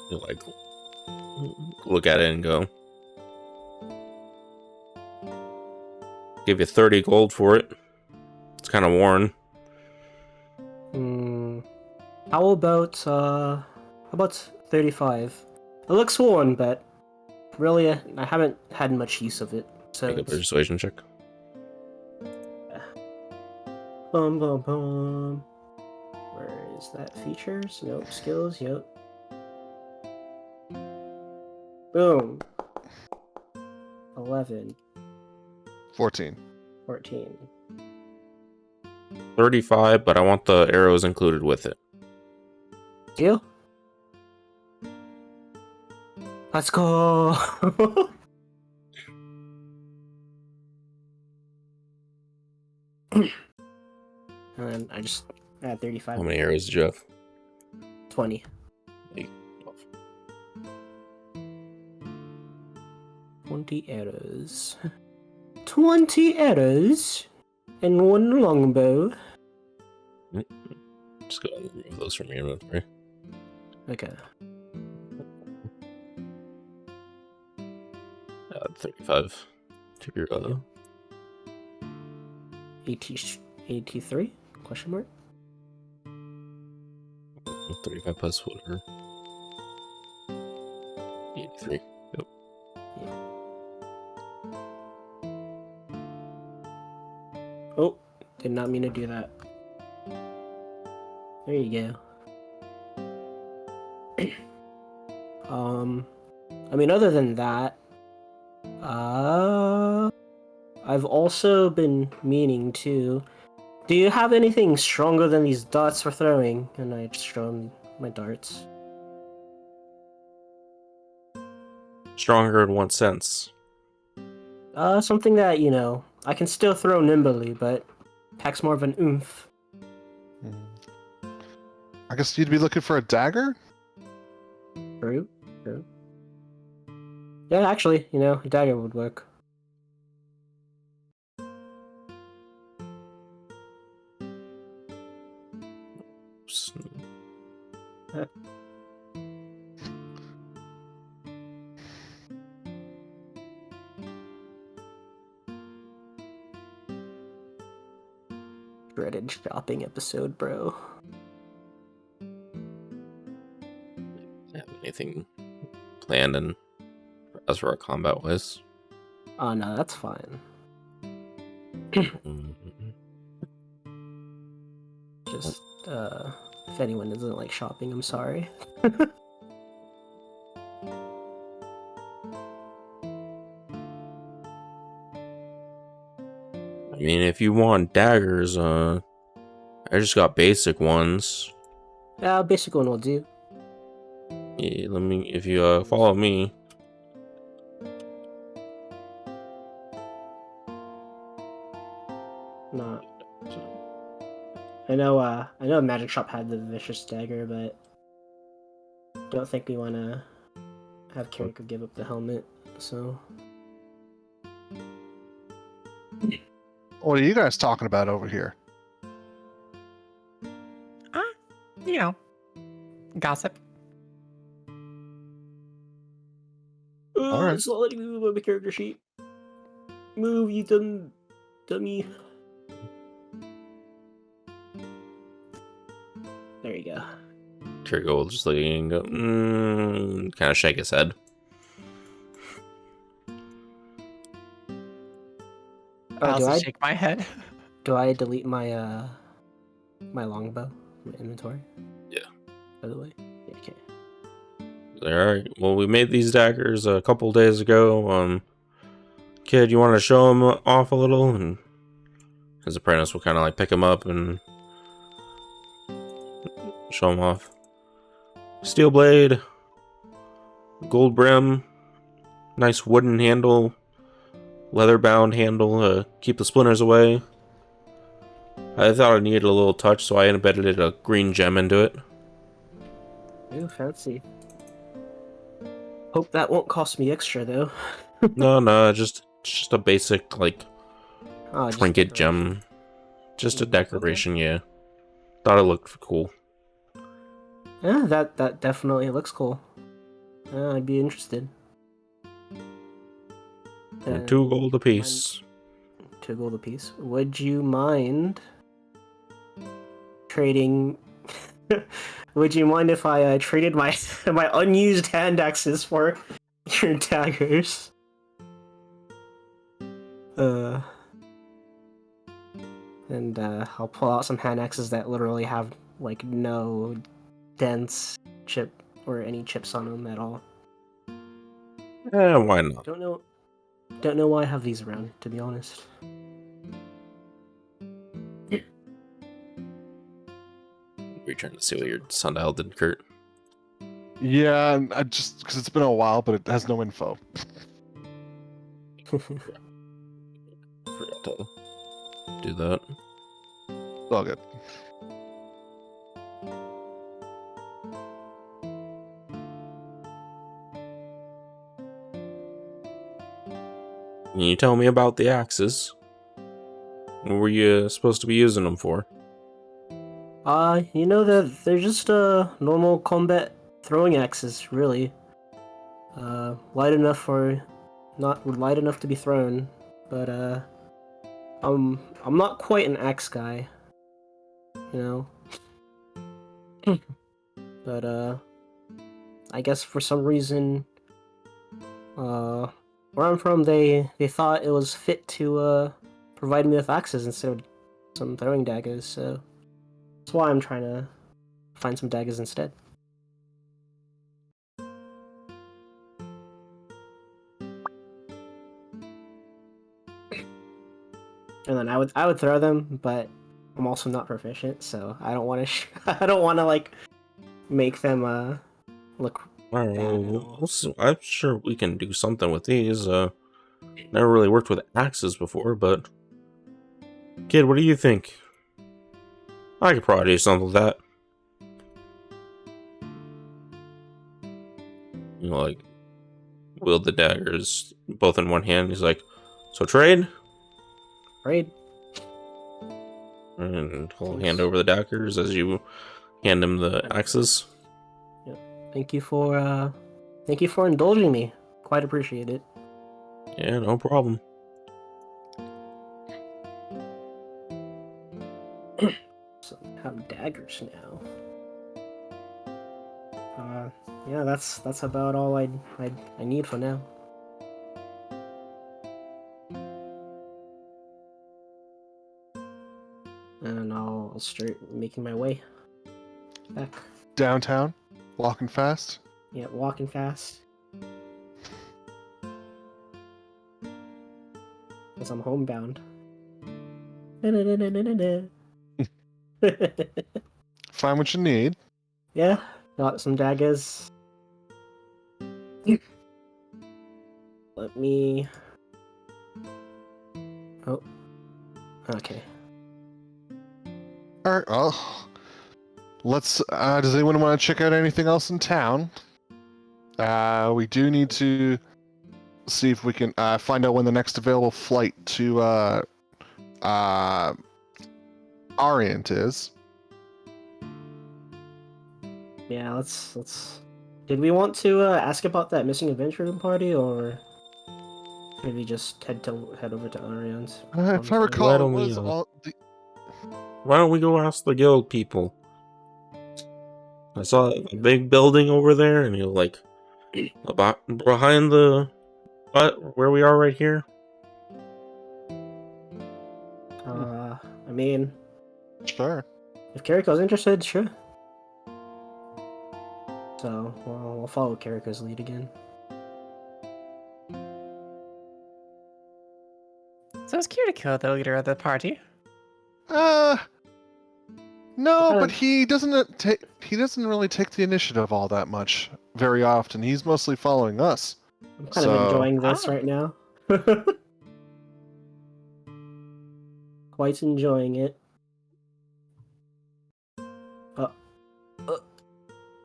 You like look at it and go. Give you 30 gold for it. It's kind of worn. How about 35? It looks worn, but really, I haven't had much use of it. So Make a persuasion check. Bum bum bum. Where is that? Features? Nope. Skills? Yep. Boom. 11. 14. 14. 35, but I want the arrows included with it. Deal? Let's go! And then I just add 35. How many arrows did you have? 20. 8, 20 arrows. 20 arrows and one longbow. Just go ahead and remove those from your inventory. Okay. 35 to your 83? Question mark? 35 plus whatever. 83. Yep. Oh, did not mean to do that. There you go. I mean, other than that, I've also been meaning to. Do you have anything stronger than these darts we're throwing? And I just show him my darts. Stronger in what sense? Something that, I can still throw nimbly, but packs more of an oomph. I guess you'd be looking for a dagger? True. Yeah, actually, a dagger would work. Dreaded shopping episode, bro. Have anything planned and as for our combat wise? Oh no, that's fine. Just if anyone doesn't like shopping, I'm sorry. I mean, if you want daggers, I just got basic ones. Yeah, basic one will do. Yeah, if you follow me. Not. I know a magic shop had the vicious dagger, but don't think we want to have Kiriko give up the helmet. So. What are you guys talking about over here? Gossip. Alright. It's not letting me move my character sheet. Move, you dummy. There you go. Kirko will just look at you and go, kind of shake his head. I Oh, also shake my head. do I delete my my longbow from my inventory? Yeah. By the way. Yeah, okay. Alright, well, we made these daggers a couple days ago. Kid, you want to show him off a little? And his apprentice will kind of like pick him up and show him off. Steel blade, gold brim, nice wooden handle, leather bound handle, keep the splinters away. I thought I needed a little touch, so I embedded a green gem into it. Ooh, fancy. Hope that won't cost me extra though. No, just a basic like Oh, just trinket decoration. gem, just a Okay. decoration. Yeah, thought it looked cool. Yeah, that definitely looks cool. I'd be interested. And 2 gold apiece. 2 gold apiece. Would you mind trading? Would you mind if I traded my my unused hand axes for your daggers? And I'll pull out some hand axes that literally have like no dents, chip, or any chips on them at all. Why not? Don't know why I have these around, to be honest. Were you trying to see what your sundial did, Kurt? Yeah, and I just because it's been a while, but it has no info. Forgot to do that. It's all good. Can you tell me about the axes? What were you supposed to be using them for? You know that they're just normal combat throwing axes, really. Light enough for not light enough to be thrown, but I'm not quite an axe guy, you know. But I guess for some reason, where I'm from, they thought it was fit to provide me with axes instead of some throwing daggers, so that's why I'm trying to find some daggers instead. And then I would throw them, but I'm also not proficient, so I don't want to I don't want to like make them look Alright, bad at well, all. I'm sure we can do something with these. Never really worked with axes before, but kid, what do you think? I could probably do something with that. You know, like wield the daggers both in one hand. He's like, "So trade?" Right? And he'll Thanks. hand over the daggers as you hand him the axes. Thank you for indulging me. Quite appreciate it. Yeah, no problem. So I have daggers now. Yeah, that's about all I need for now. And I'll start making my way back. Downtown, walking fast. Yeah, walking fast. Because I'm homebound. Find what you need. Yeah, got some daggers. Let me... Oh. Okay. All right. Well, let's. Does anyone want to check out anything else in town? We do need to see if we can find out when the next available flight to Orient is. Yeah, let's... Did we want to ask about that missing adventure party, or maybe just head over to Orion's? If I Why recall, don't it we, was all the. Why don't we go ask the guild people? I saw a big building over there, and you're like, about behind the where we are right here. I mean, Sure. if Kiriko's interested, sure. So, we'll follow Kiriko's lead again. So is Kiriko the leader of the party? No, Kind but of- he doesn't really take the initiative all that much very often. He's mostly following us. I'm kind of enjoying this right now. Quite enjoying it.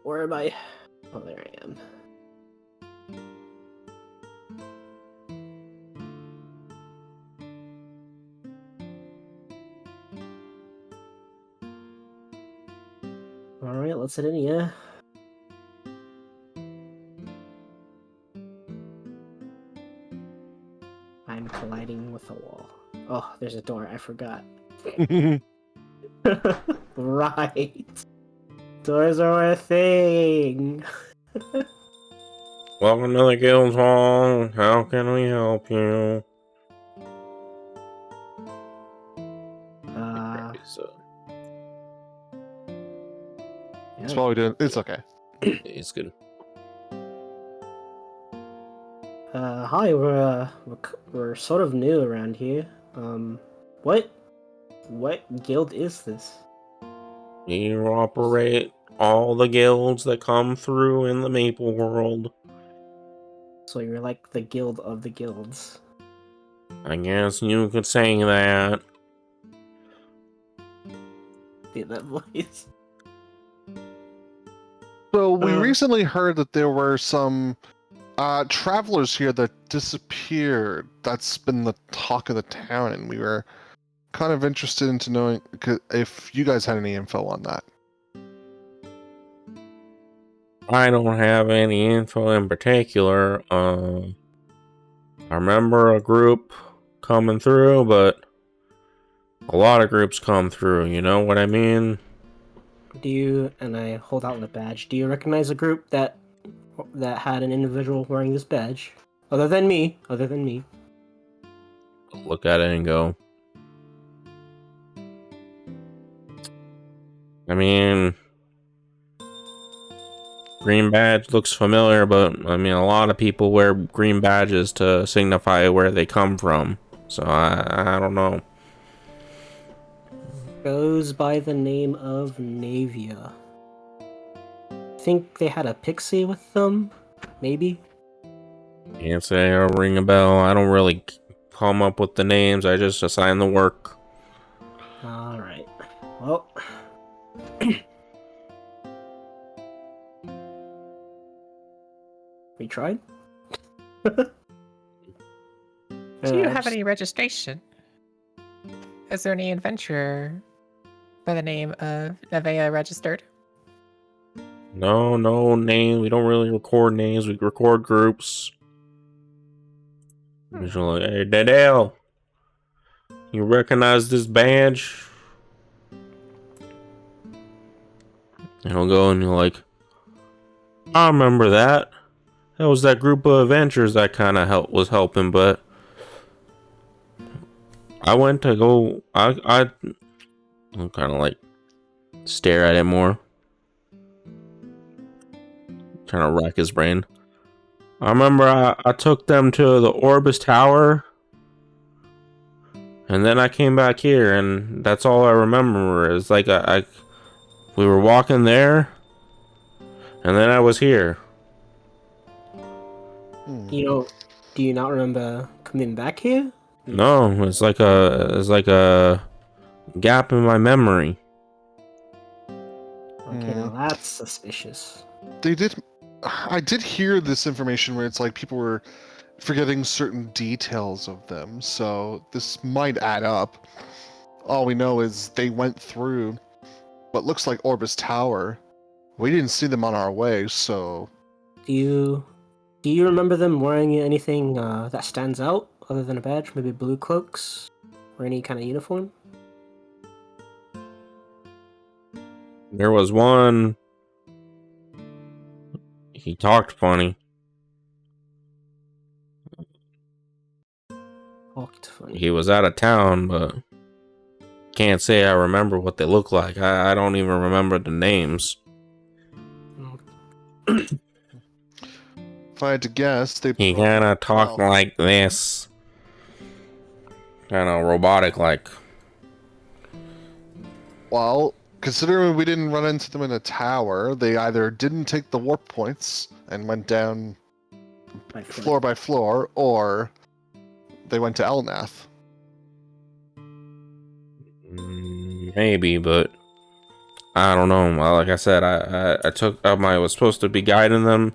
Where am I? Oh, there I am. Alright, let's hit in, yeah. I'm colliding with a wall. Oh, there's a door, I forgot. Right. Doors are a thing. Welcome to the guild hall. How can we help you? So That's what we did. It's okay. it's good. Hi, we're sort of new around here. What guild is this? You operate all the guilds that come through in the Maple world. So you're like the guild of the guilds. I guess you could say that. See that voice? So we recently heard that there were some travelers here that disappeared. That's been the talk of the town, and we were kind of interested into knowing if you guys had any info on that. I don't have any info in particular. I remember a group coming through, but a lot of groups come through, you know what I mean? Do you, and I hold out the badge, do you recognize a group that had an individual wearing this badge? Other than me. Look at it and go, I mean, green badge looks familiar, but I mean, a lot of people wear green badges to signify where they come from. So I don't know. Goes by the name of Navia. Think they had a pixie with them? Maybe? Can't say I don't ring a bell. I don't really come up with the names. I just assign the work. Alright. Well. We tried? Do you have any registration? Is there any adventurer by the name of Nevea registered? No name. We don't really record names. We record groups. Usually, hey, Dale, you recognize this badge? And he'll go and you're like, I remember that. That was that group of adventurers that kind of was helping, but I went to go. I'm kind of like stare at it more, trying to rack his brain. I remember I took them to the Orbis Tower, and then I came back here, and that's all I remember. Is like we were walking there, and then I was here. Do you not remember coming back here? No, it's like a gap in my memory. Okay, now that's suspicious. I did hear this information where it's like people were forgetting certain details of them, so this might add up. All we know is they went through what looks like Orbis Tower. We didn't see them on our way, so... Do you remember them wearing anything that stands out other than a badge? Maybe blue cloaks or any kind of uniform? There was one He talked funny. Talked funny. He was out of town, but can't say I remember what they look like. I don't even remember the names. If I had to guess, they. He kind of talked Well, like this. Kind of robotic like. well, considering we didn't run into them in a tower, they either didn't take the warp points and went down My foot. floor by floor, or they went to Elnath. Maybe, but I don't know. Well, like I said, I was supposed to be guiding them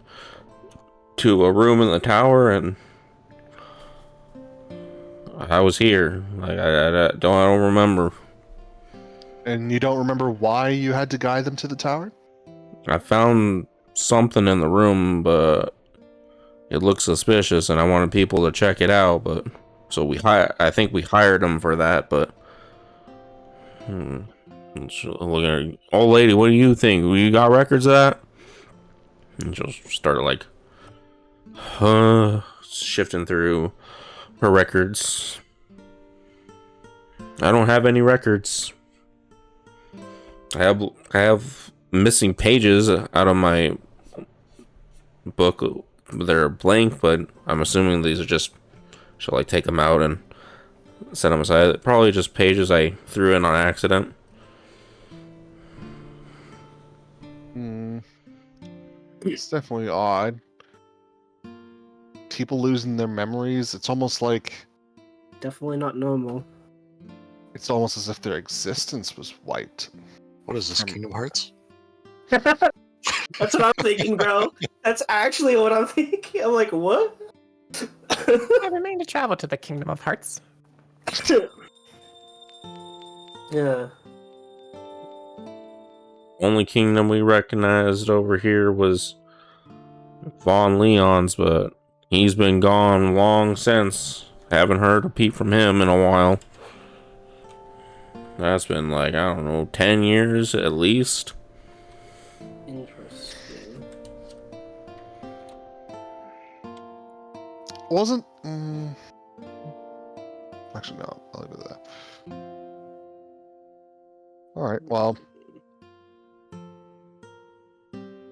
to a room in the tower, and I was here. Like I don't remember. And you don't remember why you had to guide them to the tower? I found something in the room, but it looked suspicious, and I wanted people to check it out. But so I think we hired them for that. But look at her. Old lady, what do you think? You got records of that? And she started like, shifting through her records. I don't have any records. I have missing pages out of my book. They're blank, but I'm assuming these are just, she'll like take them out and set them aside. Probably just pages I threw in on accident. It's definitely odd. People losing their memories, it's almost like, Definitely not normal. it's almost as if their existence was wiped. What is this, Kingdom Hearts? That's what I'm thinking, bro. That's actually what I'm thinking. I'm like, what? I remain to travel to the Kingdom of Hearts. Yeah. Only kingdom we recognized over here was Von Leon's, but he's been gone long since. Haven't heard a peep from him in a while. That's been like, I don't know, 10 years at least. Interesting. Wasn't. Actually, no. I'll leave it at that. All right. Well,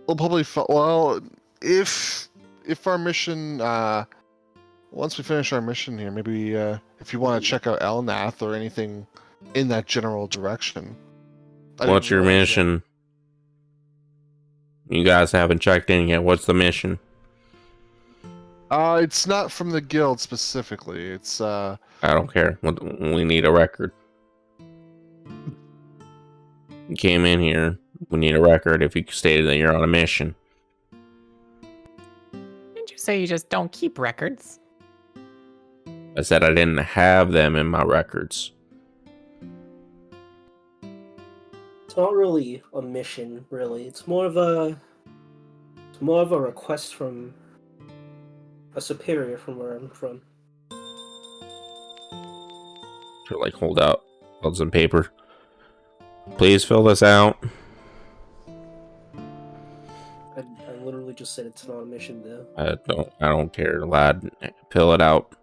we'll probably. Well, if our mission. Once we finish our mission here, maybe if you want to check out Elnath or anything in that general direction. What's your mission? You guys haven't checked in yet. What's the mission? It's not from the guild specifically. It's I don't care. We need a record. You came in here. We need a record if you stated that you're on a mission. Didn't you say you just don't keep records? I said I didn't have them in my records. It's not really a mission, really. It's more of a request from a superior from where I'm from. To like hold some paper. Please fill this out. I literally just said it's not a mission, though. I don't care, lad. Fill it out.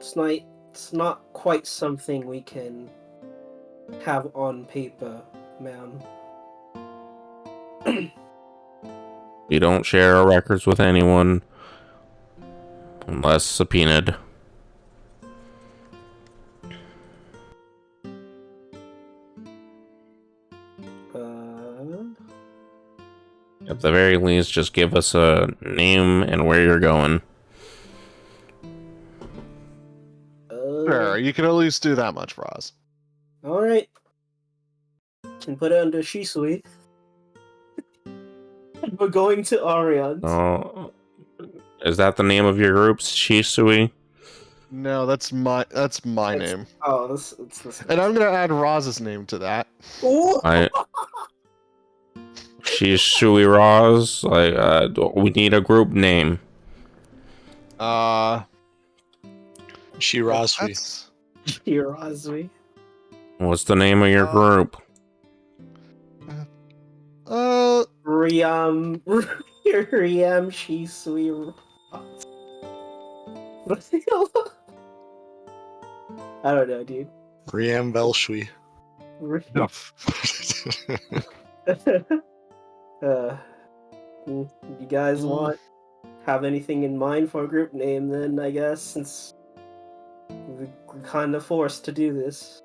It's not quite something we can have on paper, ma'am. We don't share our records with anyone unless subpoenaed. At the very least, just give us a name and where you're going. Sure, you can at least do that much, Roz. Alright. Can put it under Shisui. We're going to Arion. Oh, is that the name of your group, Shisui? No, that's my name. Oh, this. And I'm gonna add Roz's name to that. Ooh. Shisui Roz. Like, we need a group name. Shirazvi. That's- Shirazui. What's the name of your group? Riam Shisui. What the hell? I don't know, dude. Riam Velshui. You guys have anything in mind for a group name then, I guess, since we're kind of forced to do this.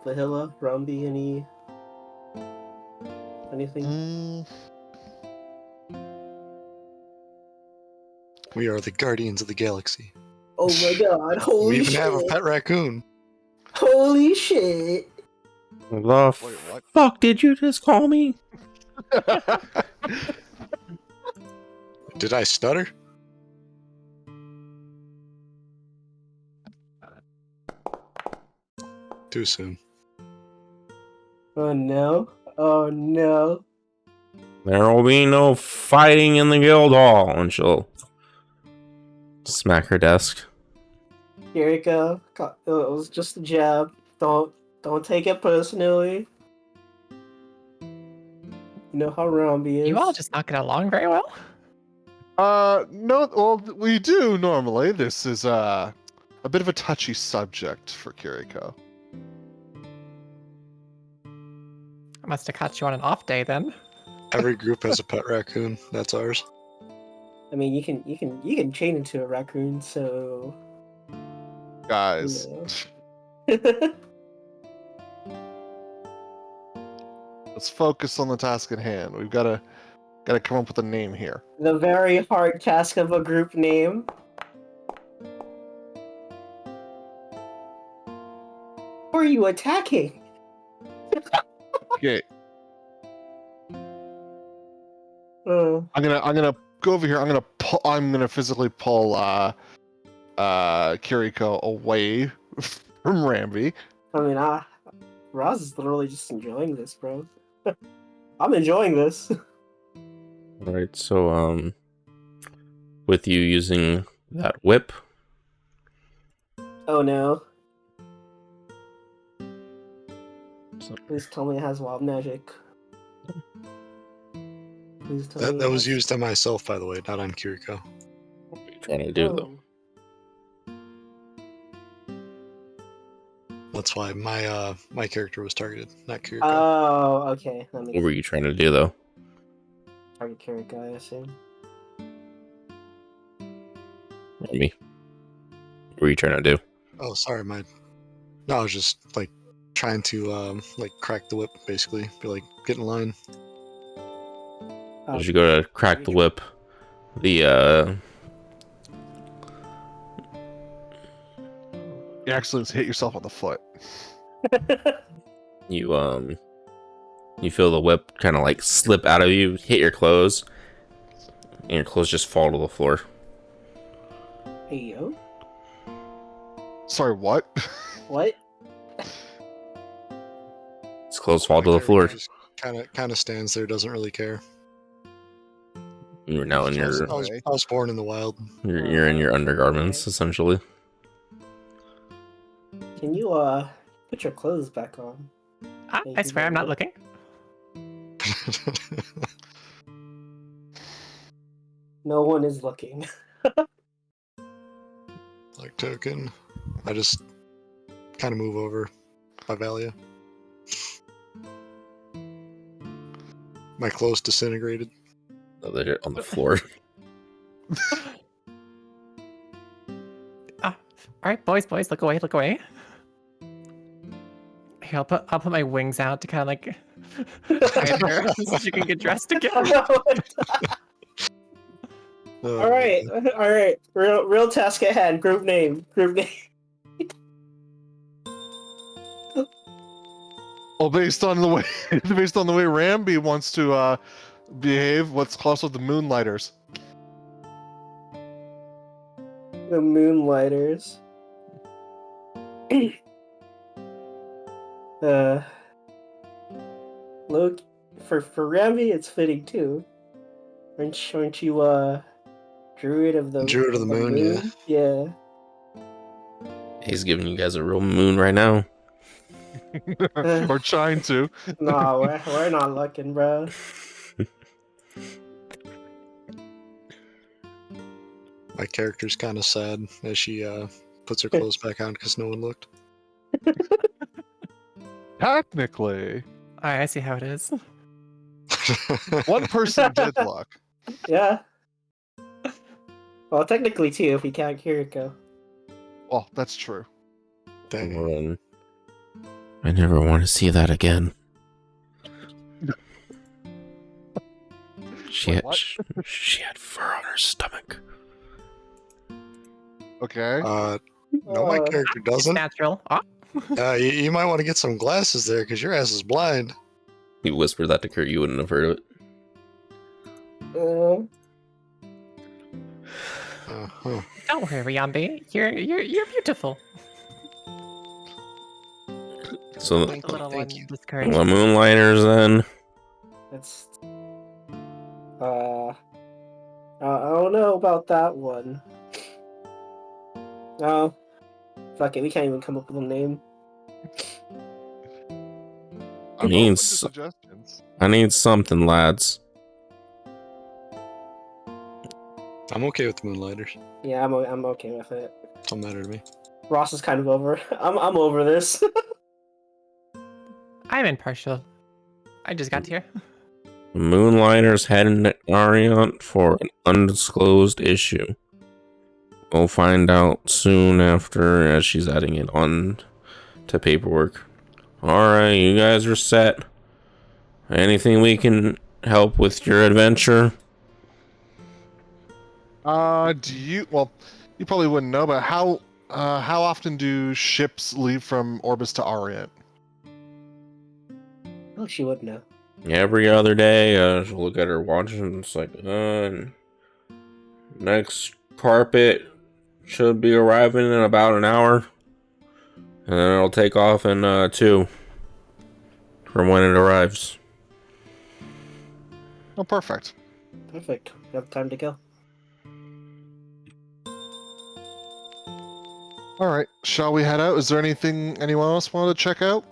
Vahilla, Rumby, anything? We are the guardians of the galaxy. Oh my god, holy We even shit. have a pet raccoon. Holy shit. The Wait, what? fuck did you just call me? Did I stutter? Too soon. Oh no. Oh no. There will be no fighting in the guild hall. And she'll smack her desk. Kiriko, it was just a jab. Don't take it personally. You know how Rumby is. You all just not get along very well? No, well, we do normally. This is a bit of a touchy subject for Kiriko. I must have caught you on an off day then. Every group has a pet raccoon. That's ours. I mean, you can chain into a raccoon, so. Guys, Yeah. let's focus on the task at hand. We've got to come up with a name here. The very hard task of a group name. Who are you attacking? Okay, Uh, I'm gonna go over here. I'm gonna physically pull Kiriko away from Rambi. I mean, Roz is literally just enjoying this, bro. I'm enjoying this. Alright, so, with you using that whip, Oh no. so Please tell me it has wild magic. Please tell me That it was has- used on myself, by the way, not on Kiriko. what are you trying to do, though? That's why my character was targeted, not Kiriko. Oh, okay. That makes What were you trying to do, though? target Kiriko, I assume. Me. What were you trying to do? Oh, sorry, no, I was just like trying to crack the whip, basically. Be like, get in line. As you go to crack the whip, the, You actually hit yourself on the foot. you feel the whip kind of like slip out of you, hit your clothes, and your clothes just fall to the floor. Hey yo. Sorry, what? What? His clothes fall to the floor. Kind of stands there, doesn't really care. You're now in I your was born in the wild. you're in your undergarments, essentially. Can you put your clothes back on? I swear I'm not looking. No one is looking. Like token. I just kind of move over by Valia. My clothes disintegrated. Oh, they're on the floor. All right, boys, look away, look away. Here, I'll put my wings out to kind of like hide her so she can get dressed again. All right. Real task at hand. Group name. Well, based on the way Rambi wants to behave, what's close with the Moonlighters? The Moonlighters. Look, for Rambi, it's fitting too. Aren't you Druid of the Moon, yeah. Yeah. He's giving you guys a real moon right now. Or trying to. No, we're not looking, bro. My character's kind of sad as she puts her clothes back on because no one looked. Technically, Alright, I see how it is. one person did look. Yeah. Well, technically too, if we count Kiriko. Well, that's true. Dang. I never want to see that again. She Wait, had, what? she had fur on her stomach. Okay. No, my character It's doesn't. natural. Oh, You might want to get some glasses there because your ass is blind. You whispered that to Kurt, you wouldn't have heard of it. Uh-huh. don't worry, Yambi. You're beautiful. So Thank The little one you. discouraged. the Moonlighters then. That's. I don't know about that one. No. Fuck it, we can't even come up with a name. I'm He open to needs- suggestions. I need something, lads. I'm okay with the Moonlighters. Yeah, I'm okay with it. Don't matter to me. Ross is kind of over. I'm over this. I'm impartial. I just got here. Moonlighters heading to Ariant for an undisclosed issue. We'll find out soon after as she's adding it on to paperwork. Alright, you guys are set. Anything we can help with your adventure? Do you? Well, you probably wouldn't know, but how often do ships leave from Orbis to Orient? Oh, she would know. Every other day, she'll look at her watch and it's like, next carpet should be arriving in about an hour. And then it'll take off in 2 from when it arrives. Oh, perfect. Perfect. We have time to kill. All right, shall we head out? Is there anything anyone else wanted to check out?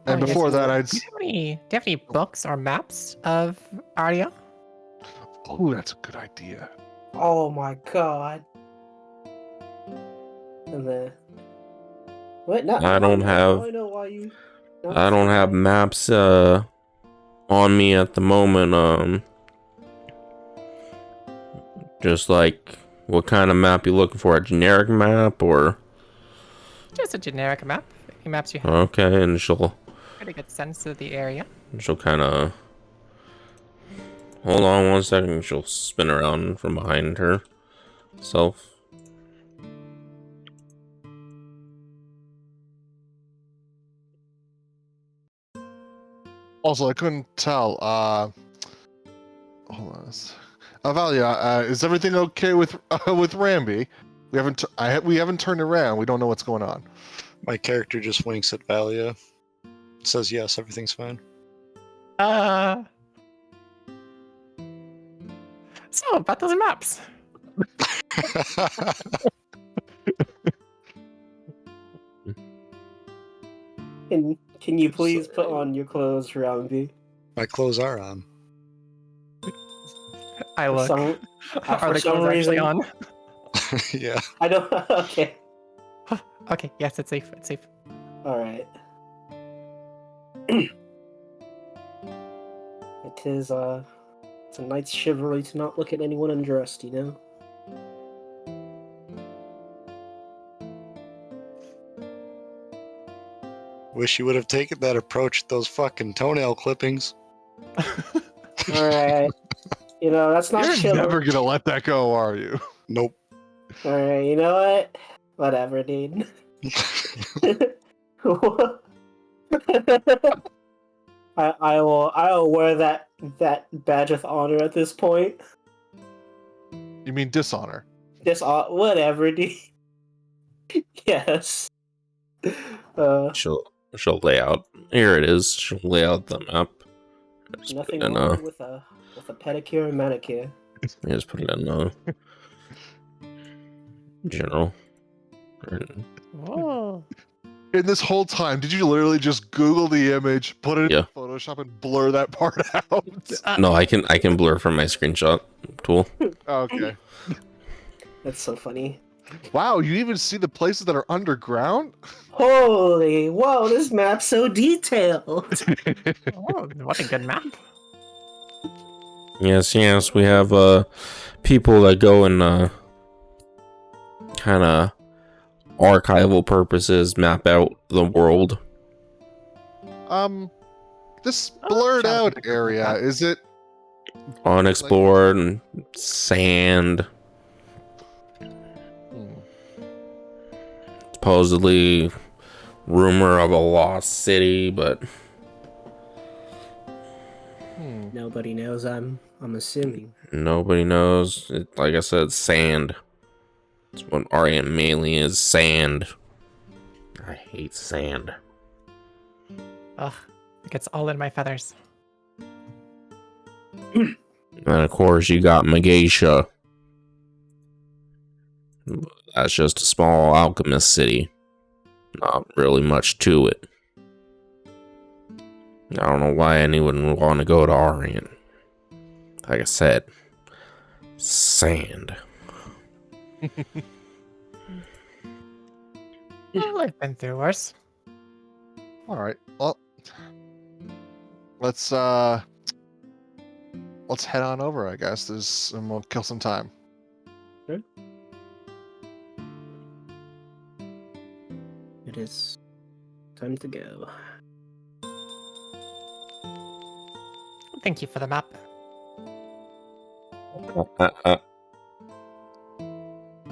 And Oh, before yes, that, do you have any books or maps of Aria? Oh, that's a good idea. Oh my god. And then. What? No, I don't have- I know why you. no, I don't have maps on me at the moment. Just like, what kind of map you looking for? A generic map or? Just a generic map. Any maps you have. Okay, and she'll Pretty good sense of the area. kind of hold on one second. She'll spin around from behind her self. Also, I couldn't tell. Hold on. Valia, is everything okay with Ramby? We haven't turned around. We don't know what's going on. My character just winks at Valia. Says yes, everything's fine. So about those maps. Can you please put on your clothes, Roundy? My clothes are on. I For look. some, Are for the some clothes actually reason- on? Yeah. I don't. Okay. Okay, yes, it's safe. It's safe. Alright. It is, it's a night's chivalry to not look at anyone undressed, you know? Wish you would have taken that approach with those fucking toenail clippings. Alright. You know, that's not You're chivalry. never gonna let that go, are you? Nope. Alright, you know what? Whatever, dude. I will wear that badge with honor at this point. You mean dishonor? Just whatever, dude. Yes. She'll lay out. Here it is. She'll lay out the map. Just put Nothing it in wrong with a pedicure and manicure. just put it in general. Oh. In this whole time, did you literally just Google the image, put it Yeah. in Photoshop, and blur that part out? No, I can blur from my screenshot tool. Okay. That's so funny. Wow, you even see the places that are underground? Holy, whoa, this map's so detailed. Oh, what a good map. Yes, we have people that go and kind of archival purposes map out the world. This blurred sounds out like a cool area, map. is it? Unexplored and sand. Supposedly rumor of a lost city, but Nobody knows. I'm assuming. nobody knows. Like I said, sand. That's what Aryan mainly is, sand. I hate sand. Ugh, it gets all in my feathers. And of course, you got Mageisha. That's just a small alchemist city. Not really much to it. I don't know why anyone would want to go to Aryan. Like I said, sand. Well, I've been through worse. All right. Well, let's head on over, I guess. And we'll kill some time. It is time to go. Thank you for the map.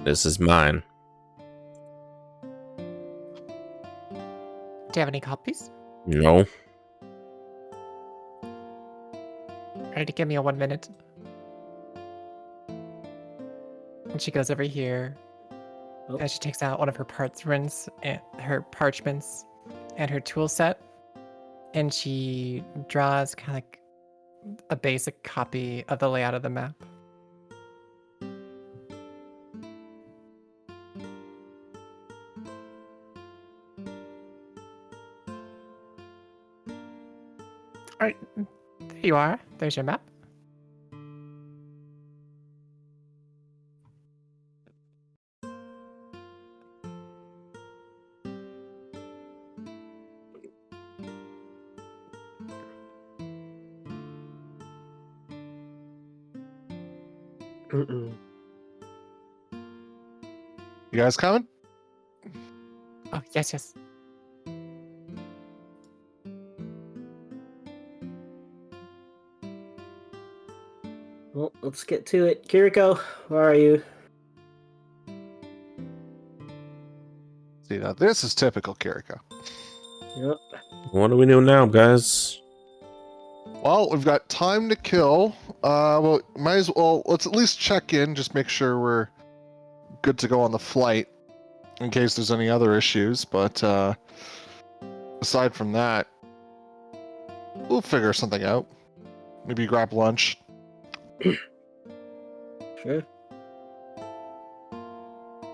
This is mine. Do you have any copies? No. Ready to give me a 1 minute? And she goes over here. Oh. And she takes out one of her parchments and her tool set. And she draws kind of like a basic copy of the layout of the map. Alright, there you are. There's your map. Mm-mm. You guys coming? Oh, yes. Well, let's get to it. Kiriko, where are you? See, now this is typical Kiriko. Yep. What do we do now, guys? Well, we've got time to kill. Well, might as well, let's at least check in, just make sure we're good to go on the flight in case there's any other issues. But aside from that, we'll figure something out. Maybe grab lunch. Sure.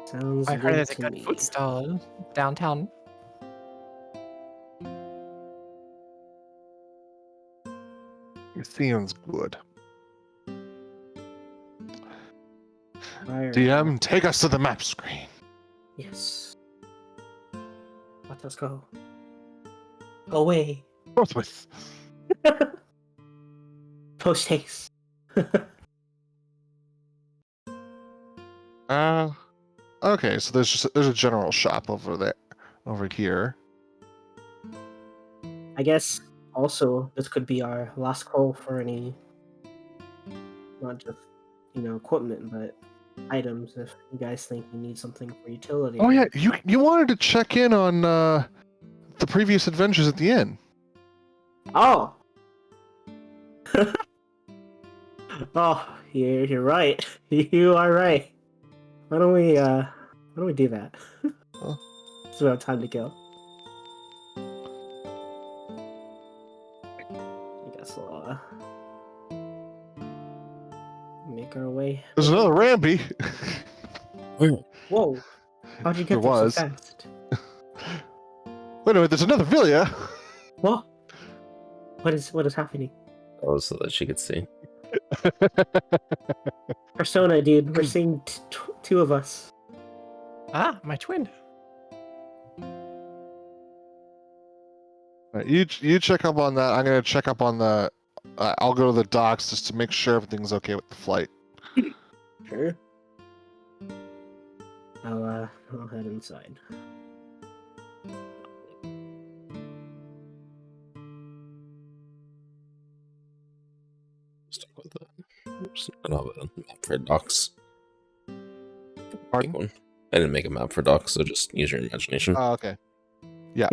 Sounds I heard good there's a to good me. food stall downtown. It seems good. Fire. DM, take us to the map screen. Yes. Let us go. Away. Forthwith. Post haste. Okay, so there's a general shop over here. I guess also this could be our last call for any, not just equipment, but items. If you guys think you need something for utility. Oh yeah, you wanted to check in on the previous adventures at the inn. Oh. Oh, you're right. You are right. Why don't we do that? Huh? So we have time to kill. I guess we'll make our way. There's another Ramby. Whoa! How'd you get There there was. so fast? Wait a minute, there's another Villia. What? What is happening? Oh, so that she could see. Persona, dude. We're seeing two of us. Ah, my twin. Alright, you check up on that. I'm gonna check up on the. I'll go to the docks just to make sure everything's okay with the flight. Sure. I'll head inside. Stuck with the. Oops, I don't have a map for docks. Pardon? Make one. I didn't make a map for docks, so just use your imagination. Oh, okay. Yeah.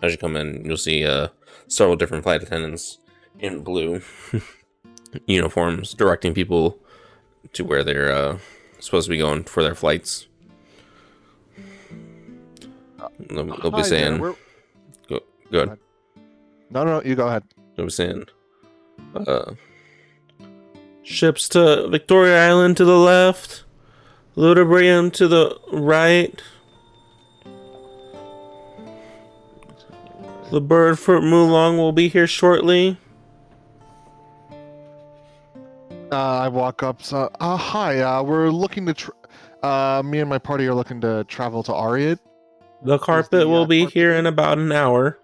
As you come in, you'll see several different flight attendants in blue uniforms directing people to where they're supposed to be going for their flights. They'll be Hi there, saying, we're- go ahead. No, you go ahead. They'll be saying, ships to Victoria Island to the left, Ludobrium to the right, the bird for Mulong will be here shortly. I walk up. So, hi. We're looking to. Me and my party are looking to travel to Ariad. The carpet will be here in about an hour.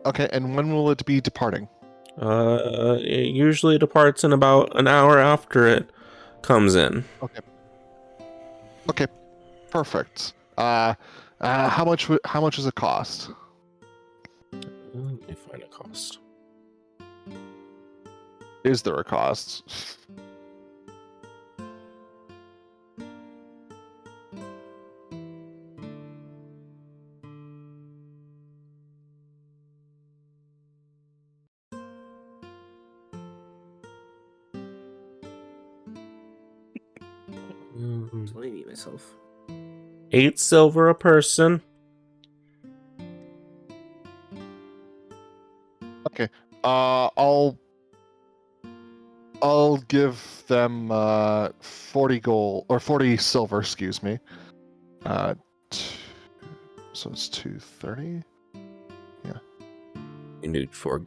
Okay, and when will it be departing? It usually departs in about an hour after it comes in. Okay, perfect. How much? How much does it cost? Let me find a cost. Is there a cost? Let me mute myself. 8 silver a person. Okay. I'll give them 40 gold or 40 silver. Excuse me. So it's 230. You need 4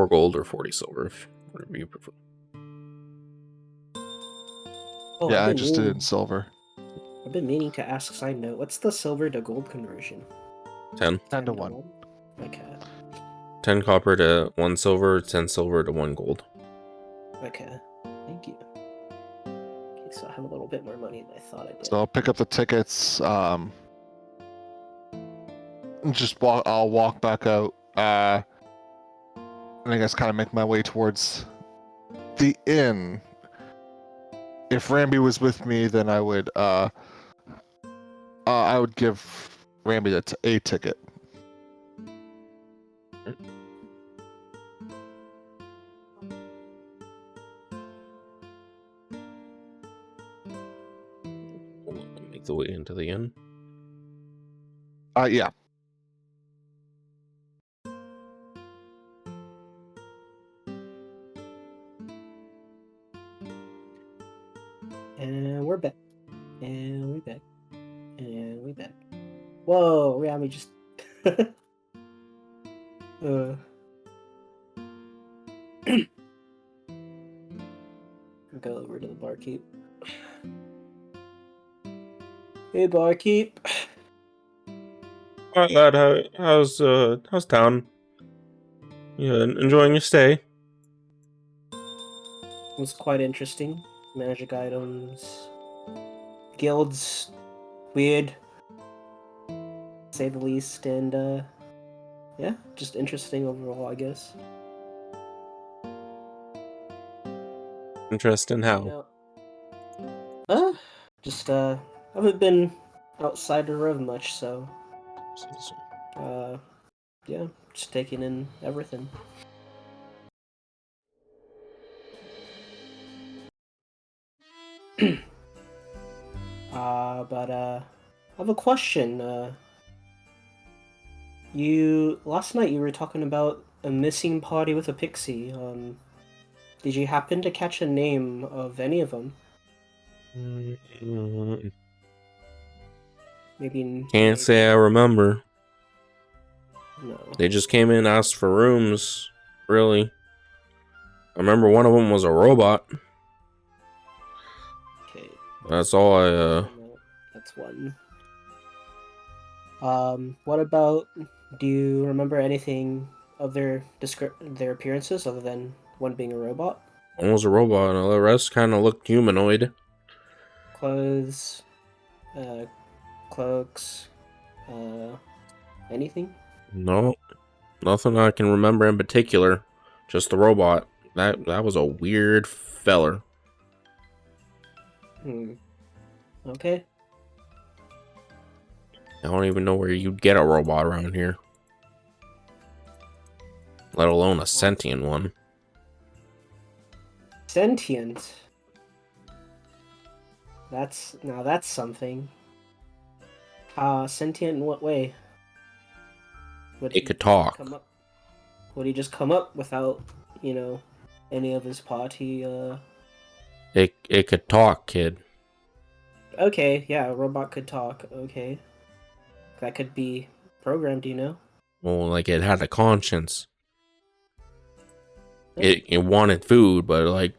gold or 40 silver, whatever you prefer. Oh, Yeah, I just did it in silver. I've been meaning to ask. Side note: what's the silver to gold conversion? 10. 10 to 1. Okay. 10 copper to 1 silver, 10 silver to 1 gold. Okay. Thank you. Okay, so I have a little bit more money than I thought I did. So I'll pick up the tickets. And just walk. I'll walk back out. And I guess kind of make my way towards the inn. If Ramby was with me, then I would give Ramby a ticket. Make the way into the inn. Yeah. And we're back. And we're back. And we're back. Whoa, Rami just... Go over to the barkeep. Hey, barkeep. Alright, lad, how's town? You enjoying your stay? It was quite interesting. Magic items. Guilds. Weird. To say the least. And, yeah, just interesting overall, I guess. Interesting how? You know, just, haven't been outside the Rev much, so, yeah, just taking in everything. I have a question. Last night you were talking about a missing party with a pixie. Did you happen to catch a name of any of them? Maybe. Can't say I remember. No. They just came in and asked for rooms, really. I remember one of them was a robot. Okay. That's all I. No, that's one. What about? Do you remember anything of their appearances other than one being a robot? One was a robot, and the rest kind of looked humanoid. Clothes, cloaks, anything? No, nothing I can remember in particular. Just the robot. That was a weird feller. Okay. I don't even know where you'd get a robot around here. Let alone a sentient one. Sentient. That's something. Sentient in what way? Would It could talk. Would he just come up without, any of his party? It could talk, kid. Okay, yeah, a robot could talk. Okay, that could be programmed. Do you know? Well, like it had a conscience. It wanted food, but like,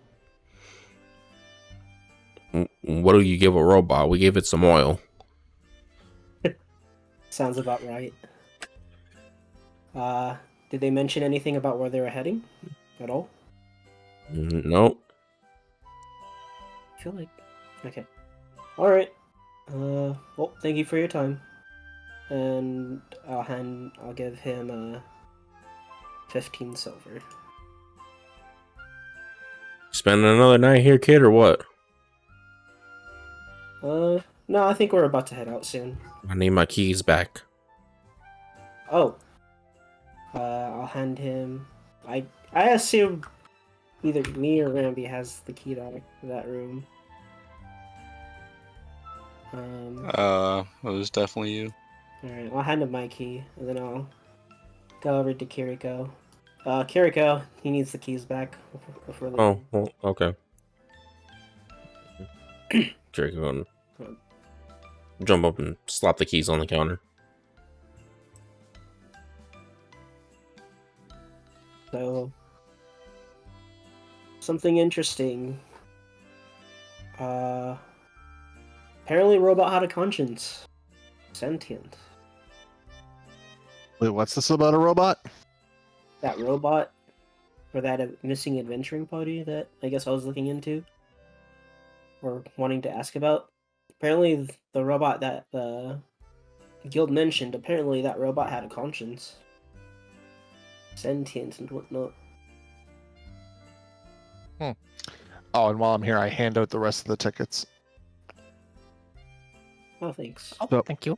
what do you give a robot? We gave it some oil. Sounds about right. Did they mention anything about where they were heading at all? Nope. I feel like... Okay. Alright. Well, thank you for your time. And I'll give him 15 silver. Spend another night here, kid, or what? No, I think we're about to head out soon. I need my keys back. Oh. I'll hand him... I assume either me or Ramby has the key to that room. It was definitely you. Alright, I'll hand him my key, and then I'll go over to Kiriko. Kiriko, he needs the keys back before leaving. Oh, well, okay. Jerry, go and jump up and slap the keys on the counter. So, something interesting. Apparently robot had a conscience. Sentient. Wait, what's this about a robot? That robot, or that missing adventuring party that I guess I was looking into, or wanting to ask about. Apparently the robot that the guild mentioned, apparently that robot had a conscience. Sentient and whatnot. Oh, and while I'm here, I hand out the rest of the tickets. Oh, thanks. Oh, So- thank you.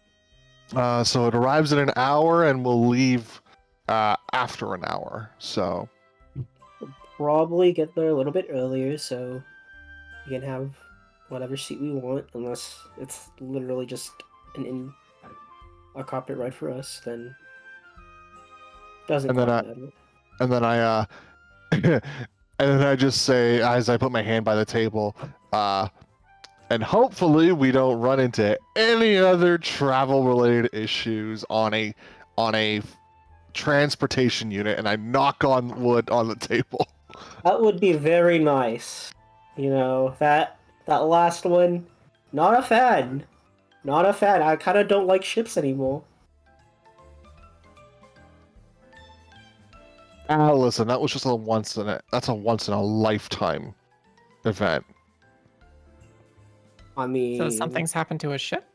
So it arrives in an hour, and we'll leave after an hour. So Probably get there a little bit earlier so we can have whatever seat we want, unless it's literally just a carpet ride for us, then doesn't And then quite matter. and then I and then I just say, as I put my hand by the table, and hopefully we don't run into any other travel related issues on a transportation unit, and I knock on wood on the table. That would be very nice. That last one, not a fan. Not a fan. I kind of don't like ships anymore. Listen, that was just that's a once in a lifetime event. I mean, So something's happened to a ship?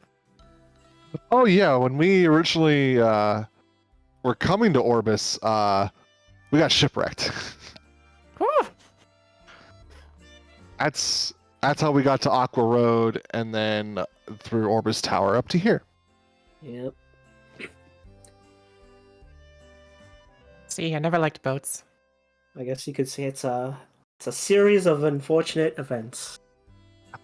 Oh yeah, when we originally were coming to Orbis, we got shipwrecked. Whew. That's how we got to Aqua Road, and then through Orbis Tower up to here. Yep. See, I never liked boats. I guess you could say it's a series of unfortunate events.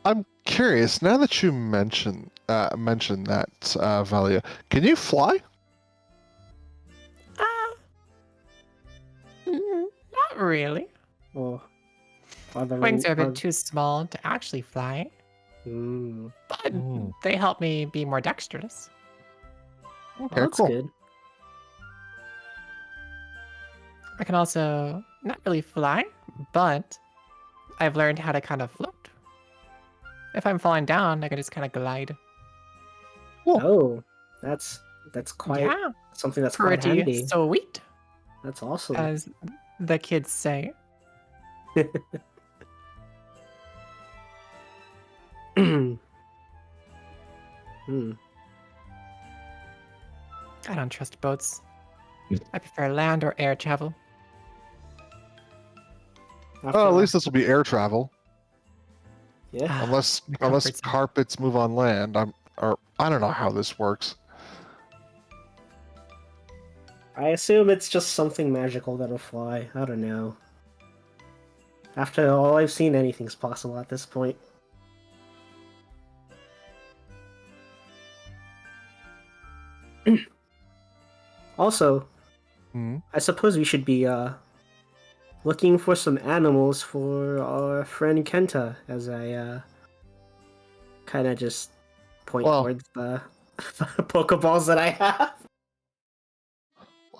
I'm curious, now that you mention that, Valia, can you fly? Not really. Oh, are there Wings are a any- bit too small to actually fly, Mm, but Mm. they help me be more dexterous. Okay, that's cool. good. I can also not really fly, but I've learned how to kind of float. If I'm falling down, I can just kind of glide. Oh, that's quite Yeah, something that's quite pretty handy. sweet, That's awesome. as the kids say. Hmm. I don't trust boats. I prefer land or air travel. Oh, at least this will be air travel. Yeah. Unless the comfort zone. carpets move on land. I don't know how this works. I assume it's just something magical that'll fly. I don't know. After all I've seen, anything's possible at this point. Also, Hmm. I suppose we should be looking for some animals for our friend Kenta, as I kind of just point Well- towards the Pokeballs that I have.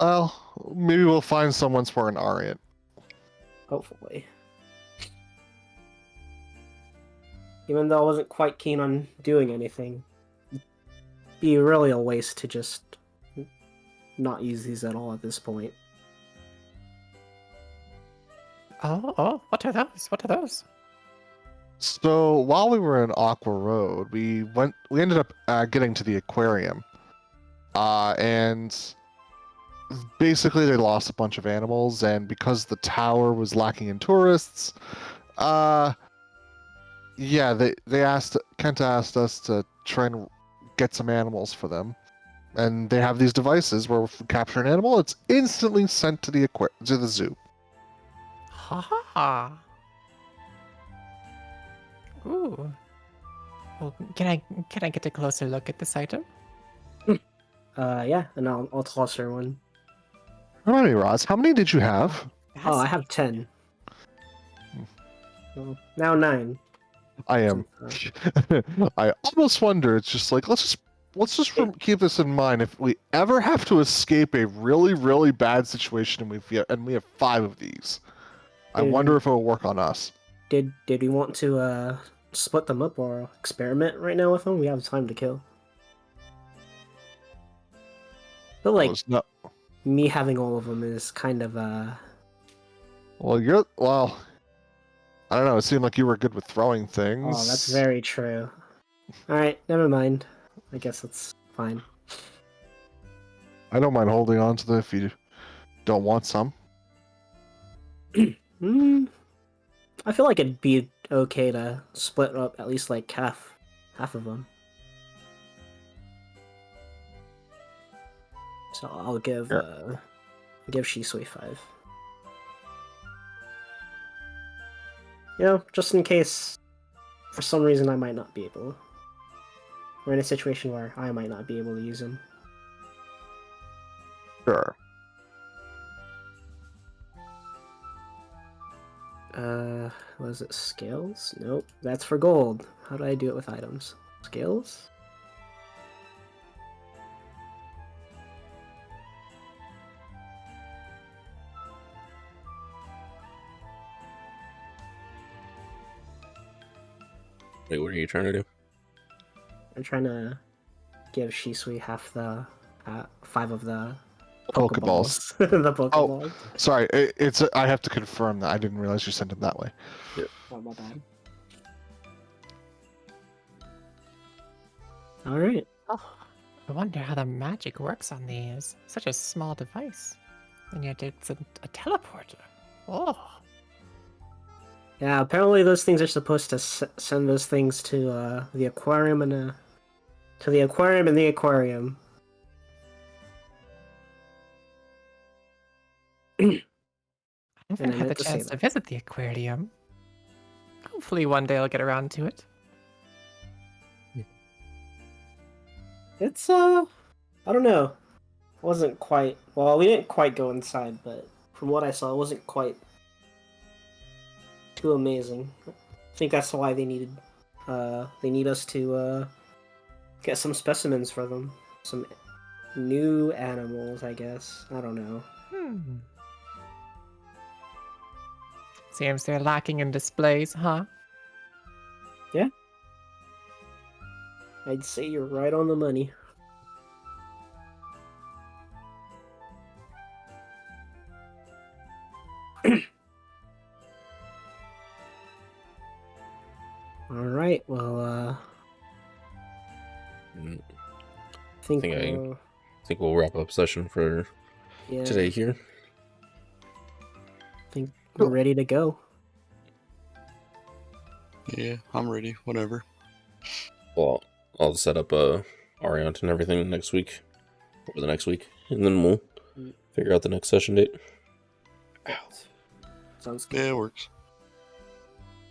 Well, maybe we'll find someone's for an Ariat. Hopefully. Even though I wasn't quite keen on doing anything, it'd be really a waste to just not use these at all at this point. Oh, what are those? What are those? So while we were in Aqua Road, we ended up getting to the aquarium, and basically they lost a bunch of animals, and because the tower was lacking in tourists, yeah, Kenta asked us to try and get some animals for them, and they have these devices where if we capture an animal, it's instantly sent to the zoo. Ha ha. Ooh. Well, can I get a closer look at this item? Yeah, and I'll toss her one. How many, Roz? How many did you have? Oh, I have 10. Well, now 9. I am. I almost wonder. It's just like let's just keep this in mind. If we ever have to escape a really really bad situation and we have 5 of these, I wonder if it will work on us. Did we want to split them up or experiment right now with them? We have time to kill. But like me having all of them is kind of Well, I don't know. It seemed like you were good with throwing things. Oh, that's very true. All right, never mind. I guess that's fine. I don't mind holding on to them if you don't want some. I feel like it'd be okay to split up at least like half of them. So I'll give Shisui 5. You know, just in case for some reason I might not be able. We're in a situation where I might not be able to use them. Sure. Was it scales? Nope, that's for gold. How do I do it with items? Scales? Wait, what are you trying to do? I'm trying to give Shisui half the 5 of the Pokeballs. the Pokeballs. Sorry, I have to confirm that. I didn't realize you sent it that way. Oh, my bad. Alright. Oh, I wonder how the magic works on these. Such a small device. And yet it's a teleporter. Oh. Yeah, apparently those things are supposed to send those things to the aquarium and to the aquarium and the aquarium. I haven't And I had the meant to say chance to that. visit the aquarium. Hopefully one day I'll get around to it. It's I don't know. Wasn't quite well. We didn't quite go inside, but from what I saw, it wasn't quite too amazing. I think that's why they need us to get some specimens for them, some new animals, I guess. I don't know. Seems they're lacking in displays, huh? I'd say you're right on the money. All right. Well, Mm, I think, think I think we'll wrap up session for yeah, today here. I think we're ready to go. Yeah, I'm ready. Whatever. Well, I'll set up Ariant and everything next week, over the next week, and then we'll figure out the next session date. Sounds good. Yeah, it works.